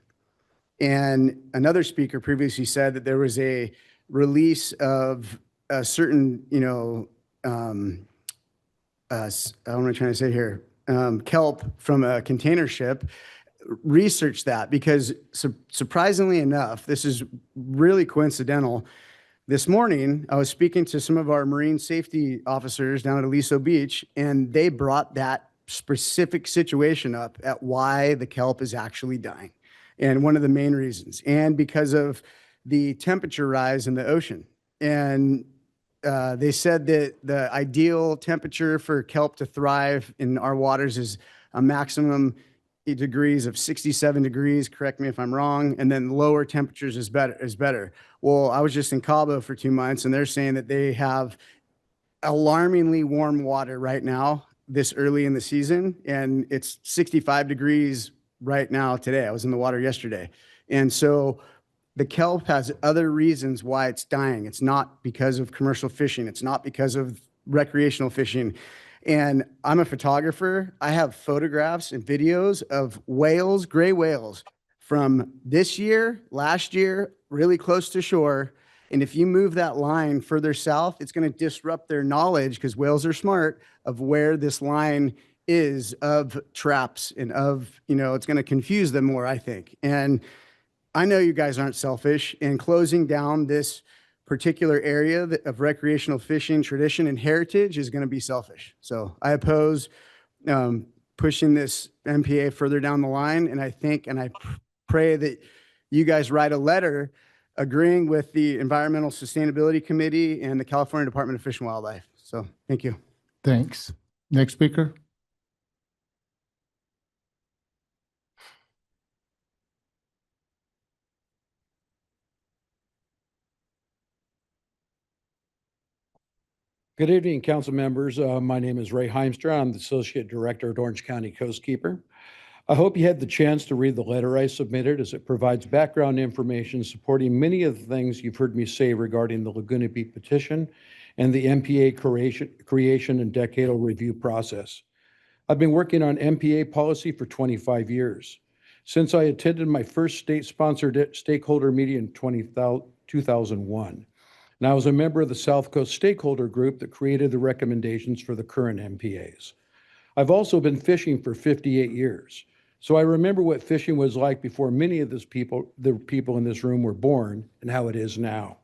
And another speaker previously said that there was a release of a certain, you know, what am I trying to say here? Kelp from a container ship. Research that, because surprisingly enough, this is really coincidental. This morning, I was speaking to some of our marine safety officers down at Aliso Beach, and they brought that specific situation up at why the kelp is actually dying. And one of the main reasons, and because of the temperature rise in the ocean. And they said that the ideal temperature for kelp to thrive in our waters is a maximum degrees of 67 degrees, correct me if I'm wrong, and then lower temperatures is better. Well, I was just in Cabo for 2 months, and they're saying that they have alarmingly warm water right now, this early in the season, and it's 65 degrees right now today. I was in the water yesterday. And so the kelp has other reasons why it's dying. It's not because of commercial fishing. It's not because of recreational fishing. And I'm a photographer. I have photographs and videos of whales, gray whales from this year, last year, really close to shore. And if you move that line further south, it's going to disrupt their knowledge, because whales are smart, of where this line is of traps and of, you know, it's going to confuse them more, I think. And I know you guys aren't selfish, and closing down this particular area of recreational fishing tradition and heritage is going to be selfish. So I oppose pushing this MPA further down the line. And I think, and I pray that you guys write a letter agreeing with the Environmental Sustainability Committee and the California Department of Fish and Wildlife. So thank you. Thanks. Next speaker. Good evening, council members. My name is Ray Heimstra. I'm the Associate Director at Orange County Coastkeeper. I hope you had the chance to read the letter I submitted, as it provides background information supporting many of the things you've heard me say regarding the Laguna Beach petition and the MPA creation and decadal review process. I've been working on MPA policy for 25 years. Since I attended my first state-sponsored stakeholder meeting in 2001. And I was a member of the South Coast Stakeholder Group that created the recommendations for the current MPAs. I've also been fishing for 58 years. So I remember what fishing was like before many of the people in this room were born, and how it is now.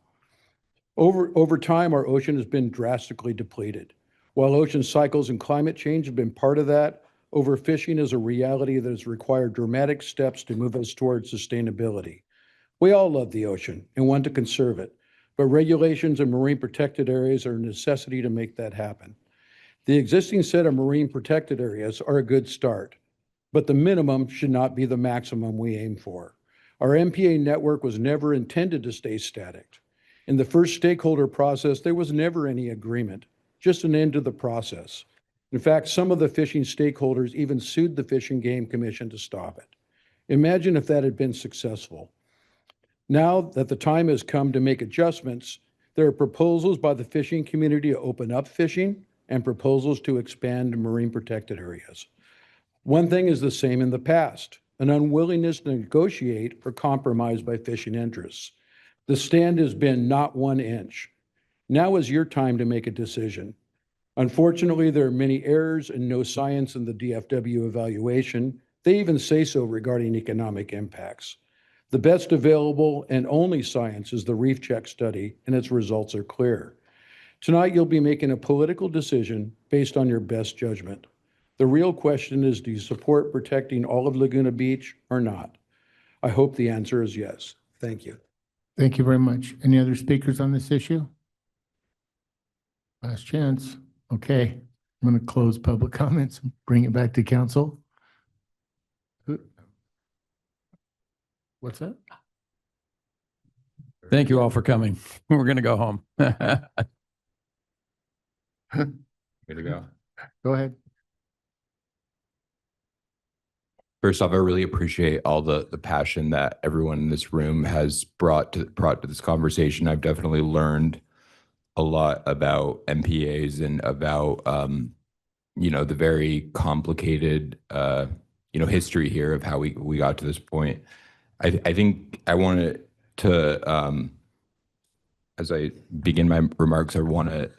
Over time, our ocean has been drastically depleted. While ocean cycles and climate change have been part of that, overfishing is a reality that has required dramatic steps to move us towards sustainability. We all love the ocean and want to conserve it, but regulations and marine protected areas are a necessity to make that happen. The existing set of marine protected areas are a good start, but the minimum should not be the maximum we aim for. Our MPA network was never intended to stay static. In the first stakeholder process, there was never any agreement, just an end to the process. In fact, some of the fishing stakeholders even sued the Fish and Game Commission to stop it. Imagine if that had been successful. Now that the time has come to make adjustments, there are proposals by the fishing community to open up fishing and proposals to expand marine protected areas. One thing is the same in the past, an unwillingness to negotiate or compromise by fishing interests. The stand has been not 1 inch. Now is your time to make a decision. Unfortunately, there are many errors and no science in the DFW evaluation. They even say so regarding economic impacts. The best available and only science is the Reef Check study, and its results are clear. Tonight, you'll be making a political decision based on your best judgment. The real question is, do you support protecting all of Laguna Beach or not? I hope the answer is yes. Thank you. Thank you very much. Any other speakers on this issue? Last chance. Okay, I'm going to close public comments and bring it back to council. What's that? Thank you all for coming. We're going to go home. Way to go. Go ahead. First off, I really appreciate all the passion that everyone in this room has brought to this conversation. I've definitely learned a lot about MPAs and about the very complicated history here of how we got to this point. I think I wanted to as I begin my remarks, I want to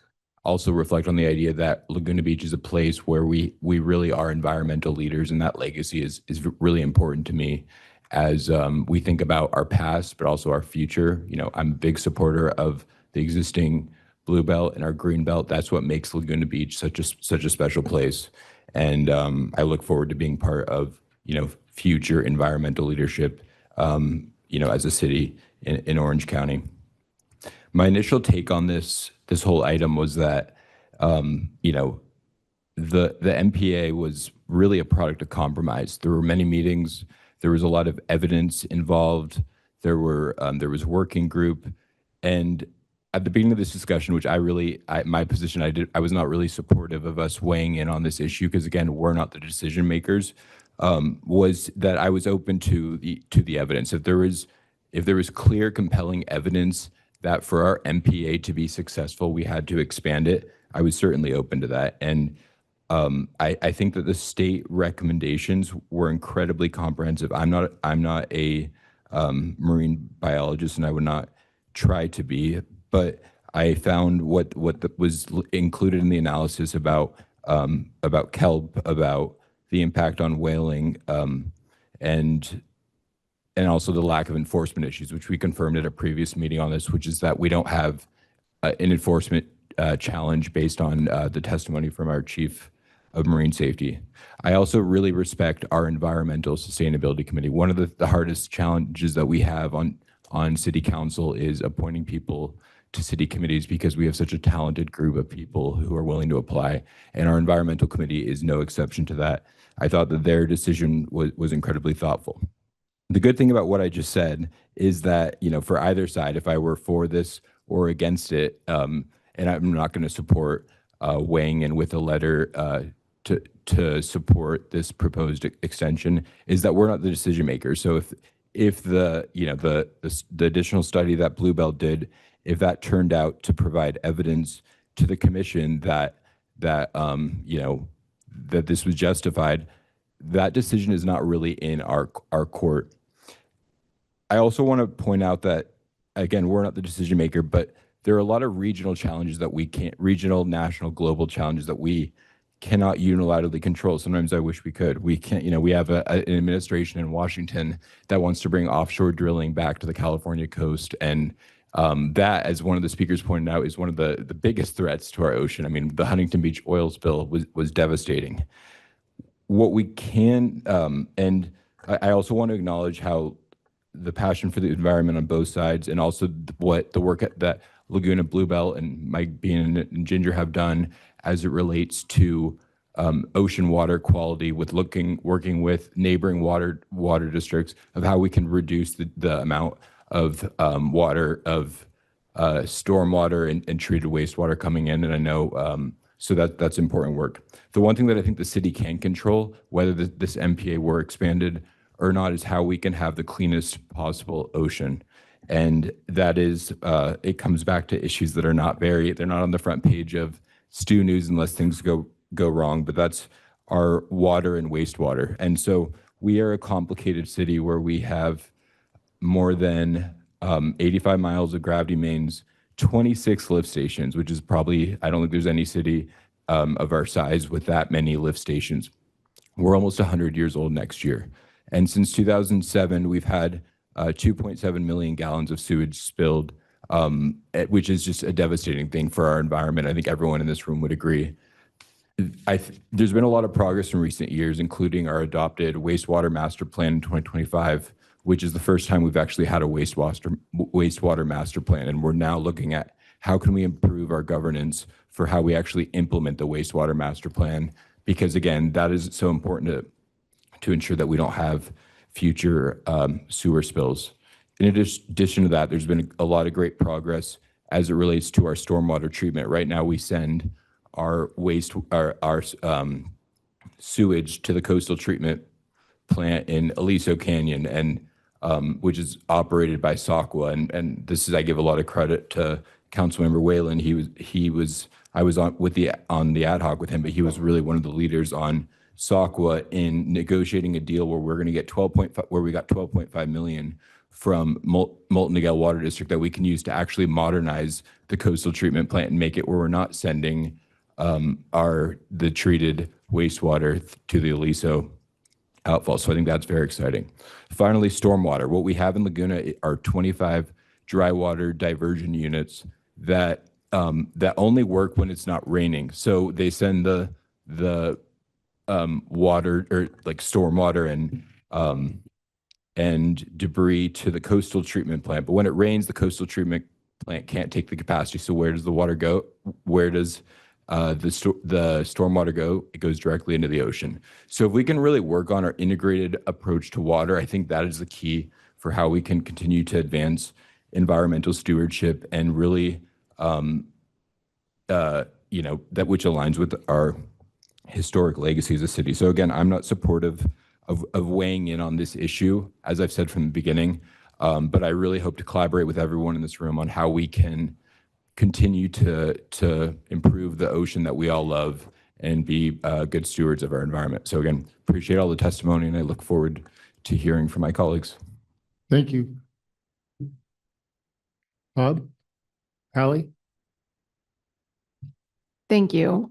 also reflect on the idea that Laguna Beach is a place where we really are environmental leaders, and that legacy is really important to me as we think about our past, but also our future. I'm a big supporter of the existing blue belt and our green belt. That's what makes Laguna Beach such a special place, and I look forward to being part of future environmental leadership as a city in Orange County. My initial take on this whole item was that, the MPA was really a product of compromise. There were many meetings. There was a lot of evidence involved. There was working group, and at the beginning of this discussion, which my position, I was not really supportive of us weighing in on this issue because again, we're not the decision makers. Was that I was open to the evidence. If there was clear, compelling evidence that for our MPA to be successful, we had to expand it, I was certainly open to that. And I think that the state recommendations were incredibly comprehensive. I'm not a marine biologist, and I would not try to be, but I found what was included in the analysis about kelp, about the impact on whaling, and also the lack of enforcement issues, which we confirmed at a previous meeting on this, which is that we don't have an enforcement challenge based on the testimony from our chief of marine safety. I also really respect our environmental sustainability committee. One of the hardest challenges that we have on city council is appointing people to city committees because we have such a talented group of people who are willing to apply, and our environmental committee is no exception to that. I thought that their decision was incredibly thoughtful. The good thing about what I just said is that, for either side, if I were for this or against it, and I'm not going to support weighing in with a letter to support this proposed extension, is that we're not the decision makers. So if the additional study that Bluebell did, if that turned out to provide evidence to the commission that this was justified, that decision is not really in our court. I also want to point out that, again, we're not the decision maker, but there are a lot of regional challenges that regional, national, global challenges that we cannot unilaterally control. Sometimes I wish we could. We can't, we have an administration in Washington that wants to bring offshore drilling back to the California coast. And that, as one of the speakers pointed out, is one of the biggest threats to our ocean. I mean, the Huntington Beach oil spill was devastating. What we can, and I also want to acknowledge how the passion for the environment on both sides, and also what the work that Laguna, Bluebell, and Mike Bean and Ginger have done as it relates to ocean water quality, with working with neighboring water districts of how we can reduce the amount of water, of stormwater and treated wastewater coming in. And I know so that's important work. The one thing that I think the city can control, whether this MPA were expanded or not, is how we can have the cleanest possible ocean. And that is, it comes back to issues that are they're not on the front page of Stu News unless things go wrong, but that's our water and wastewater. And so we are a complicated city where we have more than 85 miles of gravity mains, 26 lift stations, which is probably, I don't think there's any city of our size with that many lift stations. We're almost 100 years old next year. And since 2007, we've had 2.7 million gallons of sewage spilled, which is just a devastating thing for our environment. I think everyone in this room would agree. There's been a lot of progress in recent years, including our adopted wastewater master plan in 2025, which is the first time we've actually had a wastewater master plan. And we're now looking at how can we improve our governance for how we actually implement the wastewater master plan, because again, that is so important to ensure that we don't have future sewer spills. In addition to that, there's been a lot of great progress as it relates to our stormwater treatment. Right now, we send our sewage to the coastal treatment plant in Aliso Canyon, and which is operated by SACWA. And this is, I give a lot of credit to Councilmember Whalen. I was on the ad hoc with him, but he was really one of the leaders on SACWA in negotiating a deal where we're going to get we got 12.5 million from Molten Miguel Water District that we can use to actually modernize the coastal treatment plant and make it where we're not sending the treated wastewater to the Aliso outfall. So I think that's very exciting. Finally, stormwater. What we have in Laguna are 25 dry water diversion units that only work when it's not raining. So they send the water, or like stormwater and debris to the coastal treatment plant. But when it rains, the coastal treatment plant can't take the capacity. So where does the water go? Where does the stormwater go? It goes directly into the ocean. So if we can really work on our integrated approach to water, I think that is the key for how we can continue to advance environmental stewardship and really, that which aligns with our historic legacy as a city. So again, I'm not supportive of weighing in on this issue, as I've said from the beginning, but I really hope to collaborate with everyone in this room on how we can continue to improve the ocean that we all love and be good stewards of our environment. So again, appreciate all the testimony, and I look forward to hearing from my colleagues. Thank you. Bob? Hallie? Thank you.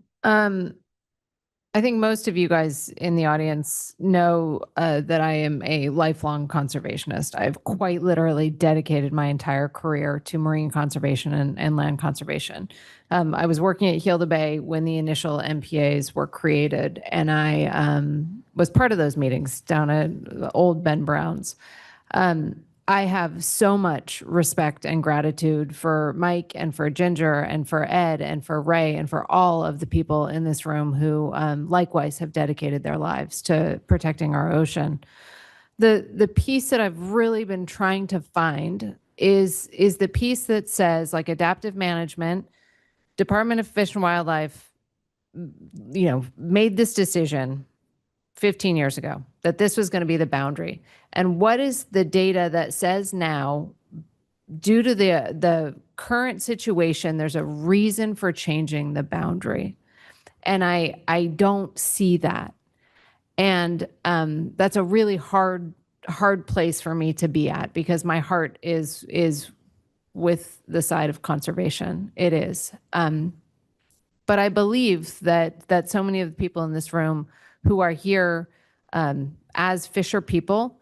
I think most of you guys in the audience know that I am a lifelong conservationist. I've quite literally dedicated my entire career to marine conservation and land conservation. I was working at Gilda Bay when the initial MPAs were created, and I was part of those meetings down at old Ben Brown's. I have so much respect and gratitude for Mike and for Ginger and for Ed and for Ray and for all of the people in this room who likewise have dedicated their lives to protecting our ocean. The piece that I've really been trying to find is the piece that says, like, adaptive management, Department of Fish and Wildlife, made this decision 15 years ago that this was going to be the boundary. And what is the data that says now, due to the current situation, there's a reason for changing the boundary? And I don't see that. And that's a really hard place for me to be at, because my heart is with the side of conservation. It is. But I believe that so many of the people in this room who are here as fisher people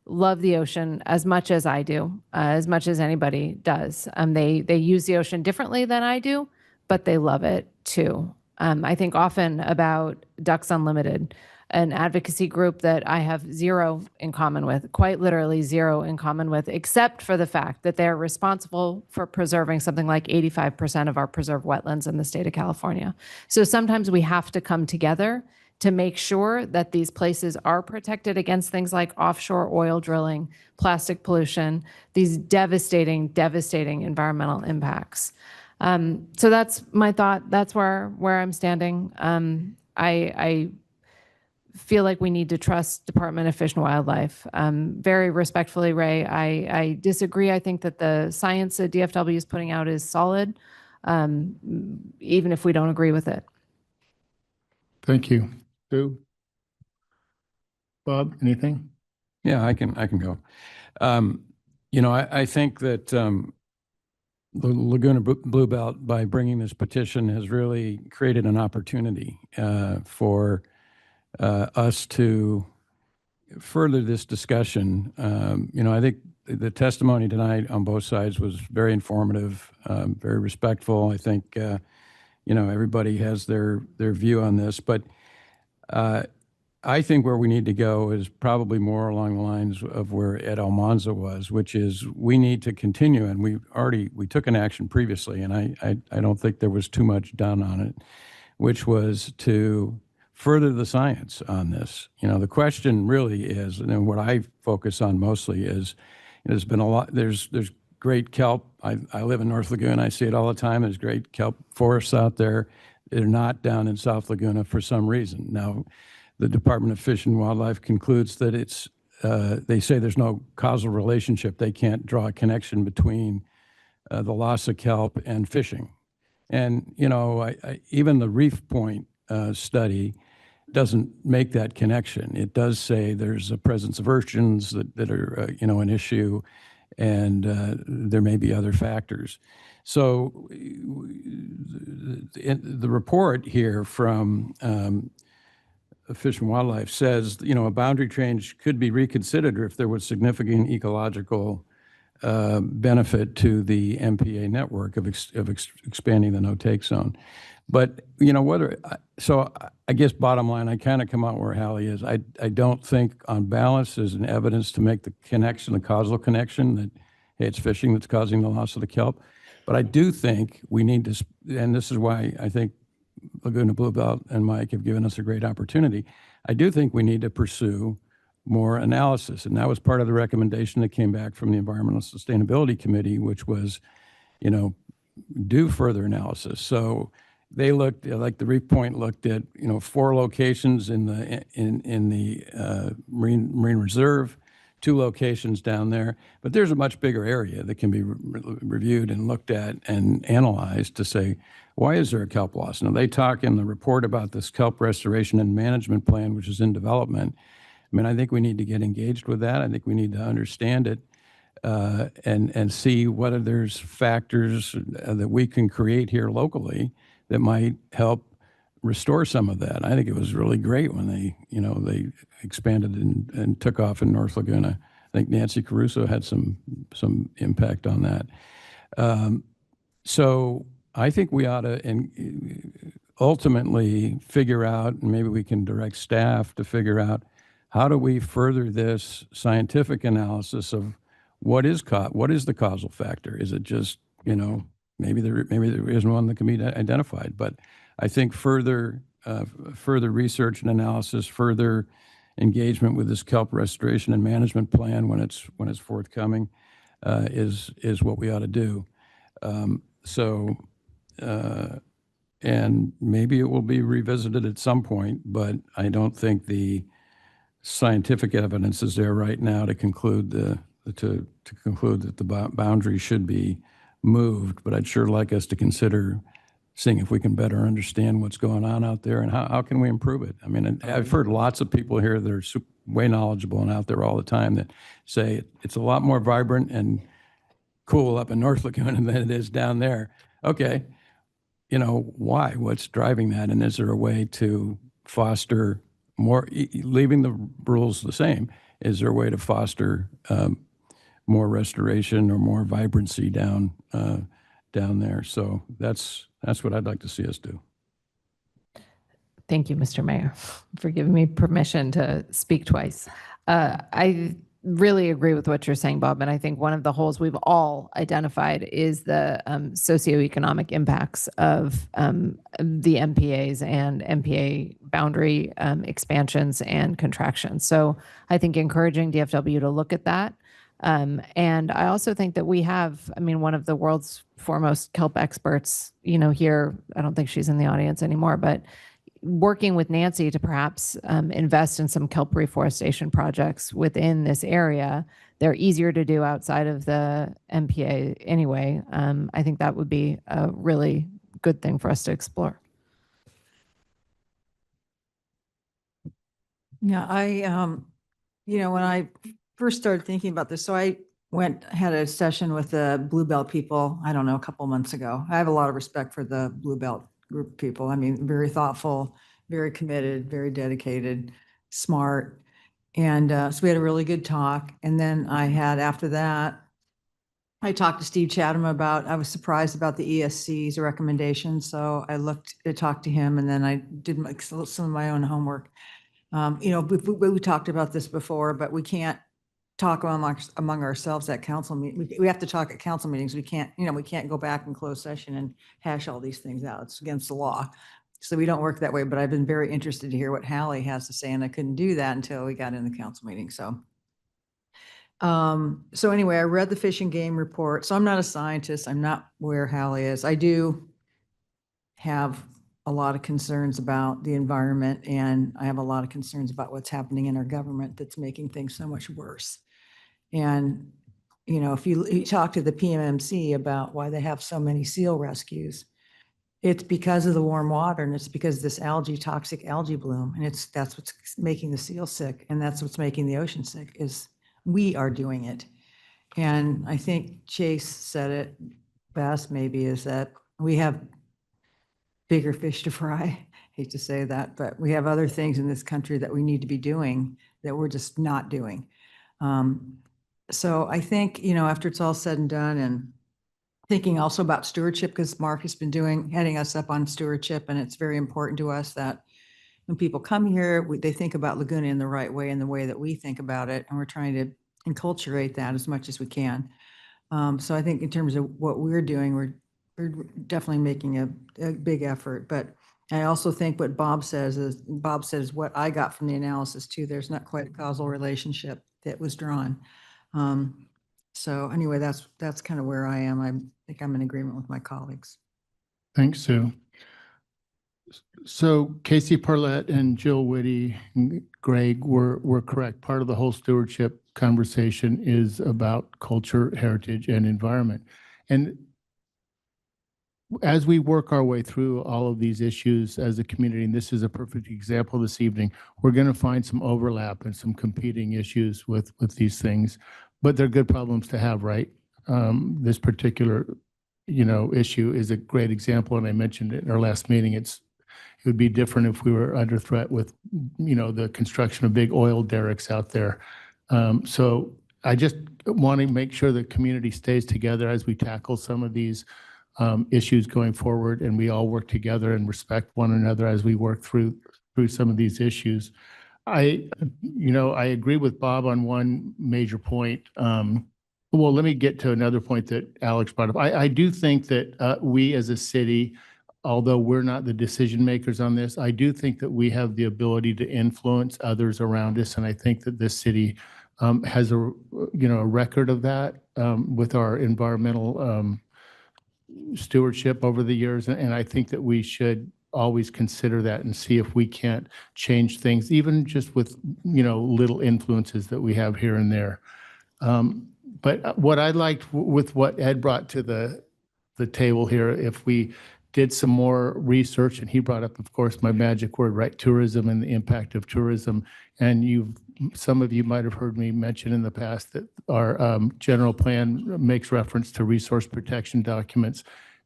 love the ocean as much as I do, as much as anybody does. They use the ocean differently than I do, but they love it too. I think often about Ducks Unlimited, an advocacy group that I have zero in common with, quite literally zero in common with, except for the fact that they're responsible for preserving something like 85% of our preserved wetlands in the state of California. So sometimes we have to come together to make sure that these places are protected against things like offshore oil drilling, plastic pollution, these devastating, devastating environmental impacts. So that's my thought. That's where I'm standing. I feel like we need to trust Department of Fish and Wildlife. Very respectfully, Ray, I disagree. I think that the science that DFW is putting out is solid, even if we don't agree with it. Thank you. Sue? Bob, anything? Yeah, I can go. I think that the Laguna Blue Belt, by bringing this petition, has really created an opportunity for us to further this discussion. I think the testimony tonight on both sides was very informative, very respectful. I think, everybody has their view on this, but I think where we need to go is probably more along the lines of where Ed Almanza was, which is we need to continue, and we took an action previously, and I don't think there was too much done on it, which was to further the science on this. You know, the question really is, and what I focus on mostly is, there's been a lot, there's great kelp. I live in North Laguna. I see it all the time. There's great kelp forests out there. They're not down in South Laguna for some reason. Now, the Department of Fish and Wildlife concludes that it's, they say there's no causal relationship. They can't draw a connection between the loss of kelp and fishing. And, you know, even the Reef Point study doesn't make that connection. It does say there's a presence of urchins that are, you know, an issue, and there may be other factors. So the report here from Fish and Wildlife says, you know, a boundary change could be reconsidered if there was significant ecological benefit to the MPA network of expanding the no-take zone. But, you know, so I guess bottom line, I kind of come out where Hallie is. I don't think on balance there's an evidence to make the connection, the causal connection that, hey, it's fishing that's causing the loss of the kelp. But I do think we need to, and this is why I think Laguna Bluebelt and Mike have given us a great opportunity. I do think we need to pursue more analysis. And that was part of the recommendation that came back from the Environmental Sustainability Committee, which was, you know, do further analysis. So they looked, like the Reef Point looked at, you know, 4 locations in the marine reserve, 2 locations down there. But there's a much bigger area that can be reviewed and looked at and analyzed to say, why is there a kelp loss? Now, they talk in the report about this kelp restoration and management plan, which is in development. I mean, I think we need to get engaged with that. I think we need to understand it and see whether there's factors that we can create here locally that might help restore some of that. I think it was really great when they, you know, they expanded and took off in North Laguna. I think Nancy Caruso had some impact on that. So I think we ought to ultimately figure out, and maybe we can direct staff to figure out, how do we further this scientific analysis of what is the causal factor? Is it just, you know, maybe there isn't one that can be identified, but I think further research and analysis, further engagement with this kelp restoration and management plan when it's forthcoming is what we ought to do. And maybe it will be revisited at some point, but I don't think the scientific evidence is there right now to conclude to conclude that the boundary should be moved. But I'd sure like us to consider seeing if we can better understand what's going on out there and how can we improve it. I mean, I've heard lots of people here that are way knowledgeable and out there all the time that say it's a lot more vibrant and cool up in North Laguna than it is down there. Okay, you know, why? What's driving that? And is there a way to foster more, leaving the rules the same, is there a way to foster more restoration or more vibrancy down there? So that's what I'd like to see us do. Thank you, Mr. Mayor, for giving me permission to speak twice. I really agree with what you're saying, Bob, and I think one of the holes we've all identified is the socioeconomic impacts of the MPAs and MPA boundary expansions and contractions. So I think encouraging DFW to look at that. And I also think that we have, I mean, one of the world's foremost kelp experts, you know, here, I don't think she's in the audience anymore, but working with Nancy to perhaps invest in some kelp reforestation projects within this area. They're easier to do outside of the MPA anyway. I think that would be a really good thing for us to explore. Yeah, you know, when I first started thinking about this, so I had a session with the Bluebelt people, I don't know, a couple months ago. I have a lot of respect for the Bluebelt group of people. I mean, very thoughtful, very committed, very dedicated, smart. And so we had a really good talk. And then after that, I talked to Steve Chatham I was surprised about the ESC's recommendation. So I talked to him, and then I did some of my own homework. You know, we talked about this before, but we can't talk among ourselves at council meeting. We have to talk at council meetings. We can't go back in closed session and hash all these things out. It's against the law. So we don't work that way, but I've been very interested to hear what Hallie has to say, and I couldn't do that until we got in the council meeting, so. So anyway, I read the Fish and Game report. So I'm not a scientist. I'm not where Hallie is. I do have a lot of concerns about the environment, and I have a lot of concerns about what's happening in our government that's making things so much worse. And, you know, if you talk to the PMMC about why they have so many seal rescues, it's because of the warm water, and it's because of this toxic algae bloom. And that's what's making the seal sick. And that's what's making the ocean sick, is we are doing it. And I think Chase said it best maybe, is that we have bigger fish to fry. Hate to say that, but we have other things in this country that we need to be doing that we're just not doing. So I think, you know, after it's all said and done, and thinking also about stewardship, because Mark has been heading us up on stewardship, and it's very important to us that when people come here, they think about Laguna in the right way, in the way that we think about it, and we're trying to enculturate that as much as we can. So I think in terms of what we're doing, we're definitely making a big effort. But I also think what Bob says is what I got from the analysis too. There's not quite a causal relationship that was drawn. So anyway, that's kind of where I am. I think I'm in agreement with my colleagues. Thanks, Sue. So Casey Parlett and Jill Whitty and Greg were correct. Part of the whole stewardship conversation is about culture, heritage, and environment. And as we work our way through all of these issues as a community, and this is a perfect example this evening, we're going to find some overlap and some competing issues with these things, but they're good problems to have, right? This particular, issue is a great example, and I mentioned it in our last meeting. It would be different if we were under threat with, the construction of big oil derricks out there. So I just want to make sure the community stays together as we tackle some of these issues going forward, and we all work together and respect one another as we work through some of these issues. I agree with Bob on one major point. Well, let me get to another point that Alex brought up. I do think that we as a city, although we're not the decision makers on this, I do think that we have the ability to influence others around us, and I think that this city has a record of that with our environmental stewardship over the years, and I think that we should always consider that and see if we can't change things, even just with little influences that we have here and there. But what I liked with what Ed brought to the table here, if we did some more research, and he brought up, of course, my magic word, right, tourism and the impact of tourism, and some of you might have heard me mention in the past that our general plan makes reference to resource protection documents.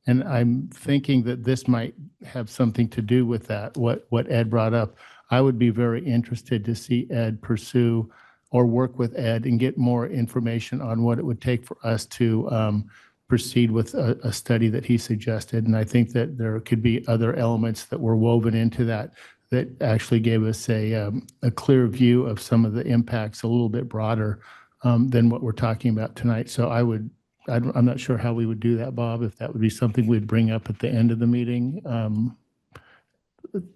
And I'm thinking that this might have something to do with that, what Ed brought up. I would be very interested to see Ed pursue or work with Ed and get more information on what it would take for us to proceed with a study that he suggested. And I think that there could be other elements that were woven into that actually gave us a clear view of some of the impacts a little bit broader than what we're talking about tonight. So I'm not sure how we would do that, Bob, if that would be something we'd bring up at the end of the meeting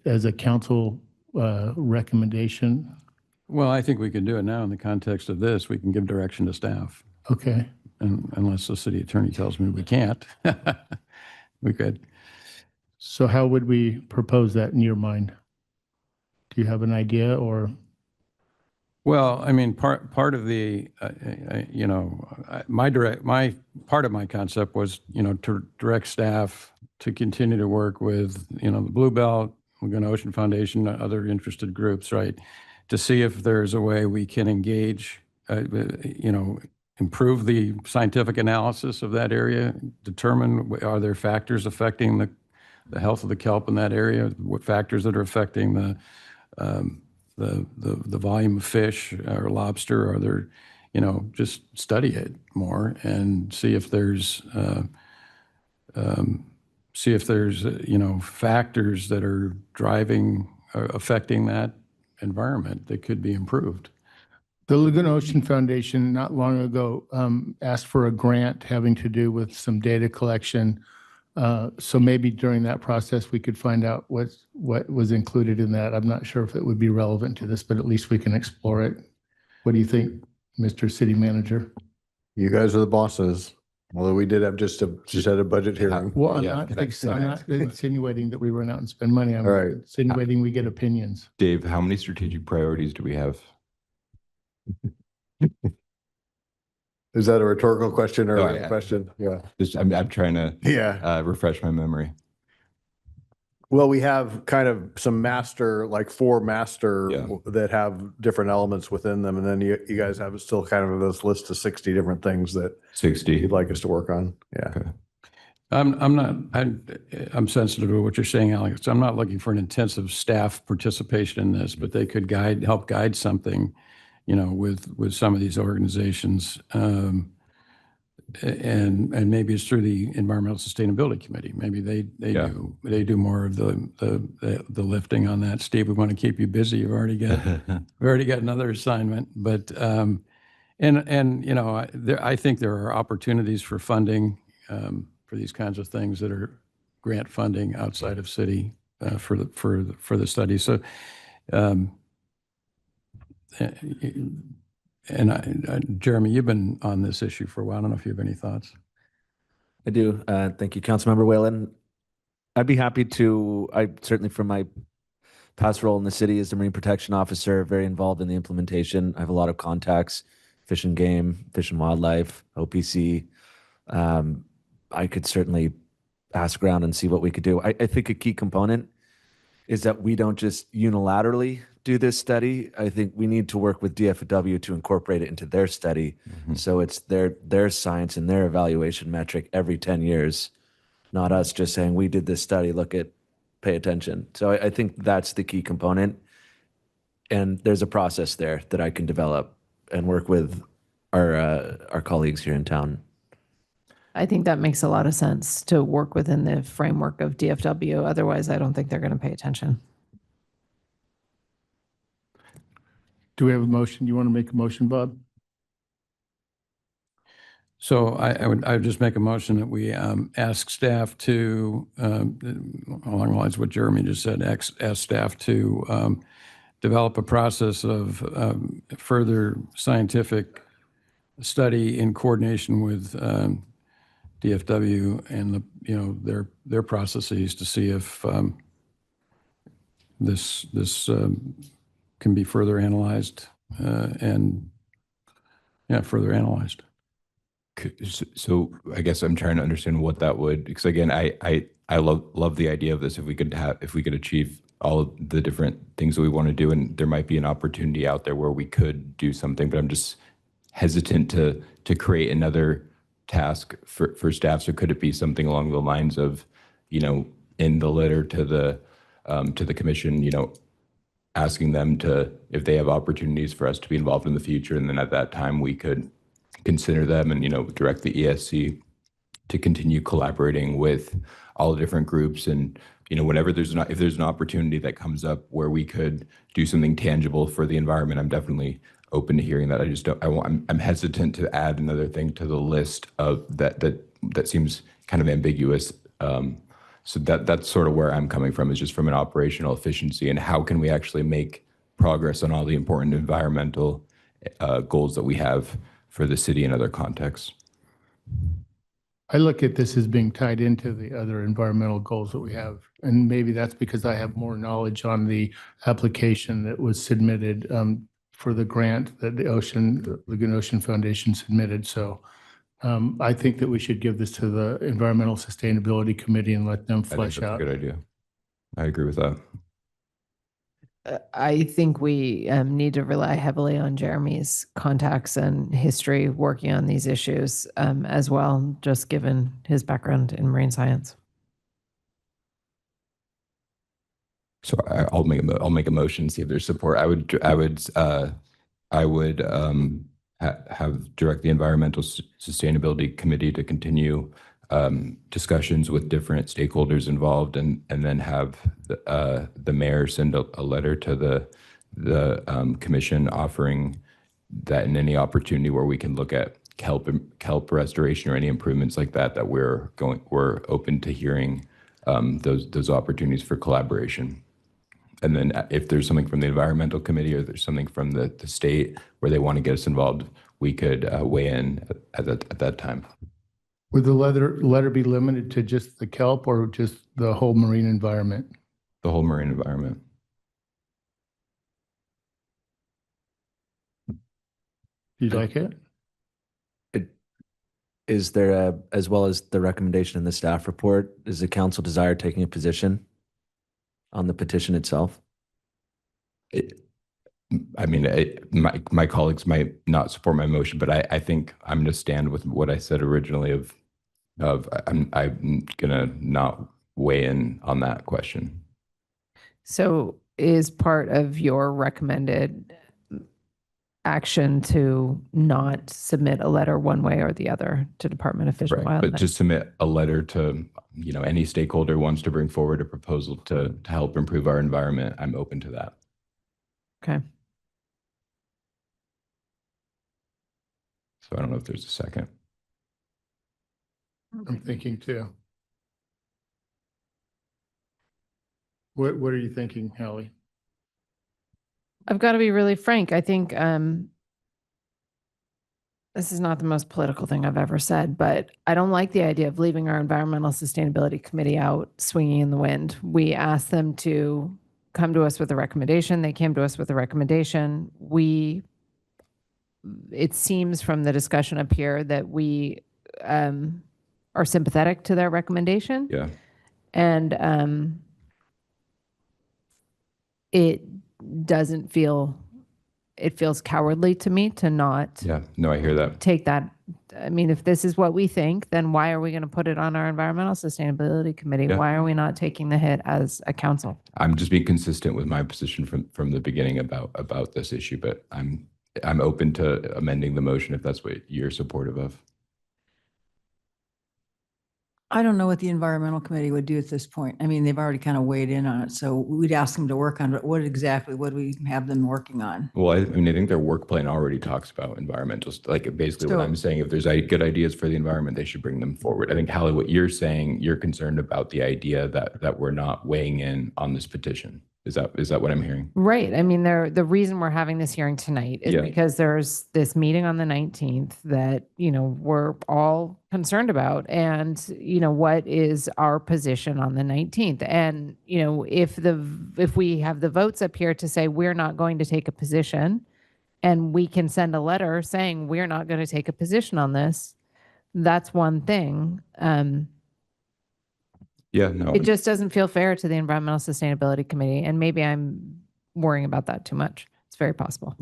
as a council recommendation. Well, I think we can do it now in the context of this. We can give direction to staff. Okay. And unless the city attorney tells me we can't, we could. So how would we propose that in your mind? Do you have an idea or? Well, I mean, part of the, my part of my concept was, to direct staff to continue to work with, the Blue Belt, Laguna Ocean Foundation, other interested groups, right, to see if there's a way we can engage, improve the scientific analysis of that area, determine are there factors affecting the health of the kelp in that area, what factors that are affecting the volume of fish or lobster, are there, just study it more and see if there's factors that are affecting that environment that could be improved. The Laguna Ocean Foundation not long ago asked for a grant having to do with some data collection So maybe during that process, we could find out what was included in that. I'm not sure if it would be relevant to this, but at least we can explore it. What do you think, Mr. City Manager? You guys are the bosses. Although we did have just had a budget hearing. Well, Yeah, I'm not insinuating that we run out and spend money. I'm All right. insinuating we get opinions. Dave, how many strategic priorities do we have? Is that a rhetorical question or No, a question? Yeah. I'm trying to refresh my memory. Well, we have kind of some master, like 4 master that have different elements within them. And then you guys have still kind of this list of 60 different things that 60 you'd like us to work on. Yeah. Okay. I'm sensitive to what you're saying, Alex. I'm not looking for an intensive staff participation in this, but they could help guide something, with some of these organizations. And maybe it's through the Environmental Sustainability Committee. Maybe they do more of the lifting on that. Steve, we want to keep you busy. We've already got another assignment, but I think there are opportunities for funding for these kinds of things that are grant funding outside of city for the study. So. Jeremy, you've been on this issue for a while. I don't know if you have any thoughts. I do. Thank you, Councilmember Whalen. I'd be happy to, certainly from my past role in the city as the Marine Protection Officer, very involved in the implementation. I have a lot of contacts, Fish and Game, Fish and Wildlife, OPC. I could certainly ask around and see what we could do. I think a key component is that we don't just unilaterally do this study. I think we need to work with DFW to incorporate it into their study. Mm-hmm. So it's their science and their evaluation metric every 10 years, not us just saying, we did this study, pay attention. So I think that's the key component. And there's a process there that I can develop and work with our colleagues here in town. I think that makes a lot of sense to work within the framework of DFW. Otherwise, I don't think they're going to pay attention. Do we have a motion? You want to make a motion, Bob? So I would just make a motion that we ask staff to, along the lines of what Jeremy just said, ask staff to develop a process of further scientific study in coordination with DFW and their processes to see if this can be further analyzed further analyzed. So I guess I'm trying to understand what that would, because again, I love the idea of this. If we could achieve all of the different things that we want to do, and there might be an opportunity out there where we could do something, but I'm just hesitant to create another task for staff. So could it be something along the lines of, in the letter to the commission, asking them if they have opportunities for us to be involved in the future, and then at that time we could consider them and, direct the ESC to continue collaborating with all the different groups. And, whenever if there's an opportunity that comes up where we could do something tangible for the environment, I'm definitely open to hearing that. I'm hesitant to add another thing to the list of that seems kind of ambiguous. So that's sort of where I'm coming from, is just from an operational efficiency and how can we actually make progress on all the important environmental goals that we have for the city and other contexts. I look at this as being tied into the other environmental goals that we have. And maybe that's because I have more knowledge on the application that was submitted for the grant that the Laguna Ocean Foundation submitted. So I think that we should give this to the Environmental Sustainability Committee and let them flesh out. A good idea. I agree with that. I think we need to rely heavily on Jeremy's contacts and history working on these issues as well, just given his background in marine science. So I'll make a motion, see if there's support. I would have direct the Environmental Sustainability Committee to continue discussions with different stakeholders involved, and then have the mayor send a letter to the commission offering that in any opportunity where we can look at kelp restoration or any improvements like that, that we're open to hearing those opportunities for collaboration. And then if there's something from the environmental committee or there's something from the state where they want to get us involved, we could weigh in at that time. Would the letter be limited to just the kelp or just the whole marine environment? The whole marine environment. Do you like it? Is there as well as the recommendation in the staff report, is the council desire taking a position on the petition itself? My colleagues might not support my motion, but I think I'm going to stand with what I said originally of I'm going to not weigh in on that question. So is part of your recommended action to not submit a letter one way or the other to Department of Fish and Wildlife? But to submit a letter to, any stakeholder wants to bring forward a proposal to help improve our environment, I'm open to that. Okay. So I don't know if there's a second. I'm thinking too. What are you thinking, Hallie? I've got to be really frank. I think this is not the most political thing I've ever said, but I don't like the idea of leaving our Environmental Sustainability Committee out swinging in the wind. We asked them to come to us with a recommendation. They came to us with a recommendation. It seems from the discussion up here that we are sympathetic to their recommendation. Yeah. And it feels cowardly to me to not Yeah, no, I hear that. take that. I mean, if this is what we think, then why are we going to put it on our Environmental Sustainability Committee? Yeah. Why are we not taking the hit as a council? I'm just being consistent with my position from the beginning about this issue, but I'm open to amending the motion if that's what you're supportive of. I don't know what the environmental committee would do at this point. I mean, they've already kind of weighed in on it, so we'd ask them to work on it. What do we have them working on? Well, I think their work plan already talks about environmental, like basically what So- I'm saying, if there's good ideas for the environment, they should bring them forward. I think, Hallie, what you're saying, you're concerned about the idea that we're not weighing in on this petition. Is that what I'm hearing? Right. I mean, the reason we're having this hearing tonight is Yeah. because there's this meeting on the 19th that, we're all concerned about. And, what is our position on the 19th? And, if we have the votes up here to say we're not going to take a position, and we can send a letter saying we're not going to take a position on this, that's one thing. Yeah, no. It just doesn't feel fair to the Environmental Sustainability Committee, and maybe I'm worrying about that too much. It's very possible.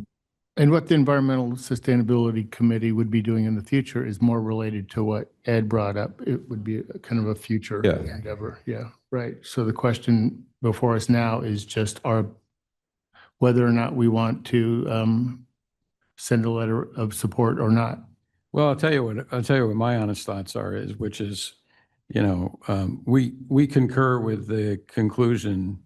And what the Environmental Sustainability Committee would be doing in the future is more related to what Ed brought up. It would be kind of a future endeavor. Yeah, right. So the question before us now is just whether or not we want to send a letter of support or not. Well, I'll tell you what my honest thoughts are, which is, we concur with the conclusion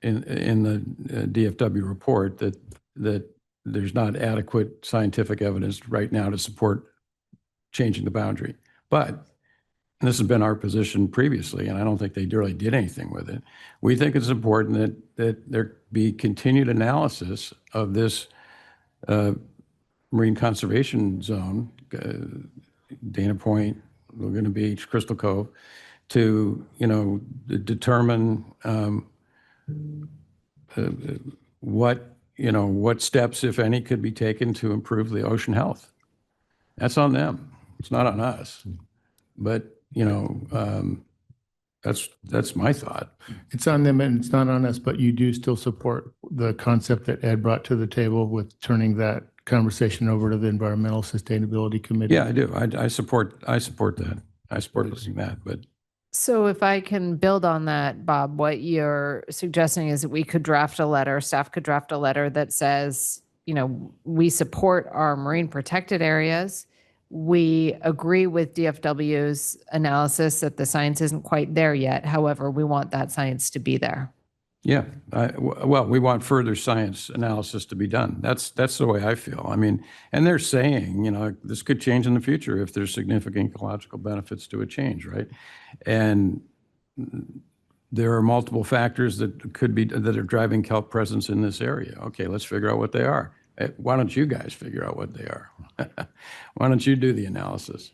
in the DFW report that there's not adequate scientific evidence right now to support changing the boundary. But, and this has been our position previously, and I don't think they really did anything with it. We think it's important that there be continued analysis of this marine conservation zone, Dana Point, Laguna Beach, Crystal Cove, to determine what steps, if any, could be taken to improve the ocean health. That's on them. It's not on us. But that's my thought. It's on them and it's not on us, but you do still support the concept that Ed brought to the table with turning that conversation over to the Environmental Sustainability Committee. Yeah, I do. I support that. I support listening to that. But So if I can build on that, Bob, what you're suggesting is that we could draft a letter, staff could draft a letter that says, we support our marine protected areas. We agree with DFW's analysis that the science isn't quite there yet. However, we want that science to be there. Yeah, well, we want further science analysis to be done. That's the way I feel. I mean, and they're saying, this could change in the future if there's significant ecological benefits to a change, right? And there are multiple factors that could be, that are driving kelp presence in this area. Okay, let's figure out what they are. Why don't you guys figure out what they are? Why don't you do the analysis?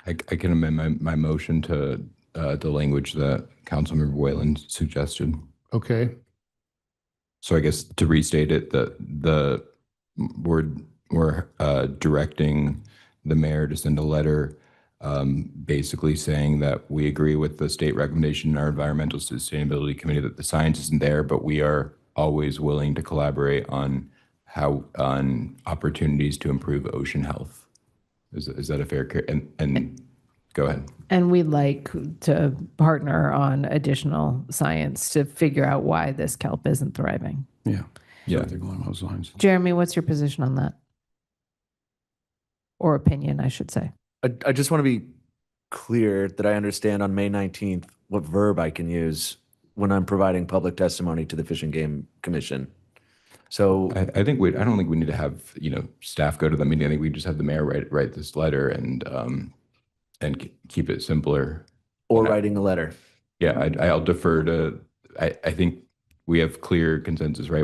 I can amend my motion to the language that Councilmember Whalen suggested. Okay, So I guess to restate it, we're directing the mayor to send a letter basically saying that we agree with the state recommendation in our environmental sustainability committee that the science isn't there, but we are always willing to collaborate on opportunities to improve ocean health. Is that a fair? And go ahead. And we'd like to partner on additional science to figure out why this kelp isn't thriving. Yeah. Yeah. Something along those lines. Jeremy, what's your position on that? Or opinion, I should say. I just want to be clear that I understand on May 19th what verb I can use when I'm providing public testimony to the Fish and Game Commission. So I don't think we need to have, staff go to the meeting. I think we just have the mayor write this letter and keep it simpler. Or writing a letter. Yeah, I'll defer to, I think we have clear consensus, right?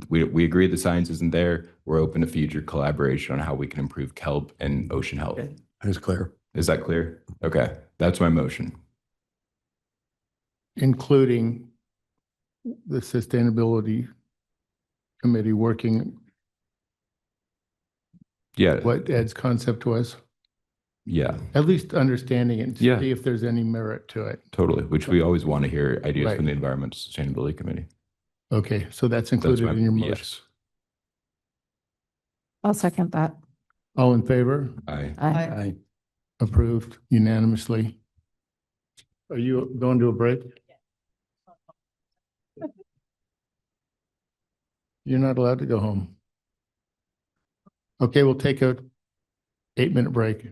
We agree the science isn't there. We're open to future collaboration on how we can improve kelp and ocean health. That is clear. Is that clear? Okay, that's my motion. including the Sustainability Committee working what Ed's concept was. Yeah. At least understanding it and Yeah. see if there's any merit to it. Totally, which we always want to hear ideas Right. from the Environmental Sustainability Committee. Okay, so that's included in your motion. Yes. I'll second that. All in favor? Aye. Aye. Approved unanimously. Are you going to a break? You're not allowed to go home. Okay, we'll take a 8-minute break.